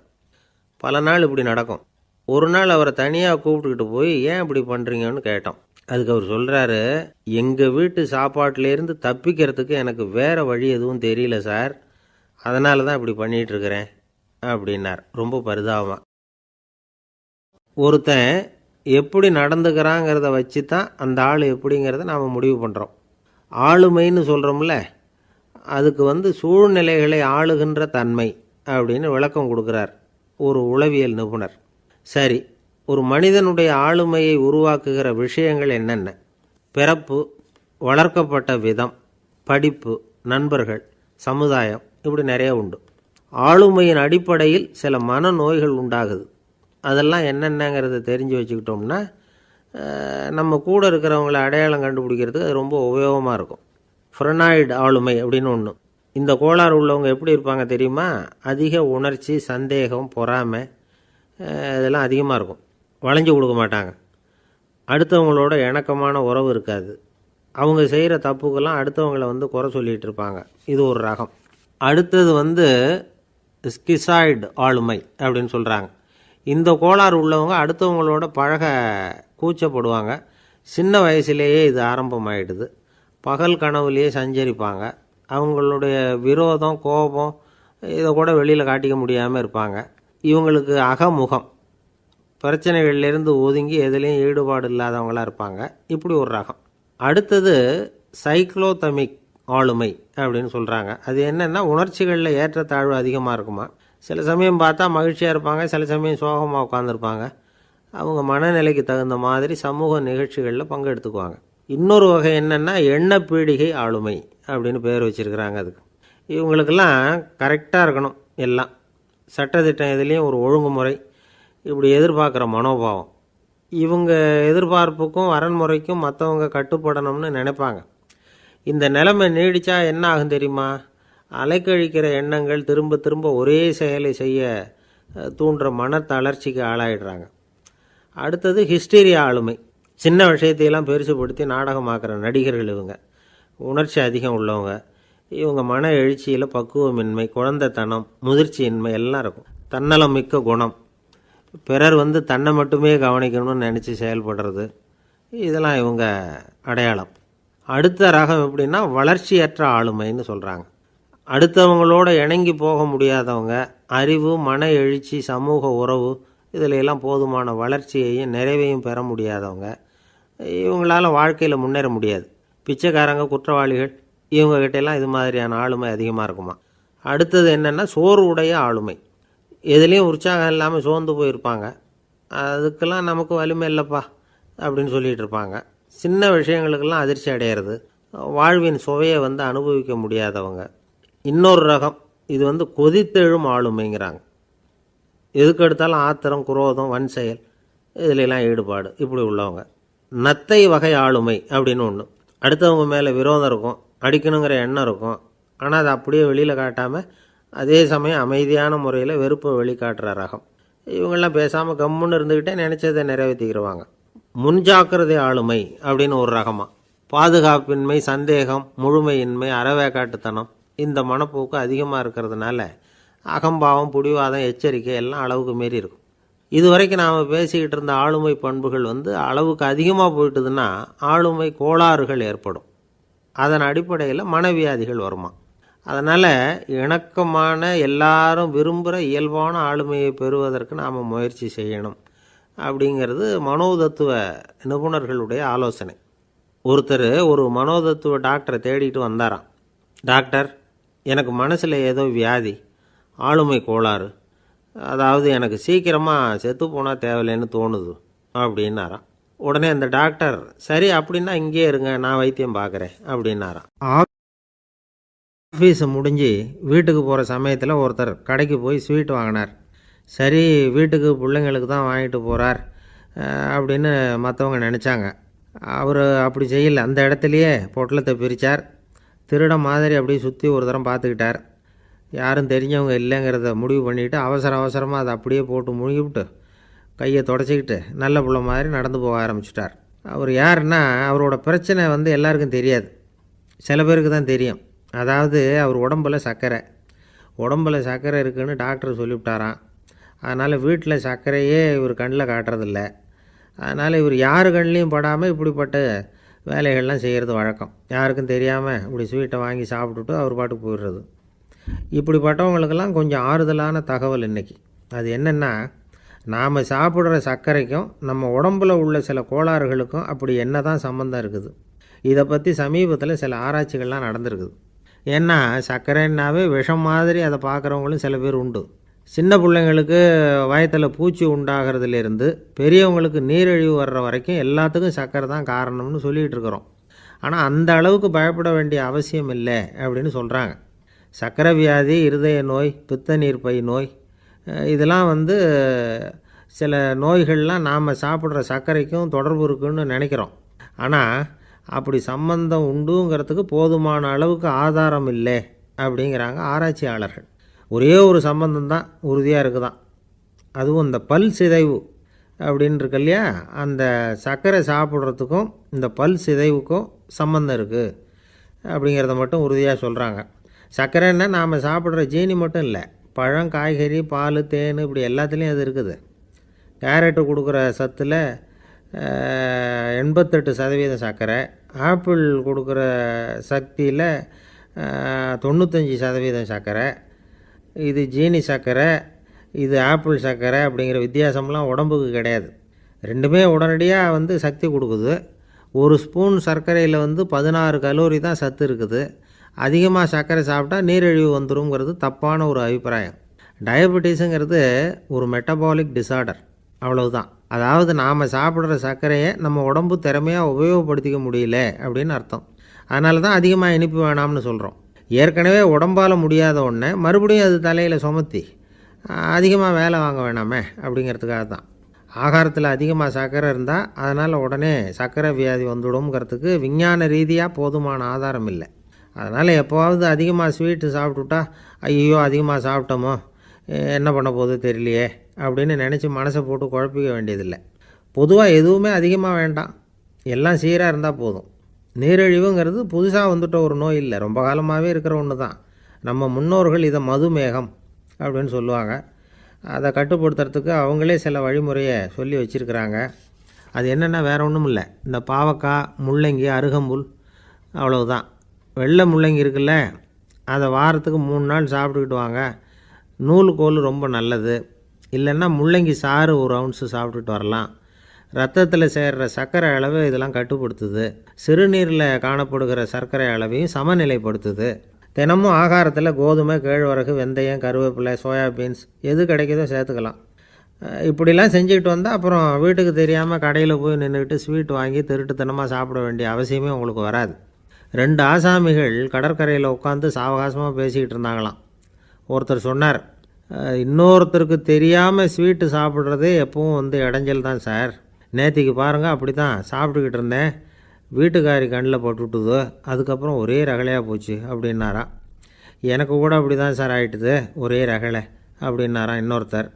பல நாள் இப்படி நடக்கும். ஒரு நாள் அவரை தனியாக கூப்பிட்டுக்கிட்டு போய் ஏன் இப்படி பண்ணுறீங்கன்னு கேட்டோம். அதுக்கு அவர் சொல்கிறாரு, எங்கள் வீட்டு சாப்பாட்டிலேருந்து தப்பிக்கிறதுக்கு எனக்கு வேறு வழி எதுவும் தெரியல சார், அதனால தான் இப்படி பண்ணிகிட்ருக்கிறேன் அப்படின்னார் ரொம்ப பரிதாபமாக. ஒருத்தன் எப்படி நடந்துக்கிறாங்கிறத வச்சு தான் அந்த ஆள் எப்படிங்கிறத நாம் முடிவு பண்ணுறோம். ஆளுமைன்னு சொல்கிறோம்ல, அதுக்கு சூழ்நிலைகளை ஆளுகின்ற தன்மை அப்படின்னு விளக்கம் கொடுக்குறார் ஒரு உளவியல் நிபுணர். சரி, ஒரு மனிதனுடைய ஆளுமையை உருவாக்குகிற விஷயங்கள் என்னென்ன? பிறப்பு, வளர்க்கப்பட்ட விதம், படிப்பு, நண்பர்கள், சமுதாயம், இப்படி நிறைய உண்டு. ஆளுமையின் அடிப்படையில் சில மனநோய்கள் உண்டாகுது. அதெல்லாம் என்னென்னங்கிறத தெரிஞ்சு வச்சுக்கிட்டோம்னா நம்ம கூட இருக்கிறவங்கள அடையாளம் கண்டுபிடிக்கிறதுக்கு அது ரொம்ப உபயோகமாக இருக்கும். ஃப்ரெனாய்டு ஆளுமை அப்படின்னு ஒன்று. இந்த கோளாறு உள்ளவங்க எப்படி இருப்பாங்க தெரியுமா? அதிக உணர்ச்சி, சந்தேகம், பொறாமை இதெல்லாம் அதிகமாக இருக்கும். வளைஞ்சு கொடுக்க மாட்டாங்க. அடுத்தவங்களோட இணக்கமான உறவு இருக்காது. அவங்க செய்கிற தப்புக்கெல்லாம் அடுத்தவங்களை குறை சொல்லிகிட்டு இருப்பாங்க. இது ஒரு ரகம். அடுத்தது ஸ்கிசாய்டு ஆளுமை அப்படின்னு சொல்கிறாங்க. இந்த கோளாறு உள்ளவங்க அடுத்தவங்களோட பழக கூச்சப்படுவாங்க. சின்ன வயசுலேயே இது ஆரம்பமாயிடுது. பகல் கனவுலேயே சஞ்சரிப்பாங்க. அவங்களுடைய விரோதம், கோபம் இதை கூட வெளியில் காட்டிக்க முடியாமல் இருப்பாங்க. இவங்களுக்கு அகமுகம், பிரச்சனைகள்லேருந்து ஒதுங்கி எதுலேயும் ஈடுபாடு இல்லாதவங்களாக இருப்பாங்க. இப்படி ஒரு ரகம். அடுத்தது சைக்ளோதமிக் ஆளுமை அப்படின்னு சொல்கிறாங்க. அது என்னென்னா, உணர்ச்சிகளில் ஏற்றத்தாழ்வு அதிகமாக இருக்குமா. சில சமயம் பார்த்தா மகிழ்ச்சியாக இருப்பாங்க, சில சமயம் சோகமாக உட்காந்துருப்பாங்க. அவங்க மனநிலைக்கு தகுந்த மாதிரி சமூக நிகழ்ச்சிகளில் பங்கெடுத்துக்குவாங்க. இன்னொரு வகை என்னென்னா எண்ணப்பீடிகை ஆளுமை அப்படின்னு பேர் வச்சுருக்கிறாங்க. அதுக்கு இவங்களுக்கெல்லாம் கரெக்டாக இருக்கணும், எல்லாம் சட்டத்திட்டம், இதுலேயும் ஒரு ஒழுங்குமுறை, இப்படி எதிர்பார்க்குற மனோபாவம். இவங்க எதிர்பார்ப்புக்கும் வரன்முறைக்கும் மற்றவங்க கட்டுப்படணும்னு நினைப்பாங்க. இந்த நிலைமை நீடித்தா என்ன ஆகும் தெரியுமா? அலைக்கழிக்கிற எண்ணங்கள் திரும்ப திரும்ப ஒரே செயலை செய்ய தூண்டுற மன தளர்ச்சிக்கு ஆளாயிடுறாங்க. அடுத்தது ஹிஸ்டீரியா ஆளுமை. சின்ன விஷயத்தையெல்லாம் பெருசுப்படுத்தி நாடகமாக்குற நடிகர்கள் இவங்க. உணர்ச்சி அதிகம் உள்ளவங்க. இவங்க மன எழுச்சியில் பக்குவமின்மை, குழந்தைத்தனம், முதிர்ச்சியின்மை எல்லாம் இருக்கும். தன்னலம் மிக்க குணம். பிறர் தன்னை மட்டுமே கவனிக்கணும்னு நினச்சி செயல்படுறது, இதெல்லாம் இவங்க அடையாளம். அடுத்த ரகம் எப்படின்னா வளர்ச்சியற்ற ஆளுமைன்னு சொல்கிறாங்க. அடுத்தவங்களோட இணங்கி போக முடியாதவங்க, அறிவு, மன எழுச்சி, சமூக உறவு இதில் எல்லாம் போதுமான வளர்ச்சியையும் நிறைவையும் பெற முடியாதவங்க. இவங்களால வாழ்க்கையில் முன்னேற முடியாது. பிச்சைக்காரங்க, குற்றவாளிகள், இவங்ககிட்டெல்லாம் இது மாதிரியான ஆளுமை அதிகமாக இருக்குமா. அடுத்தது என்னென்னா சோறு உடைய ஆளுமை. எதுலேயும் உற்சாகம் இல்லாமல் சோர்ந்து போயிருப்பாங்க. அதுக்கெல்லாம் நமக்கு வலிமை இல்லைப்பா அப்படின்னு சொல்லிகிட்டு இருப்பாங்க. சின்ன விஷயங்களுக்கெல்லாம் அதிர்ச்சி அடையிறது, வாழ்வின் சுவையை அனுபவிக்க முடியாதவங்க. இன்னொரு ரகம் இது கொதித்தெழும் ஆளுமைங்கிறாங்க. எதுக்கு எடுத்தாலும் ஆத்திரம், குரோதம், வன் செயல் இதிலெல்லாம் ஈடுபாடு, இப்படி உள்ளவங்க. நத்தை வகை ஆளுமை அப்படின்னு ஒன்று. அடுத்தவங்க மேலே விரோதம் இருக்கும், அடிக்கணுங்கிற எண்ணம் இருக்கும். ஆனால் அதை அப்படியே வெளியில் காட்டாமல் அதே சமயம் அமைதியான முறையில் வெறுப்பை வெளிக்காட்டுற ரகம். இவங்கெல்லாம் பேசாமல் கம்முன்னு இருந்துக்கிட்டே நினச்சதை நிறைவேற்றிக்கிறவாங்க. முன்ஜாக்கிரதை ஆளுமை அப்படின்னு ஒரு ரகமாக. பாதுகாப்பின்மை, சந்தேகம், முழுமையின்மை, அறவேக்காட்டுத்தனம் இந்த மனப்போக்கு அதிகமாக இருக்கிறதுனால அகம்பாவம், புடிவாதம், எச்சரிக்கை எல்லாம் அளவுக்கு மீறி இருக்கும். இதுவரைக்கும் நாம் பேசிக்கிட்டு இருந்த ஆளுமை பண்புகள் அளவுக்கு அதிகமாக போயிட்டுதுன்னா ஆளுமை கோளாறுகள் ஏற்படும். அதன் அடிப்படையில் மனவியாதிகள் வருமா. அதனால் இணக்கமான எல்லாரும் விரும்புகிற இயல்பான ஆளுமையை பெறுவதற்கு நாம் முயற்சி செய்யணும் அப்படிங்கிறது மனோதத்துவ நிபுணர்களுடைய ஆலோசனை. ஒருத்தர் ஒரு மனோதத்துவ டாக்டரை தேடிட்டு வந்தாராம். டாக்டர், எனக்கு மனசில் ஏதோ வியாதி, ஆளுமை கோளாறு, அதாவது எனக்கு சீக்கிரமாக செத்து போனால் தேவையில்லைன்னு தோணுது அப்படின்னாராம். உடனே அந்த டாக்டர், சரி அப்படின்னா இங்கேயே இருங்க, நான் வைத்தியம் பார்க்குறேன் அப்படின்னாராம். ஆஃபீஸு முடிஞ்சு வீட்டுக்கு போகிற சமயத்தில் ஒருத்தர் கடைக்கு போய் ஸ்வீட் வாங்கினார். சரி, வீட்டுக்கு பிள்ளைங்களுக்கு தான் வாங்கிட்டு போகிறார் அப்படின்னு மற்றவங்க நினச்சாங்க. அவர் அப்படி செய்யலை. அந்த இடத்துலையே பொட்டலத்தை பிரித்தார். திருட மாதிரி அப்படியே சுற்றி ஒரு தரம் பார்த்துக்கிட்டார். யாரும் தெரிஞ்சவங்க இல்லைங்கிறத முடிவு பண்ணிவிட்டு அவசரமாக அதை அப்படியே போட்டு முழுகிவிட்டு கையை தொடச்சிக்கிட்டு நல்ல பிள்ளை மாதிரி நடந்து போக ஆரம்பிச்சிட்டார். அவர் யாருன்னா, அவரோட பிரச்சனை எல்லாருக்கும் தெரியாது, சில பேருக்கு தான் தெரியும். அதாவது அவர் உடம்பில் சர்க்கரை இருக்குதுன்னு டாக்டர் சொல்லிவிட்டாராம். அதனால் வீட்டில் சர்க்கரையே இவர் கண்ணில் காட்டுறதில்ல. அதனால் இவர் யார் கண்ணிலையும் படாமல் இப்படிப்பட்ட வேலைகள்லாம் செய்கிறது வழக்கம். யாருக்கும் தெரியாமல் இப்படி ஸ்வீட்டை வாங்கி சாப்பிட்டுட்டு அவர் பாட்டுக்கு போயிடுறது. இப்படிப்பட்டவங்களுக்கெல்லாம் கொஞ்சம் ஆறுதலான தகவல் இன்றைக்கி. அது என்னென்னா, நாம் சாப்பிட்ற சர்க்கரைக்கும் நம்ம உடம்பில் உள்ள சில கோளாறுகளுக்கும் அப்படி என்ன தான் சம்மந்தம் இருக்குது. இதை பற்றி சமீபத்தில் சில ஆராய்ச்சிகள்லாம் நடந்திருக்குது. ஏன்னா சர்க்கரைன்னாவே விஷம் மாதிரி அதை பார்க்குறவங்களும் சில பேர் உண்டு. சின்ன பிள்ளைங்களுக்கு வயத்தில் பூச்சி உண்டாகிறதுலேருந்து பெரியவங்களுக்கு நீரிழிவு வர்ற வரைக்கும் எல்லாத்துக்கும் சர்க்கரை தான் காரணம்னு சொல்லிகிட்டு இருக்கிறோம். ஆனால் அந்த அளவுக்கு பயப்பட வேண்டிய அவசியம் இல்லை அப்படின்னு சொல்கிறாங்க. சர்க்கரை வியாதி, இருதய நோய், பித்த நீர்ப்பை நோய், இதெல்லாம் சில நோய்கள்லாம் நாம் சாப்பிட்ற சர்க்கரைக்கும் தொடர்பு இருக்குன்னு நினைக்கிறோம். ஆனால் அப்படி சம்பந்தம் உண்டுங்கிறதுக்கு போதுமான அளவுக்கு ஆதாரம் இல்லை அப்படிங்கிறாங்க ஆராய்ச்சியாளர்கள். ஒரே ஒரு சம்பந்தம் தான் உறுதியாக இருக்குதான். அதுவும் இந்த பல் சிதைவு அப்படின்னு இருக்கு இல்லையா, அந்த சர்க்கரை சாப்பிட்றதுக்கும் இந்த பல் சிதைவுக்கும் சம்பந்தம் இருக்குது அப்படிங்கிறத மட்டும் உறுதியாக சொல்கிறாங்க. சர்க்கரைன்னா நாம் சாப்பிட்ற ஜீனி மட்டும் இல்லை, பழம், காய்கறி, பால், தேன், இப்படி எல்லாத்துலேயும் அது இருக்குது. கேரட்டு கொடுக்குற சத்தில் 88% சர்க்கரை, ஆப்பிள் கொடுக்குற சக்தியில் 95% சர்க்கரை. இது ஜீனி சர்க்கரை, இது ஆப்பிள் சர்க்கரை அப்படிங்கிற வித்தியாசம்லாம் உடம்புக்கு கிடையாது. ரெண்டுமே உடனடியாக சக்தி கொடுக்குது. ஒரு ஸ்பூன் சர்க்கரையில் 16 கலோரி தான் சத்து இருக்குது. அதிகமாக சர்க்கரை சாப்பிட்டா நீரிழிவு வந்துருங்கிறது தப்பான ஒரு அபிப்பிராயம். டயபெட்டிஸுங்கிறது ஒரு மெட்டபாலிக் டிசார்டர், அவ்வளவுதான். அதாவது நாம் சாப்பிட்ற சர்க்கரையை நம்ம உடம்பு திறமையாக உபயோகப்படுத்திக்க முடியல அப்படின்னு அர்த்தம். அதனால தான் அதிகமாக இனிப்பு வேணாம்னு சொல்கிறோம். ஏற்கனவே உடம்பால் முடியாத ஒன்றை மறுபடியும் அது தலையில் சுமத்தி அதிகமாக வேலை வாங்க வேணாமே அப்படிங்கிறதுக்காக தான். ஆகாரத்தில் அதிகமாக சர்க்கரை இருந்தால் அதனால் உடனே சர்க்கரை வியாதி வந்துடும்ங்கிறதுக்கு விஞ்ஞான ரீதியாக போதுமான ஆதாரம் இல்லை. அதனால் எப்போவாவது அதிகமாக ஸ்வீட்டு சாப்பிட்டுட்டா, ஐயோ அதிகமாக சாப்பிட்டோமோ, என்ன பண்ண போகுது தெரியலையே அப்படின்னு நினச்சி மனசை போட்டு குழப்பிக்க வேண்டியதில்லை. பொதுவாக எதுவுமே அதிகமாக வேண்டாம், எல்லாம் சீராக இருந்தால் போதும். நீரிழிவுங்கிறது புதுசாக வந்துட்ட ஒரு நோய் இல்லை, ரொம்ப காலமாகவே இருக்கிற ஒன்று தான். நம்ம முன்னோர்கள் இதை மதுமேகம் அப்படின்னு சொல்லுவாங்க. அதை கட்டுப்படுத்துறதுக்கு அவங்களே சில வழிமுறையை சொல்லி வச்சுருக்கிறாங்க. அது என்னென்னா வேறு ஒன்றும் இல்லை, இந்த பாவக்காய், முள்ளங்கி, அருகம்புல், அவ்வளவுதான். வெள்ளை முள்ளங்கி இருக்குல்ல, அதை வாரத்துக்கு 3 நாள் சாப்பிட்டுக்கிட்டு வாங்க. நூலுக்கோல் ரொம்ப நல்லது. இல்லைன்னா முள்ளங்கி சாறு 1 ounce சாப்பிட்டுட்டு வரலாம். ரத்தத்தில் சேர்கிற சர்க்கரை அளவு இதெல்லாம் கட்டுப்படுத்துது. சிறுநீரில் காணப்படுகிற சர்க்கரை அளவையும் சமநிலைப்படுத்துது. தினமும் ஆகாரத்தில் கோதுமை, கேழ்வரகு, வெந்தயம், கருவேப்பிலை, சோயாபீன்ஸ் எது கிடைக்குதோ சேர்த்துக்கலாம். இப்படிலாம் செஞ்சுக்கிட்டு வந்தால் அப்புறம் வீட்டுக்கு தெரியாமல் கடையில் போய் நின்றுக்கிட்டு ஸ்வீட் வாங்கி திருட்டுத்தனமாக சாப்பிட வேண்டிய அவசியமே உங்களுக்கு வராது. 2 ஆசாமிகள் கடற்கரையில் உட்காந்து சாவகாசமாக பேசிக்கிட்டு இருந்தாங்களாம். ஒருத்தர் சொன்னார், இன்னொருத்தருக்கு தெரியாமல் ஸ்வீட்டு சாப்பிட்றதே எப்பவும் இடைஞ்சல் தான் சார். நேற்றுக்கு பாருங்கள், அப்படி தான் சாப்பிட்டுக்கிட்டு இருந்தேன், வீட்டுக்காரி கண்ணில் போட்டுவிட்டுதோ, அதுக்கப்புறம் ஒரே ரகலையாக போச்சு அப்படின்னாராம். எனக்கு கூட அப்படி தான் சார் ஆகிட்டுது, ஒரே ரகலை அப்படின்னாராம் இன்னொருத்தர்.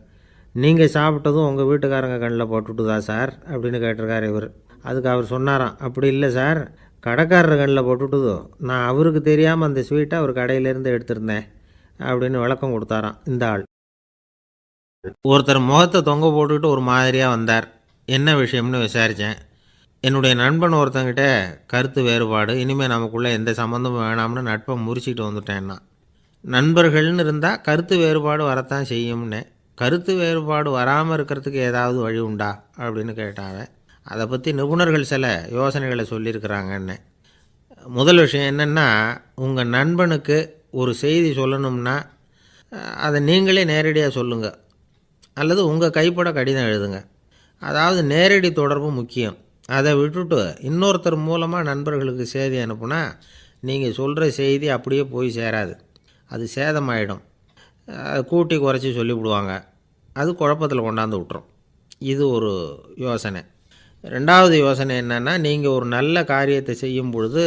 நீங்கள் சாப்பிட்டதும் உங்கள் வீட்டுக்காரங்க கண்ணில் போட்டுவிட்டுதா சார் அப்படின்னு கேட்டிருக்கார் இவர். அதுக்கு அவர் சொன்னாராம், அப்படி இல்லை சார், கடைக்காரர் கண்ணில் போட்டுவிட்டுதோ, நான் அவருக்கு தெரியாமல் அந்த ஸ்வீட்டை அவர் கடையிலேருந்து எடுத்திருந்தேன் அப்படின்னு விளக்கம் கொடுத்தாராம் இந்த ஆள். ஒருத்தர் முகத்தை தொங்க போட்டுக்கிட்டு ஒரு மாதிரியாக வந்தார். என்ன விஷயம்னு விசாரித்தேன். என்னுடைய நண்பன் ஒருத்தங்கிட்ட கருத்து வேறுபாடு, இனிமேல் நமக்குள்ளே எந்த சம்மந்தமும் வேணாம்னு நட்பை முறிச்சிட்டு வந்துட்டேன்னா. நண்பர்கள்னு இருந்தால் கருத்து வேறுபாடு வரத்தான் செய்யும்னு. கருத்து வேறுபாடு வராமல் இருக்கிறதுக்கு ஏதாவது வழி உண்டா அப்படின்னு கேட்டாங்க. அதை பற்றி நிபுணர்கள் சில யோசனைகளை சொல்லியிருக்கிறாங்கன்னு. முதல் விஷயம் என்னென்னா, உங்கள் நண்பனுக்கு ஒரு செய்தி சொல்லணும்னா அதை நீங்களே நேரடியாக சொல்லுங்கள், அல்லது உங்கள் கைப்பட கடிதம் எழுதுங்க. அதாவது நேரடி தொடர்பு முக்கியம். அதை விட்டுட்டு இன்னொருத்தர் மூலமாக நண்பர்களுக்கு செய்தி அனுப்புனா நீங்கள் சொல்கிற செய்தி அப்படியே போய் சேராது, அது சேதமாயிடும். கூட்டி குறைச்சி சொல்லிவிடுவாங்க, அது குழப்பத்தில் கொண்டாந்து விட்டுரும். இது ஒரு யோசனை. ரெண்டாவது யோசனை என்னென்னா, நீங்கள் ஒரு நல்ல காரியத்தை செய்யும் பொழுது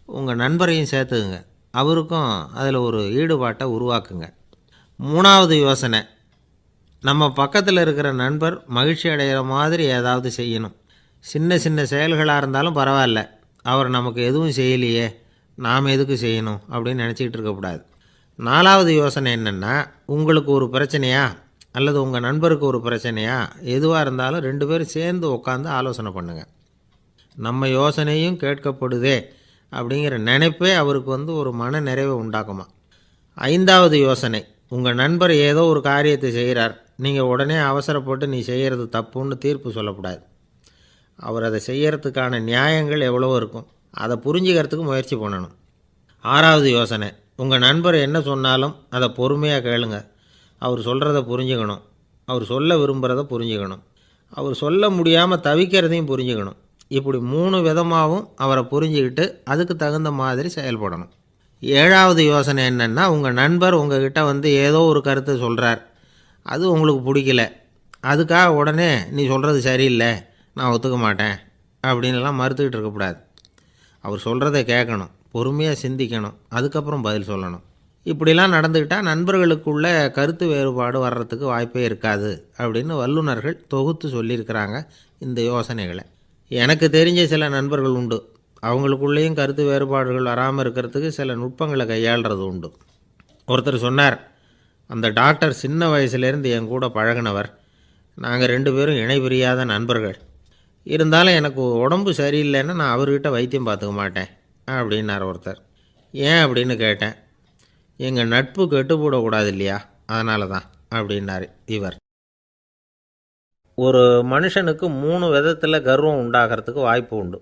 உங்கள் நண்பரையும் சேர்த்துக்குங்க, அவருக்கும் அதில் ஒரு ஈடுபாட்டை உருவாக்குங்க. மூணாவது யோசனை, நம்ம பக்கத்தில் இருக்கிற நண்பர் மகிழ்ச்சி அடைகிற மாதிரி ஏதாவது செய்யணும். சின்ன சின்ன செயல்களாக இருந்தாலும் பரவாயில்ல, அவர் நமக்கு எதுவும் செய்யலையே, நாம் எதுக்கு செய்யணும் அப்படின்னு நினச்சிக்கிட்டு இருக்கக்கூடாது. நாலாவது யோசனை என்னென்னா, உங்களுக்கு ஒரு பிரச்சனையா அல்லது உங்கள் நண்பருக்கு ஒரு பிரச்சனையா, எதுவாக இருந்தாலும் 2 பேரும் சேர்ந்து உட்காந்து ஆலோசனை பண்ணுங்கள். நம்ம யோசனையும் கேட்கப்படுதே அப்படிங்கிற நினைப்பே அவருக்கு ஒரு மன நிறைவை உண்டாக்குமா. ஐந்தாவது யோசனை, உங்கள் நண்பர் ஏதோ ஒரு காரியத்தை செய்கிறார், நீங்கள் உடனே அவசரப்பட்டு நீ செய்கிறது தப்புன்னு தீர்ப்பு சொல்லக்கூடாது. அவர் அதை செய்கிறதுக்கான நியாயங்கள் எவ்வளவோ இருக்கும், அதை புரிஞ்சுக்கிறதுக்கு முயற்சி பண்ணணும். ஆறாவது யோசனை, உங்கள் நண்பர் என்ன சொன்னாலும் அதை பொறுமையாக கேளுங்க. அவர் சொல்கிறத புரிஞ்சுக்கணும், அவர் சொல்ல விரும்புகிறத புரிஞ்சுக்கணும், அவர் சொல்ல முடியாமல் தவிக்கிறதையும் புரிஞ்சுக்கணும். இப்படி 3 விதமாகவும் அவரை புரிஞ்சுக்கிட்டு அதுக்கு தகுந்த மாதிரி செயல்படணும். ஏழாவது யோசனை என்னென்னா, உங்கள் நண்பர் உங்ககிட்ட ஏதோ ஒரு கருத்தை சொல்கிறார், அது உங்களுக்கு பிடிக்கல, அதுக்காக உடனே நீ சொல்கிறது சரியில்லை, நான் ஒத்துக்க மாட்டேன் அப்படின்லாம் மறுத்துக்கிட்டு இருக்கக்கூடாது. அவர் சொல்கிறத கேட்கணும், பொறுமையாக சிந்திக்கணும், அதுக்கப்புறம் பதில் சொல்லணும். இப்படிலாம் நடந்துக்கிட்டால் நண்பர்களுக்குள்ள கருத்து வேறுபாடு வர்றதுக்கு வாய்ப்பே இருக்காது அப்படின்னு வல்லுநர்கள் தொகுத்து சொல்லியிருக்கிறாங்க இந்த யோசனைகளை. எனக்கு தெரிஞ்ச சில நண்பர்கள் உண்டு, அவங்களுக்குள்ளேயும் கருத்து வேறுபாடுகள் வராமல் இருக்கிறதுக்கு சில நுட்பங்களை கையாளுறது உண்டு. ஒருத்தர் சொன்னார், அந்த டாக்டர் சின்ன வயசுலேருந்து என் கூட பழகினவர், நாங்கள் 2 பேரும் இணை பிரியாத நண்பர்கள், இருந்தாலும் எனக்கு உடம்பு சரியில்லைன்னா நான் அவர்கிட்ட வைத்தியம் பார்த்துக்க மாட்டேன் அப்படின்னார் ஒருத்தர். ஏன் அப்படின்னு கேட்டேன். எங்கள் நட்பு கெட்டுப்போடக்கூடாது இல்லையா, அதனால தான் அப்படின்னார் இவர். ஒரு மனுஷனுக்கு 3 விதத்தில் கர்வம் உண்டாகிறதுக்கு வாய்ப்பு உண்டு.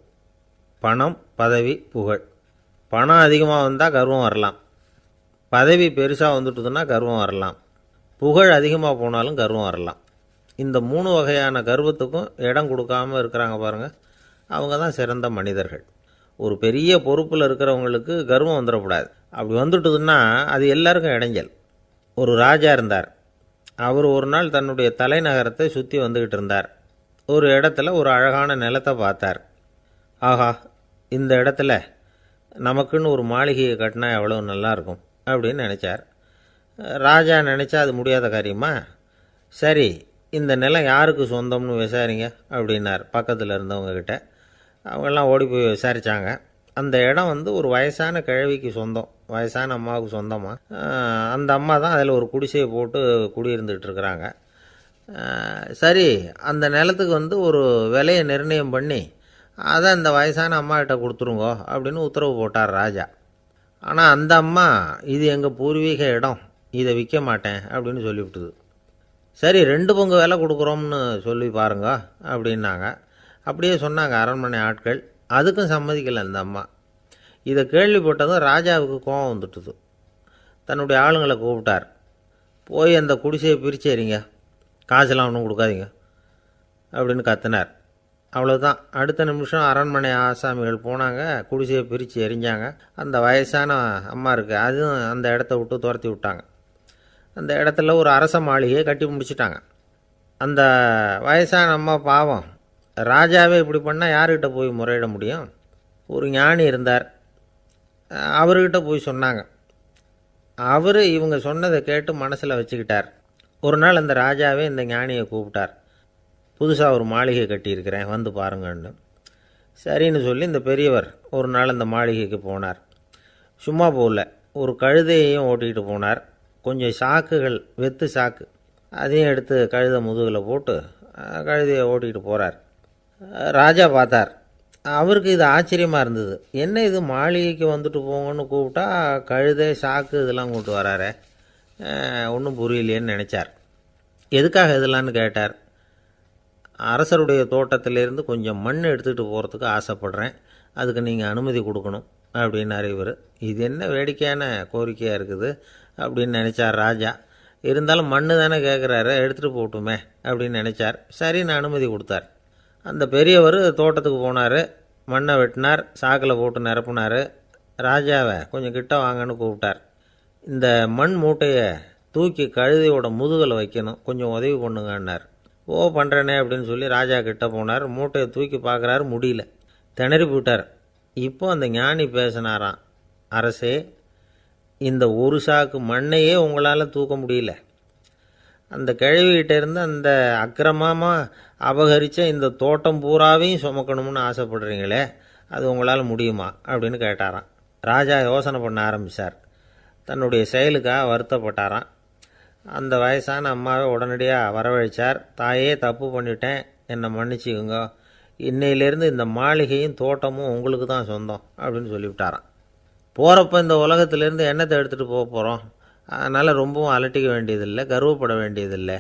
பணம், பதவி, புகழ். பணம் அதிகமாக வந்தால் கர்வம் வரலாம், பதவி பெருசாக வந்துட்டுதுன்னா கர்வம் வரலாம், புகழ் அதிகமாக போனாலும் கர்வம் வரலாம். இந்த 3 வகையான கர்வத்துக்கும் இடம் கொடுக்காமல் இருக்கிறாங்க பாருங்கள், அவங்க தான் சிறந்த மனிதர்கள். ஒரு பெரிய பொறுப்பில் இருக்கிறவங்களுக்கு கர்வம் வந்துடக்கூடாது. அப்படி வந்துட்டுதுன்னா அது எல்லாருக்கும் இடைஞ்சல். ஒரு ராஜா இருந்தார். அவர் ஒரு நாள் தன்னுடைய தலைநகரத்தை சுற்றி வந்துக்கிட்டு இருந்தார். ஒரு இடத்துல ஒரு அழகான நிலத்தை பார்த்தார். ஆஹா, இந்த இடத்துல நமக்குன்னு ஒரு மாளிகையை கட்டினா எவ்வளோ நல்லாயிருக்கும் அப்படின்னு நினச்சார். ராஜா நினச்சா அது முடியாத காரியமா? சரி, இந்த நிலம் யாருக்கு சொந்தம்னு விசாரிங்க அப்படின்னார் பக்கத்தில் இருந்தவங்கக்கிட்ட. அவங்கெல்லாம் ஓடி போய் விசாரித்தாங்க. அந்த இடம் ஒரு வயசான கிழவிக்கு சொந்தம், வயசான அம்மாவுக்கு சொந்தமாக. அந்த அம்மா தான் அதில் ஒரு குடிசையை போட்டு குடியிருந்துகிட்டு இருக்கிறாங்க. சரி, அந்த நிலத்துக்கு ஒரு விலையை நிர்ணயம் பண்ணி அதை அந்த வயசான அம்மாக்கிட்ட கொடுத்துருங்கோ அப்படின்னு உத்தரவு போட்டார் ராஜா. ஆனால் அந்த அம்மா, இது எங்கள் பூர்வீக இடம், இதை விற்க மாட்டேன் அப்படின்னு சொல்லிவிட்டுது. சரி, 2 பங்கு விலை கொடுக்குறோம்னு சொல்லி பாருங்க அப்படின்னாங்க. அப்படியே சொன்னாங்க அரண்மனை ஆட்கள். அதுக்கும் சம்மதிக்கலை அந்த அம்மா. இதை கேள்விப்பட்டதும் ராஜாவுக்கு கோபம் வந்துட்டுது. தன்னுடைய ஆளுங்களை கூப்பிட்டார். போய் அந்த குடிசையை பிரித்து எறிங்க, காசெல்லாம் ஒன்றும் கொடுக்காதீங்க அப்படின்னு கத்தினார். அவ்வளோதான். அடுத்த நிமிஷம் அரண்மனை ஆசாமிகள் போனாங்க, குடிசையை பிரித்து எரிஞ்சாங்க. அந்த வயசான அம்மா இருக்குது, அதுவும் அந்த இடத்த விட்டு துரத்தி விட்டாங்க. அந்த இடத்துல ஒரு அரச மாளிகையை கட்டி முடிச்சிட்டாங்க. அந்த வயசான அம்மா பாவம், ராஜாவே இப்படி பண்ணால் யார்கிட்ட போய் முறையிட முடியும்? ஒரு ஞானி இருந்தார், அவர்கிட்ட போய் சொன்னாங்க. அவர் இவங்க சொன்னதை கேட்டு மனசில் வச்சுக்கிட்டார். ஒரு நாள் அந்த ராஜாவே இந்த ஞானியை கூப்பிட்டார். புதுசாக ஒரு மாளிகை கட்டியிருக்கிறேன், வந்து பாருங்கன்னு. சரின்னு சொல்லி இந்த பெரியவர் ஒரு நாள் அந்த மாளிகைக்கு போனார். சும்மா போகல, ஒரு கழுதையையும் ஓட்டிகிட்டு போனார். கொஞ்சம் சாக்குகள், வெத்து சாக்கு, அதையும் எடுத்து கழுதை முதுகில் போட்டு கழுதையை ஓட்டிகிட்டு போகிறார். ராஜா பார்த்தார், அவருக்கு இது ஆச்சரியமாக இருந்தது. என்ன இது மாளிகைக்கு வந்துட்டு போங்கன்னு கூப்பிட்டா கழுதை சாக்கு இதெல்லாம் கூப்பிட்டு வராரே, ஒன்றும் புரியலையேன்னு நினச்சார். எதுக்காக இதெல்லாம்னு கேட்டார். அரசருடைய தோட்டத்திலேருந்து கொஞ்சம் மண் எடுத்துகிட்டு போகிறதுக்கு ஆசைப்பட்றேன், அதுக்கு நீங்கள் அனுமதி கொடுக்கணும் அப்படின்னார் இவர். இது என்ன வேடிக்கையான கோரிக்கையாக இருக்குது அப்படின்னு நினச்சார் ராஜா. இருந்தாலும் மண்ணு தானே கேட்குறாரு, எடுத்துகிட்டு போகட்டுமே அப்படின்னு நினச்சார். சரின்னு அனுமதி கொடுத்தார். அந்த பெரியவர் தோட்டத்துக்கு போனார், மண்ணை வெட்டினார், சாக்கில் போட்டு நிரப்புனார். ராஜாவை கொஞ்சம் கிட்ட வாங்கன்னு கூப்பிட்டார். இந்த மண் மூட்டையை தூக்கி கழுதையோட முதுகில் வைக்கணும், கொஞ்சம் உதவி பண்ணுங்கன்னார். ஓ பண்ணுறேனே அப்படின்னு சொல்லி ராஜா கிட்ட போனார். மூட்டையை தூக்கி பார்க்குறாரு, முடியல, திணறி போட்டார். இப்போ அந்த ஞானி பேசினாராம், அரசே, இந்த ஒரு சாக்கு மண்ணையே உங்களால் தூக்க முடியல, அந்த கிழவிகிட்ட இருந்து அந்த அக்கிரமமாக அபகரித்த இந்த தோட்டம் பூராவையும் சுமக்கணும்னு ஆசைப்படுறீங்களே, அது உங்களால் முடியுமா அப்படின்னு கேட்டாராம். ராஜா யோசனை பண்ண ஆரம்பித்தார். தன்னுடைய செயலுக்காக வருத்தப்பட்டாராம். அந்த வயசான அம்மாவை உடனடியாக வரவழைச்சார். தாயே, தப்பு பண்ணிட்டேன், என்னை மன்னிச்சுக்குங்க, இன்னையிலேருந்து இந்த மாளிகையும் தோட்டமும் உங்களுக்கு தான் சொந்தம் அப்படின்னு சொல்லிவிட்டாராம். போகிறப்ப இந்த உலகத்திலேருந்து எண்ணத்தை எடுத்துகிட்டு போக போகிறோம், அதனால் ரொம்பவும் அலட்டிக்க வேண்டியதில்லை, கர்வப்பட வேண்டியதில்லை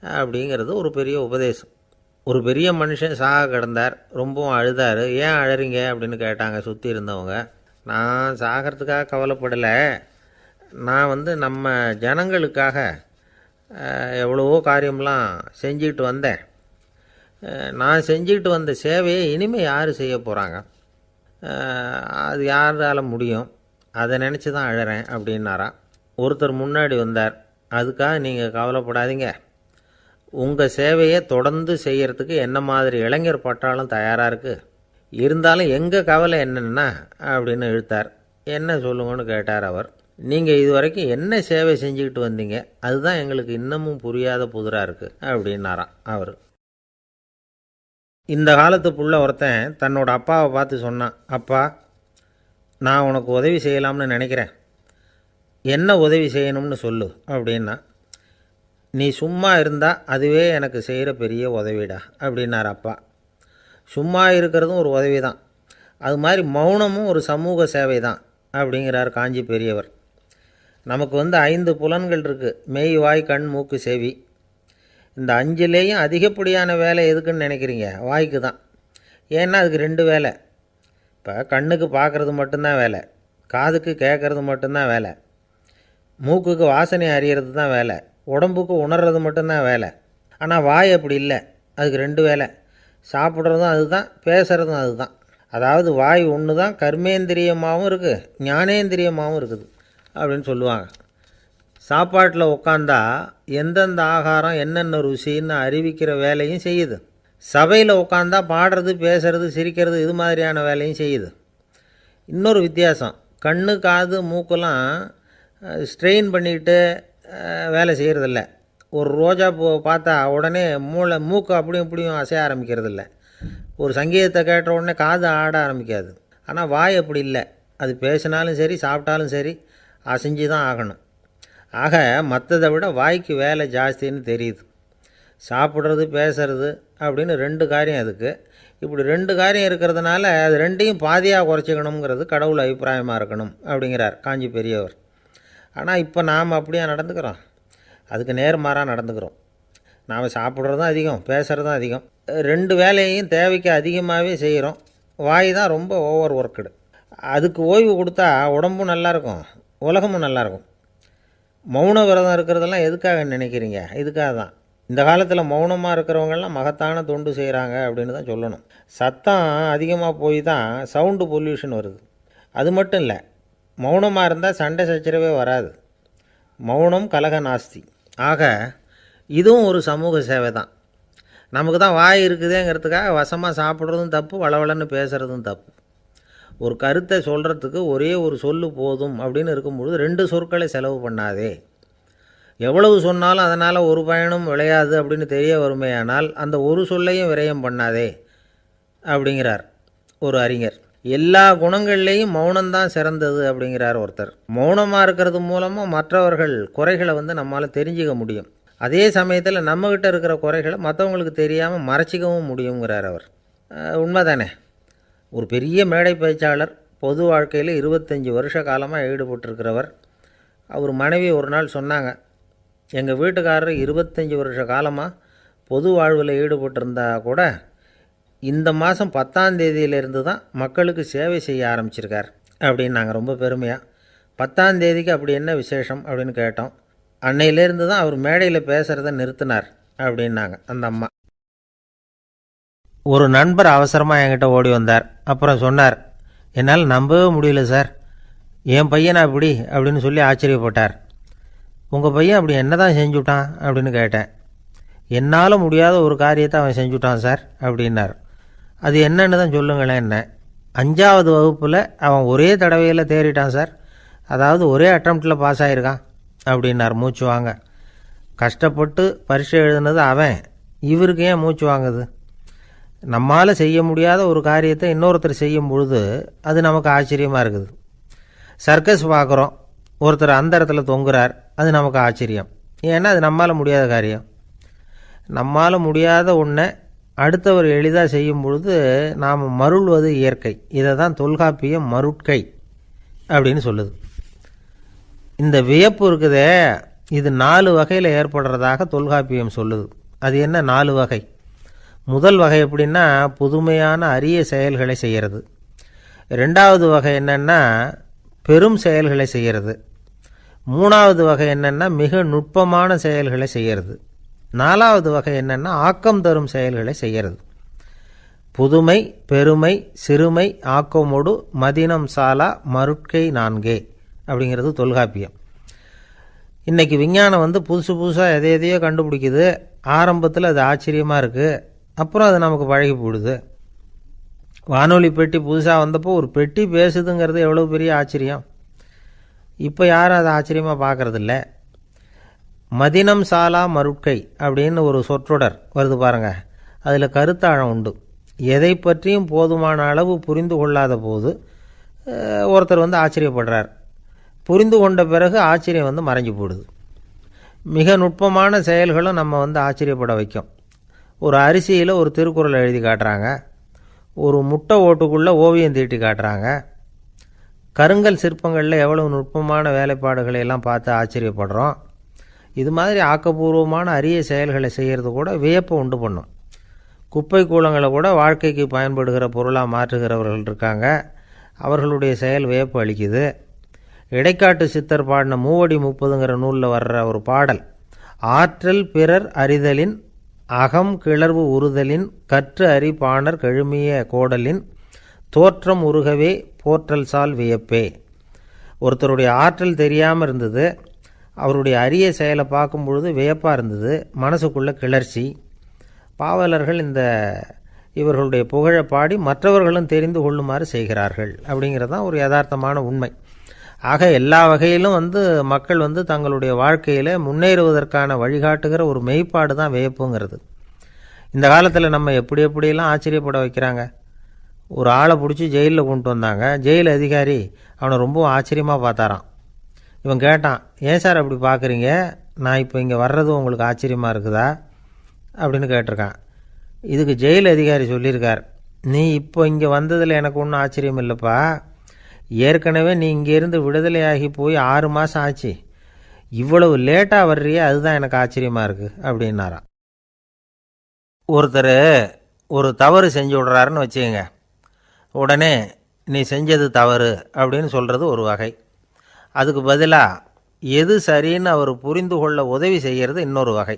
அப்படிங்கிறது ஒரு பெரிய உபதேசம். ஒரு பெரிய மனுஷன் சாக கிடந்தார், ரொம்பவும் அழுதார். ஏன் அழறீங்க அப்படின்னு கேட்டாங்க சுற்றி இருந்தவங்க. நான் சாகிறதுக்காக கவலைப்படலை, நான் நம்ம ஜனங்களுக்காக எவ்வளவோ காரியம்லாம் செஞ்சுக்கிட்டு வந்தேன், நான் செஞ்சுக்கிட்டு வந்த சேவையை இனிமேல் யார் செய்ய போகிறாங்க, அது யாரால் முடியும், அதை நினச்சி தான் அழறேன் அப்படின்னாராம். ஒருத்தர் முன்னாடி வந்தார். அதுக்காக நீங்கள் கவலைப்படாதீங்க, உங்கள் சேவையை தொடர்ந்து செய்கிறதுக்கு என்ன மாதிரி இளைஞர் பட்டாலும் தயாராக இருக்குது, இருந்தாலும் எங்கள் கவலை என்னென்னா அப்படின்னு இழுத்தார். என்ன சொல்லுங்கன்னு கேட்டார் அவர். நீங்கள் இது வரைக்கும் என்ன சேவை செஞ்சுக்கிட்டு வந்தீங்க, அதுதான் எங்களுக்கு இன்னமும் புரியாத புதிராக இருக்குது அப்படின்னாராம் அவர். இந்த காலத்து புள்ள ஒருத்தன் தன்னோட அப்பாவை பார்த்து சொன்னான், அப்பா, நான் உனக்கு உதவி செய்யலாம்னு நினைக்கிறேன், என்ன உதவி செய்யணும்னு சொல்லு அப்படின்னா. நீ சும்மா இருந்தால் அதுவே எனக்கு செய்கிற பெரிய உதவிடா அப்படின்னார் அப்பா. சும்மா இருக்கிறதும் ஒரு உதவி தான், அது மாதிரி மௌனமும் ஒரு சமூக சேவை தான் அப்படிங்கிறார் காஞ்சி பெரியவர். நமக்கு 5 புலன்கள் இருக்குது, மெய், வாய், கண், மூக்கு, செவி. இந்த 5லேயும் அதிகப்படியான வேலை எதுக்குன்னு நினைக்கிறீங்க? வாய்க்கு தான். ஏன்னா அதுக்கு 2 வேலை. இப்போ கண்ணுக்கு பார்க்குறது மட்டும்தான் வேலை, காதுக்கு கேட்குறது மட்டும்தான் வேலை, மூக்குக்கு வாசனை அறியறது தான் வேலை, உடம்புக்கு உணர்றது மட்டும்தான் வேலை. ஆனால் வாய் அப்படி இல்லை, அதுக்கு 2 வேலை, சாப்பிட்றதும் அதுதான், பேசுகிறதும் அதுதான். அதாவது வாய் ஒன்று தான் கர்மேந்திரியமாகவும் இருக்குது, ஞானேந்திரியமாகவும் இருக்குது அப்படின்னு சொல்லுவாங்க. சாப்பாட்டில் உட்காந்தா எந்தெந்த ஆகாரம் என்னென்ன ருசின்னு அறிவிக்கிற வேலையும் செய்யுது. சபையில் உட்காந்தா பாடுறது, பேசுறது, சிரிக்கிறது, இது மாதிரியான வேலையும் செய்யுது. இன்னொரு வித்தியாசம், கண்ணு, காது, மூக்கெல்லாம் ஸ்ட்ரெயின் பண்ணிக்கிட்டு வேலை செய்கிறதில்ல. ஒரு ரோஜா பூ பார்த்தா உடனே மூக்கு அப்படியும் இப்படியும் அசைய ஆரம்பிக்கிறதில்ல. ஒரு சங்கீதத்தை கேட்ட உடனே காது ஆட ஆரம்பிக்காது. ஆனால் வாய் அப்படி இல்லை, அது பேசினாலும் சரி சாப்பிட்டாலும் சரி அசைஞ்சு தான் ஆகணும். ஆக மற்றதை விட வாய்க்கு வேலை ஜாஸ்தின்னு தெரியுது. சாப்பிட்றது, பேசுறது அப்படின்னு 2 காரியம் அதுக்கு. இப்படி 2 காரியம் இருக்கிறதுனால அது 2ஐயும் பாதியாக குறைச்சிக்கணுங்கிறது கடவுள் அபிப்பிராயமாக இருக்கணும் அப்படிங்கிறார் காஞ்சி பெரியவர். ஆனால் இப்போ நாம் அப்படியே நடந்துக்கிறோம், அதுக்கு நேர்மாறாக நடந்துக்கிறோம். நாம் சாப்பிட்றதும் அதிகம், பேசுகிறதும் அதிகம், 2 வேலையையும் தேவைக்கு அதிகமாகவே செய்கிறோம். வாய் தான் ரொம்ப ஓவர் ஒர்க்குடு. அதுக்கு ஓய்வு கொடுத்தா உடம்பும் நல்லாயிருக்கும், உலகமும் நல்லாயிருக்கும். மௌன விரதம் இருக்கிறதெல்லாம் எதுக்காக நினைக்கிறீங்க? இதுக்காக தான். இந்த காலத்தில் மௌனமாக இருக்கிறவங்கெல்லாம் மகத்தான தொண்டு செய்கிறாங்க அப்படின்னு தான் சொல்லணும். சத்தம் அதிகமாக போய் தான் சவுண்டு பொல்யூஷன் வருது. அது மட்டும் இல்லை, மௌனமாக இருந்தால் சண்டை சச்சரவே வராது. மௌனம் கலக நாஸ்தி. ஆக இதுவும் ஒரு சமூக சேவை தான். நமக்கு தான் வாய் இருக்குதேங்கிறதுக்காக வசமாக சாப்பிட்றதும் தப்பு, வளவளன்னு பேசுகிறதும் தப்பு. ஒரு கருத்தை சொல்கிறதுக்கு ஒரே ஒரு சொல்லு போதும் அப்படின்னு இருக்கும்பொழுது 2 சொற்களை செலவு பண்ணாதே. எவ்வளவு சொன்னாலும் அதனால் ஒரு பயனும் விளையாது அப்படின்னு தெரிய வருமேயானால் அந்த ஒரு சொல்லையும் விரயம் பண்ணாதே அப்படிங்கிறார் ஒரு அறிஞர். எல்லா குணங்கள்லேயும் மௌனம்தான் சிறந்தது அப்படிங்கிறார் ஒருத்தர். மௌனமாக இருக்கிறது மூலமாக மற்றவர்கள் குறைகளை நம்மால் தெரிஞ்சிக்க முடியும். அதே சமயத்தில் நம்மக்கிட்ட இருக்கிற குறைகளை மற்றவங்களுக்கு தெரியாமல் மறைச்சிக்கவும் முடியுங்கிறார் அவர். உண்மை தானே? ஒரு பெரிய மேடை பேச்சாளர், பொது வாழ்க்கையில் 25 வருஷ காலமாக ஈடுபட்டிருக்கிறவர். அவர் மனைவி ஒரு நாள் சொன்னாங்க, எங்கள் வீட்டுக்காரர் 25 வருஷ காலமாக பொது வாழ்வில் ஈடுபட்டிருந்தா கூட இந்த மாதம் 10ஆம் தேதியிலேருந்து தான் மக்களுக்கு சேவை செய்ய ஆரம்பிச்சிருக்கார் அப்படின்னாங்க ரொம்ப பெருமையாக. 10ஆம் தேதிக்கு அப்படி என்ன விசேஷம் அப்படின்னு கேட்டோம். அன்னையிலேருந்து தான் அவர் மேடையில் பேசுகிறத நிறுத்தினார் அப்படின்னாங்க அந்த அம்மா. ஒரு நண்பர் அவசரமாக என்கிட்ட ஓடி வந்தார். அப்புறம் சொன்னார், என்னால் நம்பவே முடியல சார், என் பையனை அப்படி அப்படின்னு சொல்லி ஆச்சரியப்பட்டார். உங்கள் பையன் அப்படி என்ன தான் செஞ்சுட்டான் அப்படின்னு கேட்டேன். என்னால் முடியாத ஒரு காரியத்தை அவன் செஞ்சுட்டான் சார் அப்படின்னார். அது என்னன்னு தான் சொல்லுங்களேன். என்ன 5ஆவது வகுப்பில் அவன் ஒரே தடவையில் தேறிட்டான் சார், அதாவது ஒரே அட்டம்ப்டில் பாஸ் ஆகிருக்கான் அப்படின்னார் மூச்சு வாங்க. கஷ்டப்பட்டு பரீட்சை எழுதுனது அவன், இவருக்கு ஏன் மூச்சு வாங்குது? நம்மால் செய்ய முடியாத ஒரு காரியத்தை இன்னொருத்தர் செய்யும் பொழுது அது நமக்கு ஆச்சரியமாக இருக்குது. சர்க்கஸ் பார்க்குறோம், ஒருத்தர் அந்த இடத்துல தொங்குறார், அது நமக்கு ஆச்சரியம். ஏன்னா அது நம்மால் முடியாத காரியம். நம்மால் முடியாத ஒன்றை அடுத்தவர் எளிதாக செய்யும் பொழுது நாம் மருள்வது இயற்கை. இதை தான் தொல்காப்பியம் மருட்கை அப்படின்னு சொல்லுது. இந்த வியப்பு இருக்குதே, இது 4 வகையில் ஏற்படுறதாக தொல்காப்பியம் சொல்லுது. அது என்ன 4 வகை? முதல் வகை எப்படின்னா புதுமையான அரிய செயல்களை செய்கிறது. 2வது வகை என்னென்னா பெரும் செயல்களை செய்கிறது. 3வது வகை என்னென்னா மிக நுட்பமான செயல்களை செய்கிறது. 4வது வகை என்னென்னா ஆக்கம் தரும் செயல்களை செய்கிறது. புதுமை, பெருமை, சிறுமை, ஆக்கமோடு மதினம் சாலா மருட்கை 4 அப்படிங்கிறது தொல்காப்பியம். இன்றைக்கி விஞ்ஞானம் புதுசு புதுசாக எதையோ கண்டுபிடிக்குது. ஆரம்பத்தில் அது ஆச்சரியமாக இருக்குது, அப்புறம் அது நமக்கு பழகி போடுது. வானொலி பெட்டி புதுசாக வந்தப்போ ஒரு பெட்டி பேசுதுங்கிறது எவ்வளோ பெரிய ஆச்சரியம். இப்போ யாரும் அதை ஆச்சரியமாக பார்க்குறதில்ல. மதினம் சாலா மருட்கை அப்படின்னு ஒரு சொற்றொடர் வருது பாருங்கள், அதில் கருத்தாழம் உண்டு. எதை பற்றியும் போதுமான அளவு புரிந்து கொள்ளாத போது ஒருத்தர் ஆச்சரியப்படுறார். புரிந்து கொண்ட பிறகு ஆச்சரியம் மறைஞ்சு போடுது. மிக நுட்பமான செயல்களும் நம்ம ஆச்சரியப்பட வைக்கும். ஒரு அரிசியில் ஒரு திருக்குறள் எழுதி காட்டுறாங்க, ஒரு முட்டை ஓட்டுக்குள்ளே ஓவியம் தீட்டி காட்டுறாங்க. கருங்கல் சிற்பங்களில் எவ்வளவு நுட்பமான வேலைப்பாடுகளை எல்லாம் பார்த்து ஆச்சரியப்படுறோம். இது மாதிரி ஆக்கப்பூர்வமான அரிய செயல்களை செய்கிறது கூட வியப்பை உண்டு பண்ணும். குப்பை கூலங்களை கூட வாழ்க்கைக்கு பயன்படுகிற பொருளாக மாற்றுகிறவர்கள் இருக்காங்க, அவர்களுடைய செயல் வியப்பு அளிக்குது. இடைக்காட்டு சித்தர் பாடின 30 நூலில் வர்ற ஒரு பாடல், ஆற்றல் பிறர் அறிதலின் அகம் கிளர்வு உறுதலின் கற்று அறி பாணர் கெழுமிய கோடலின் தோற்றம் உருகவே போற்றல் சால் வியப்பே. ஒருத்தருடைய ஆற்றல் தெரியாமல் இருந்தது, அவருடைய அரிய செயலை பார்க்கும் பொழுது வியப்பாக இருந்தது, மனசுக்குள்ள கிளர்ச்சி. பாவலர்கள் இவர்களுடைய புகழை பாடி மற்றவர்களும் தெரிந்து கொள்ளுமாறு செய்கிறார்கள் அப்படிங்கிறது தான் ஒரு யதார்த்தமான உண்மை. ஆக எல்லா வகையிலும் மக்கள் தங்களுடைய வாழ்க்கையில் முன்னேறுவதற்கான வழிகாட்டுகிற ஒரு மெய்ப்பாடு தான் வியப்புங்கிறது. இந்த காலத்தில் நம்ம எப்படியெல்லாம் ஆச்சரியப்பட வைக்கிறாங்க. ஒரு ஆளை பிடிச்சி ஜெயிலில் கொண்டு வந்தாங்க. ஜெயில் அதிகாரி அவனை ரொம்ப ஆச்சரியமாக பார்த்தாரான். இவன் கேட்டான், ஏன் சார் அப்படி பார்க்குறீங்க, நான் இப்போ இங்கே வர்றது உங்களுக்கு ஆச்சரியமாக இருக்குதா அப்படின்னு கேட்டிருக்கான். இதுக்கு ஜெயில் அதிகாரி சொல்லியிருக்கார், நீ இப்போ இங்கே வந்ததில் எனக்கு ஒன்றும் ஆச்சரியம் இல்லைப்பா, ஏற்கனவே நீ இங்கேருந்து விடுதலையாகி போய் 6 மாதம் ஆச்சு, இவ்வளவு லேட்டாக வர்றியே அதுதான் எனக்கு ஆச்சரியமாக இருக்குது அப்படின்னாராம். ஒருத்தர் ஒரு தவறு செஞ்சு விடுறாருன்னு வச்சுக்கோங்க, உடனே நீ செஞ்சது தவறு அப்படின்னு சொல்கிறது ஒரு வகை. அதுக்கு பதிலாக எது சரின்னு அவர் புரிந்து கொள்ள உதவி செய்கிறது இன்னொரு வகை.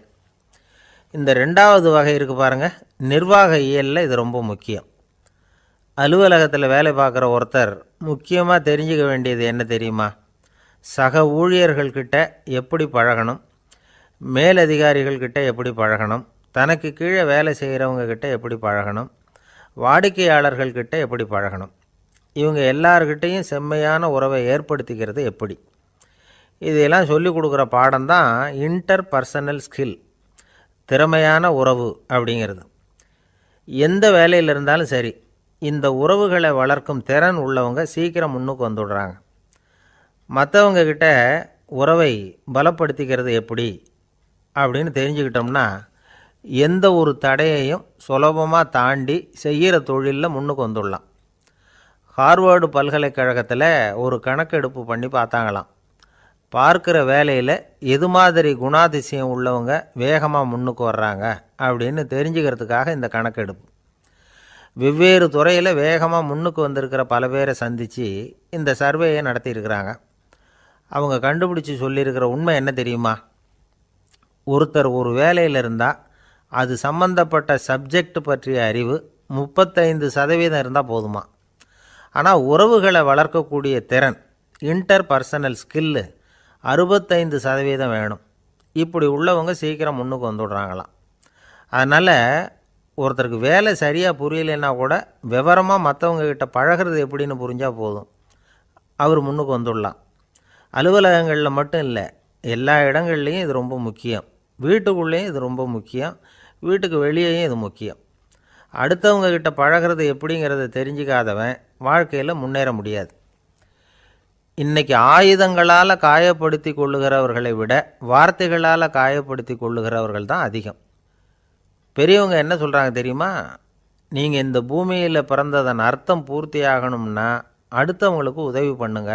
இந்த 2வது வகை இருக்குது பாருங்கள், நிர்வாக இயலில் இது ரொம்ப முக்கியம். அலுவலகத்தில் வேலை பார்க்குற ஒருத்தர் முக்கியமாக தெரிஞ்சுக்க வேண்டியது என்ன தெரியுமா? சக ஊழியர்கள்கிட்ட எப்படி பழகணும், மேலதிகாரிகள்கிட்ட எப்படி பழகணும், தனக்கு கீழே வேலை செய்கிறவங்கக்கிட்ட எப்படி பழகணும், வாடிக்கையாளர்கள்கிட்ட எப்படி பழகணும், இவங்க எல்லார்கிட்டையும் செம்மையான உறவை ஏற்படுத்திக்கிறது எப்படி. இதையெல்லாம் சொல்லிக் கொடுக்குற பாடம் தான் இன்டர் பர்சனல் ஸ்கில், திறமையான உறவு அப்படிங்கிறது. எந்த வேலையில் இருந்தாலும் சரி, இந்த உறவுகளை வளர்க்கும் திறன் உள்ளவங்க சீக்கிரம் முன்னுக்கு வந்துடுறாங்க. மற்றவங்கக்கிட்ட உறவை பலப்படுத்திக்கிறது எப்படி அப்படின்னு தெரிஞ்சுக்கிட்டோம்னா எந்த ஒரு தடையையும் சுலபமாக தாண்டி செய்கிற தொழிலில் முன்னுக்கு வந்துடலாம். ஹார்வர்டு பல்கலைக்கழகத்தில் ஒரு கணக்கெடுப்பு பண்ணி பார்த்தாங்களாம். பார்க்குற வேலையில் எது மாதிரி குணாதிசயம் உள்ளவங்க வேகமாக முன்னுக்கு வர்றாங்க அப்படின்னு தெரிஞ்சுக்கிறதுக்காக இந்த கணக்கெடுப்பு. வெவ்வேறு துறையில் வேகமாக முன்னுக்கு வந்திருக்கிற பல பேரை சந்தித்து இந்த சர்வேயை நடத்தியிருக்கிறாங்க. அவங்க கண்டுபிடிச்சி சொல்லியிருக்கிற உண்மை என்ன தெரியுமா? ஒருத்தர் ஒரு வேலையில் இருந்தால் அது சம்பந்தப்பட்ட சப்ஜெக்ட் பற்றிய அறிவு 35% இருந்தால் போதுமா. ஆனால் உறவுகளை வளர்க்கக்கூடிய திறன், இன்டர் பர்சனல் ஸ்கில்லு 65% வேணும். இப்படி உள்ளவங்க சீக்கிரம் முன்னுக்கு வந்துடுறாங்களாம். அதனால் ஒருத்தருக்கு வேலை சரியாக புரியலைன்னா கூட விவரமாக மற்றவங்கக்கிட்ட பழகிறது எப்படின்னு புரிஞ்சால் போதும், அவர் முன்னுக்கு வந்துடலாம். அலுவலகங்களில் மட்டும் இல்லை, எல்லா இடங்கள்லையும் இது ரொம்ப முக்கியம். வீட்டுக்குள்ளேயும் இது ரொம்ப முக்கியம், வீட்டுக்கு வெளியேயும் இது முக்கியம். அடுத்தவங்கக்கிட்ட பழகிறது எப்படிங்கிறத தெரிஞ்சிக்காதவன் வாழ்க்கையில் முன்னேற முடியாது. இன்றைக்கி ஆயுதங்களால் காயப்படுத்தி கொள்ளுகிறவர்களை விட வார்த்தைகளால் காயப்படுத்தி கொள்ளுகிறவர்கள் தான் அதிகம். பெரியவங்க என்ன சொல்கிறாங்க தெரியுமா? நீங்கள் இந்த பூமியில் பிறந்ததன் அர்த்தம் பூர்த்தி ஆகணும்னா அடுத்தவங்களுக்கு உதவி பண்ணுங்க.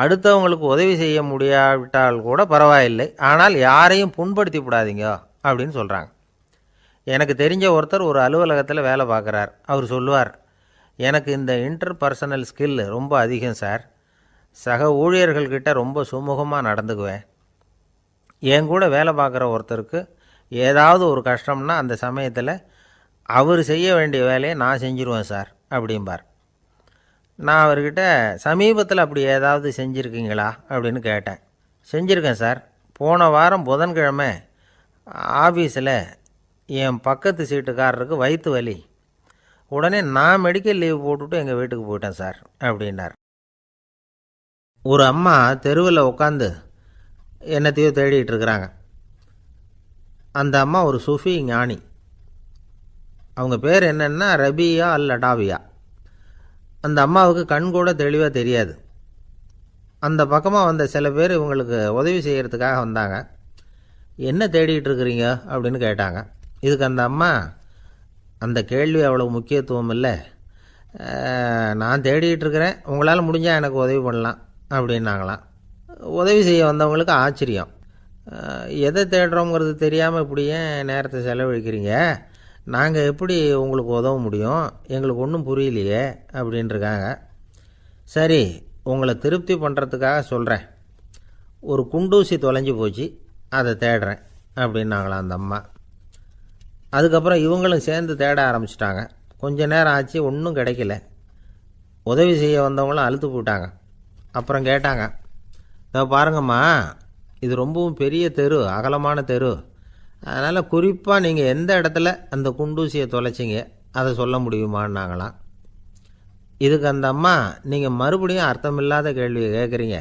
அடுத்தவங்களுக்கு உதவி செய்ய முடியாவிட்டால் கூட பரவாயில்லை, ஆனால் யாரையும் புண்படுத்தி விடாதீங்க அப்படின்னு சொல்கிறாங்க. எனக்கு தெரிஞ்ச ஒருத்தர் ஒரு அலுவலகத்தில் வேலை பார்க்குறார். அவர் சொல்லுவார், எனக்கு இந்த இன்டர் பர்சனல் ஸ்கில் ரொம்ப அதிகம் சார். சக ஊழியர்கள்கிட்ட ரொம்ப சுமூகமாக நடந்துக்குவேன். என் கூட வேலை பார்க்குற ஒருத்தருக்கு ஏதாவது ஒரு கஷ்டம்னா அந்த சமயத்தில் அவர் செய்ய வேண்டிய வேலையை நான் செஞ்சுருவேன் சார் அப்படிம்பார். நான் அவர்கிட்ட சமீபத்தில் அப்படி ஏதாவது செஞ்சுருக்கீங்களா அப்படின்னு கேட்டேன். செஞ்சுருக்கேன் சார். போன வாரம் புதன்கிழமை ஆஃபீஸில் என் பக்கத்து சீட்டுக்காரருக்கு வயிற்று வலி. உடனே நான் மெடிக்கல் லீவ் போட்டுவிட்டு எங்கள் வீட்டுக்கு போயிட்டேன் சார் அப்படின்னார். ஒரு அம்மா தெருவில் உட்காந்து என்னத்தையோ தேடிட்டு இருக்கிறாங்க. அந்த அம்மா ஒரு சூஃபி ஞானி. அவங்க பேர் என்னென்னா ரபியா அல் அடாவியா. அந்த அம்மாவுக்கு கண் கூட தெளிவாக தெரியாது. அந்த பக்கமாக வந்த சில பேர் இவங்களுக்கு உதவி செய்கிறதுக்காக வந்தாங்க. என்ன தேடிகிட்டு இருக்கிறீங்க அப்படின்னு கேட்டாங்க. இதுக்கு அந்த அம்மா, அந்த கேள்வி அவ்வளோ முக்கியத்துவம் இல்லை, நான் தேடிகிட்டு இருக்கிறேன், உங்களால் முடிஞ்சால் எனக்கு உதவி பண்ணலாம் அப்படின்னாங்களாம். உதவி செய்ய வந்தவங்களுக்கு ஆச்சரியம். எதை தேடுறோங்கிறது தெரியாமல் இப்படி ஏன் நேரத்தை செலவழிக்கிறீங்க? நாங்கள் எப்படி உங்களுக்கு உதவ முடியும்? எங்களுக்கு ஒன்றும் புரியலையே அப்படின்ட்டுருக்காங்க. சரி, உங்களை திருப்தி பண்ணுறதுக்காக சொல்கிறேன். ஒரு குண்டூசி தொலைஞ்சி போச்சு, அதை தேடுறேன் அப்படின்னாங்களாம் அந்த அம்மா. அதுக்கப்புறம் இவங்களும் சேர்ந்து தேட ஆரம்பிச்சிட்டாங்க. கொஞ்ச நேரம் ஆச்சு, ஒன்றும் கிடைக்கல. உதவி செய்ய வந்தவங்களும் அழுத்து போட்டாங்க. அப்புறம் கேட்டாங்க, இதை பாருங்கம்மா, இது ரொம்பவும் பெரிய தெரு, அகலமான தெரு. அதனால் குறிப்பாக நீங்கள் எந்த இடத்துல அந்த குண்டூசியை தொலைச்சிங்க அதை சொல்ல முடியுமான்னாங்களாம். இதுக்கு அந்த அம்மா, நீங்கள் மறுபடியும் அர்த்தமில்லாத கேள்வியை கேட்குறீங்க,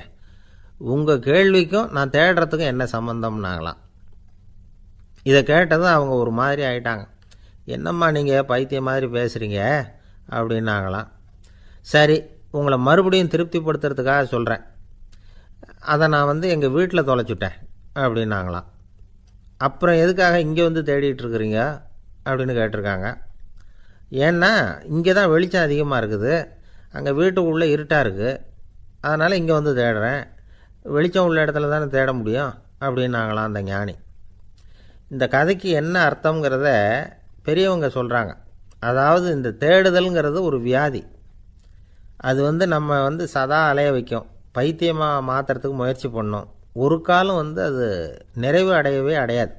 உங்கள் கேள்விக்கும் நான் தேடுறதுக்கும் என்ன சம்மந்தம்னாங்களாம். இதை கேட்டதும் அவங்க ஒரு மாதிரி ஆகிட்டாங்க. என்னம்மா நீங்கள் பைத்தியம் மாதிரி பேசுகிறீங்க அப்படின்னாங்களாம். சரி, உங்களை மறுபடியும் திருப்திப்படுத்துறதுக்காக சொல்கிறேன், அதை நான் எங்கள் வீட்டில் தொலைச்சுட்டேன் அப்படின்னாங்களாம். அப்புறம் எதுக்காக இங்கே வந்து தேடிட்டு இருக்கிறீங்க அப்படின்னு கேட்டிருக்காங்க. ஏன்னா இங்கே தான் வெளிச்சம் அதிகமாக இருக்குது, அங்கே வீட்டுக்குள்ளே இருட்டாக இருக்குது, அதனால் இங்கே வந்து தேடுறேன். வெளிச்சம் உள்ள இடத்துல தானே தேட முடியும் அப்படின்னாங்களாம் அந்த ஞானி. இந்த கதைக்கு என்ன அர்த்தங்கிறத பெரியவங்க சொல்கிறாங்க. அதாவது இந்த தேடுதல்ங்கிறது ஒரு வியாதி. அது நம்ம சதா அலைய வைக்கும், பைத்தியமாக மாற்றுறதுக்கு முயற்சி பண்ணோம். ஒரு காலம் அது நிறைவு அடையவே அடையாது.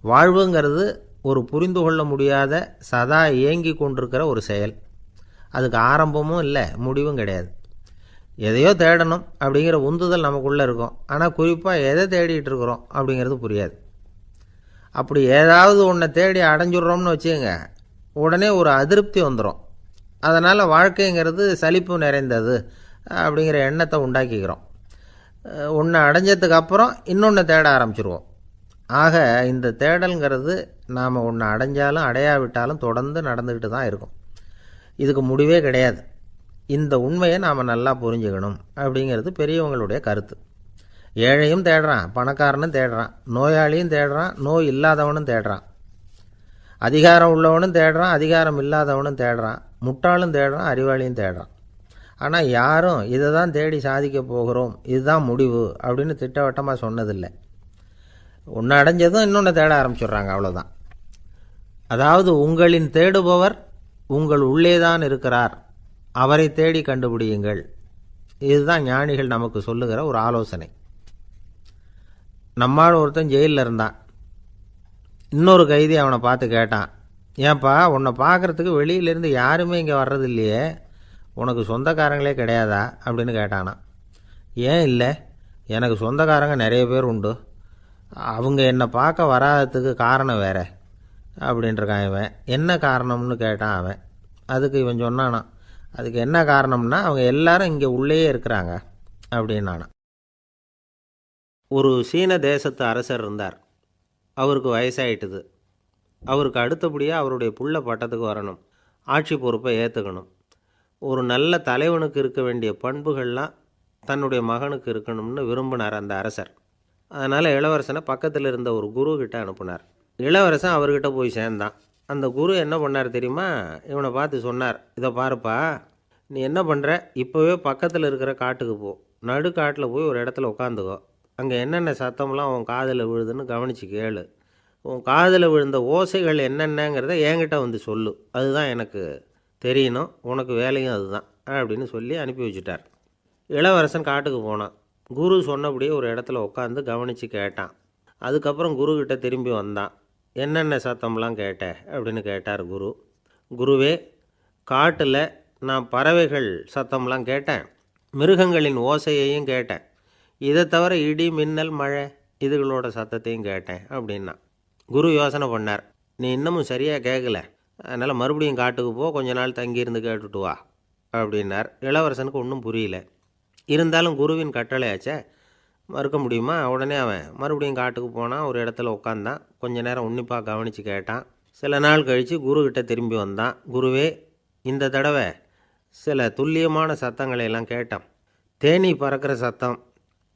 வாழ்வுங்கிறது ஒரு புரிந்து கொள்ள முடியாத சதா இயங்கி கொண்டிருக்கிற ஒரு செயல். அதுக்கு ஆரம்பமும் இல்லை, முடிவும் கிடையாது. எதையோ தேடணும் அப்படிங்கிற உந்துதல் நமக்குள்ளே இருக்கும், ஆனால் குறிப்பாக எதை தேடிட்டு இருக்கிறோம் அப்படிங்கிறது புரியாது. அப்படி ஏதாவது ஒன்றை தேடி அடைஞ்சிட்றோம்னு வச்சுக்கோங்க, உடனே ஒரு அதிருப்தி வந்துடும். அதனால் வாழ்க்கைங்கிறது சலிப்பு நிறைந்தது அப்படிங்கிற எண்ணத்தை உண்டாக்கிக்கிறோம். ஒன்று அடைஞ்சதுக்கு அப்புறம் இன்னொன்று தேட ஆரம்பிச்சிருவோம். ஆக இந்த தேடல்ங்கிறது நாம் ஒன்று அடைஞ்சாலும் அடையாவிட்டாலும் தொடர்ந்து நடந்துக்கிட்டு தான் இருக்கும். இதுக்கு முடிவே கிடையாது. இந்த உண்மையை நாம் நல்லா புரிஞ்சுக்கணும் அப்படிங்கிறது பெரியவங்களுடைய கருத்து. ஏழையும் தேடுறான், பணக்காரனும் தேடுறான், நோயாளியும் தேடுறான், நோய் இல்லாதவனும் தேடுறான், அதிகாரம் உள்ளவனும் தேடுறான், அதிகாரம் இல்லாதவனும் தேடுறான், முட்டாளும் தேடுறான், அறிவாளியும் தேடுறான். ஆனால் யாரும் இதை தான் தேடி சாதிக்க போகிறோம், இதுதான் முடிவு அப்படின்னு திட்டவட்டமாக சொன்னதில்லை. ஒன்று அடைஞ்சதும் இன்னொன்று தேட ஆரம்பிச்சிடுறாங்க, அவ்வளோதான். அதாவது உங்களின் தேடுபவர் உங்கள் உள்ளே தான் இருக்கிறார், அவரை தேடி கண்டுபிடியுங்கள். இதுதான் ஞானிகள் நமக்கு சொல்லுகிற ஒரு ஆலோசனை. நம்மால் ஒருத்தன் ஜெயிலில் இருந்தான். இன்னொரு கைதி அவனை பார்த்து கேட்டான், ஏன்பா உன்னை பார்க்குறதுக்கு வெளியிலேருந்து யாருமே இங்கே வர்றது இல்லையே, உனக்கு சொந்தக்காரங்களே கிடையாதா அப்படின்னு கேட்டானா. ஏன் இல்லை, எனக்கு சொந்தக்காரங்க நிறைய பேர் உண்டு, அவங்க என்னை பார்க்க வராததுக்கு காரணம் வேற அப்படின்ட்டுருக்கான் இவன். என்ன காரணம்னு கேட்டான் அவன். அதுக்கு இவன் சொன்னானா, அதுக்கு என்ன காரணம்னா அவங்க எல்லாரும் இங்கே உள்ளேயே இருக்கிறாங்க அப்படின்னானா. ஒரு சீன தேசத்து அரசர் இருந்தார். அவருக்கு வயசாயிட்டுது. அவருக்கு அடுத்தபடியாக அவருடைய புள்ள பட்டத்துக்கு வரணும், ஆட்சி பொறுப்பை ஏற்றுக்கணும். ஒரு நல்ல தலைவனுக்கு இருக்க வேண்டிய பண்புகள்லாம் தன்னுடைய மகனுக்கு இருக்கணும்னு விரும்பினார் அந்த அரசர். அதனால் இளவரசனை பக்கத்தில் இருந்த ஒரு குரு கிட்ட அனுப்புனார். இளவரசன் அவர்கிட்ட போய் சேர்ந்தான். அந்த குரு என்ன பண்ணார் தெரியுமா, இவனை பார்த்து சொன்னார், இதை பாருப்பா, நீ என்ன பண்ணுற, இப்போவே பக்கத்தில் இருக்கிற காட்டுக்கு போ, நடு காட்டில் போய் ஒரு இடத்துல உட்காந்துக்கோ, அங்கே என்னென்ன சத்தம்லாம் உன் காதில் விழுதுன்னு கவனித்து கேளு, உன் காதில் விழுந்த ஓசைகள் என்னென்னங்கிறத என்கிட்ட வந்து சொல்லு, அதுதான் எனக்கு தெரியணும், உனக்கு வேலையும் அதுதான் அப்படின்னு சொல்லி அனுப்பி வச்சுட்டார். இளவரசன் காட்டுக்கு போனான். குரு சொன்னபடியே ஒரு இடத்துல உட்காந்து கவனித்து கேட்டான். அதுக்கப்புறம் குருக்கிட்ட திரும்பி வந்தான். என்னென்ன சத்தம்லாம் கேட்ட அப்படின்னு கேட்டார் குரு. குருவே, காட்டில் நான் பறவைகள் சத்தம்லாம் கேட்டேன், மிருகங்களின் ஓசையையும் கேட்டேன், இதை தவிர இடி மின்னல் மழை இதுகளோட சத்தத்தையும் கேட்டேன் அப்படின்னா. குரு யோசனை பண்ணார், நீ இன்னமும் சரியாக கேட்கல, அதனால் மறுபடியும் காட்டுக்கு போ, கொஞ்ச நாள் தங்கியிருந்து கேட்டுட்டு வா அப்படின்னார். இளவரசனுக்கு ஒன்றும் புரியல. இருந்தாலும் குருவின் கட்டளையாச்சே, மறுக்க முடியுமா? உடனே அவன் மறுபடியும் காட்டுக்கு போனான். ஒரு இடத்துல உட்காந்தான். கொஞ்ச நேரம் உன்னிப்பாக கவனித்து கேட்டான். சில நாள் கழித்து குருக்கிட்ட திரும்பி வந்தான். குருவே, இந்த தடவை சில துல்லியமான சத்தங்களை எல்லாம் கேட்டான். தேனீ பறக்கிற சத்தம்,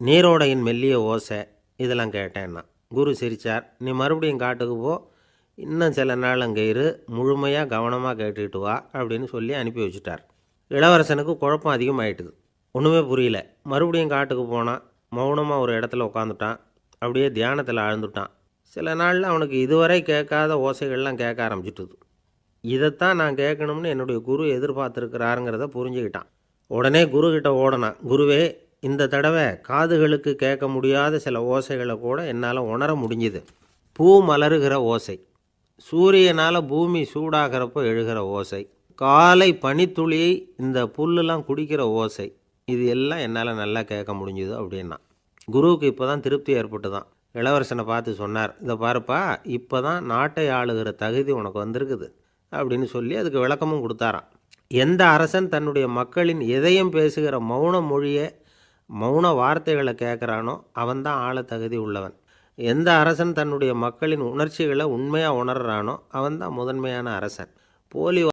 நீரோடையின் மெல்லிய ஓசை, இதெல்லாம் கேட்டேன்னா. குரு சிரித்தார். நீ மறுபடியும் காட்டுக்கு போ, இன்னும் சில நாள் அங்கே இரு, முழுமையாக கவனமாக கேட்டுக்கிட்டு வா அப்படின்னு சொல்லி அனுப்பி வச்சுட்டார். இளவரசனுக்கு குழப்பம் அதிகமாயிட்டுது. ஒன்றுமே புரியல. மறுபடியும் காட்டுக்கு போனான். மௌனமாக ஒரு இடத்துல உட்காந்துட்டான். அப்படியே தியானத்தில் ஆழ்ந்துட்டான். சில நாளில் அவனுக்கு இதுவரை கேட்காத ஓசைகள்லாம் கேட்க ஆரம்பிச்சிட்டுது. இதைத்தான் நான் கேட்கணும்னு என்னுடைய குரு எதிர்பார்த்துருக்கிறாருங்கிறத புரிஞ்சுக்கிட்டான். உடனே குருக்கிட்ட ஓடனான். குருவே, இந்த தடவை காதுகளுக்கு கேட்க முடியாத சில ஓசைகளை கூட என்னால் உணர முடிஞ்சுது. பூ மலருகிற ஓசை, சூரியனால் பூமி சூடாகிறப்போ எழுகிற ஓசை, காலை பனித்துளியை இந்த புல்லுலாம் குடிக்கிற ஓசை, இது எல்லாம் என்னால் நல்லா கேட்க முடிஞ்சுது அப்படின்னா. குருவுக்கு இப்போ தான் திருப்தி ஏற்பட்டு தான். இளவரசனை பார்த்து சொன்னார், இதை பாருப்பா, இப்போ தான் நாட்டை ஆளுகிற தகுதி உனக்கு வந்திருக்குது அப்படின்னு சொல்லி அதுக்கு விளக்கமும் கொடுத்தாராம். எந்த அரசன் தன்னுடைய மக்களின் இதயம் பேசுகிற மௌன மொழியை, மௌன வார்த்தைகளை கேட்குறானோ அவன்தான் ஆள தகுதி உள்ளவன். எந்த அரசன் தன்னுடைய மக்களின் உணர்ச்சிகளை உண்மையாக உணர்றானோ அவன்தான் முதன்மையான அரசன். போலி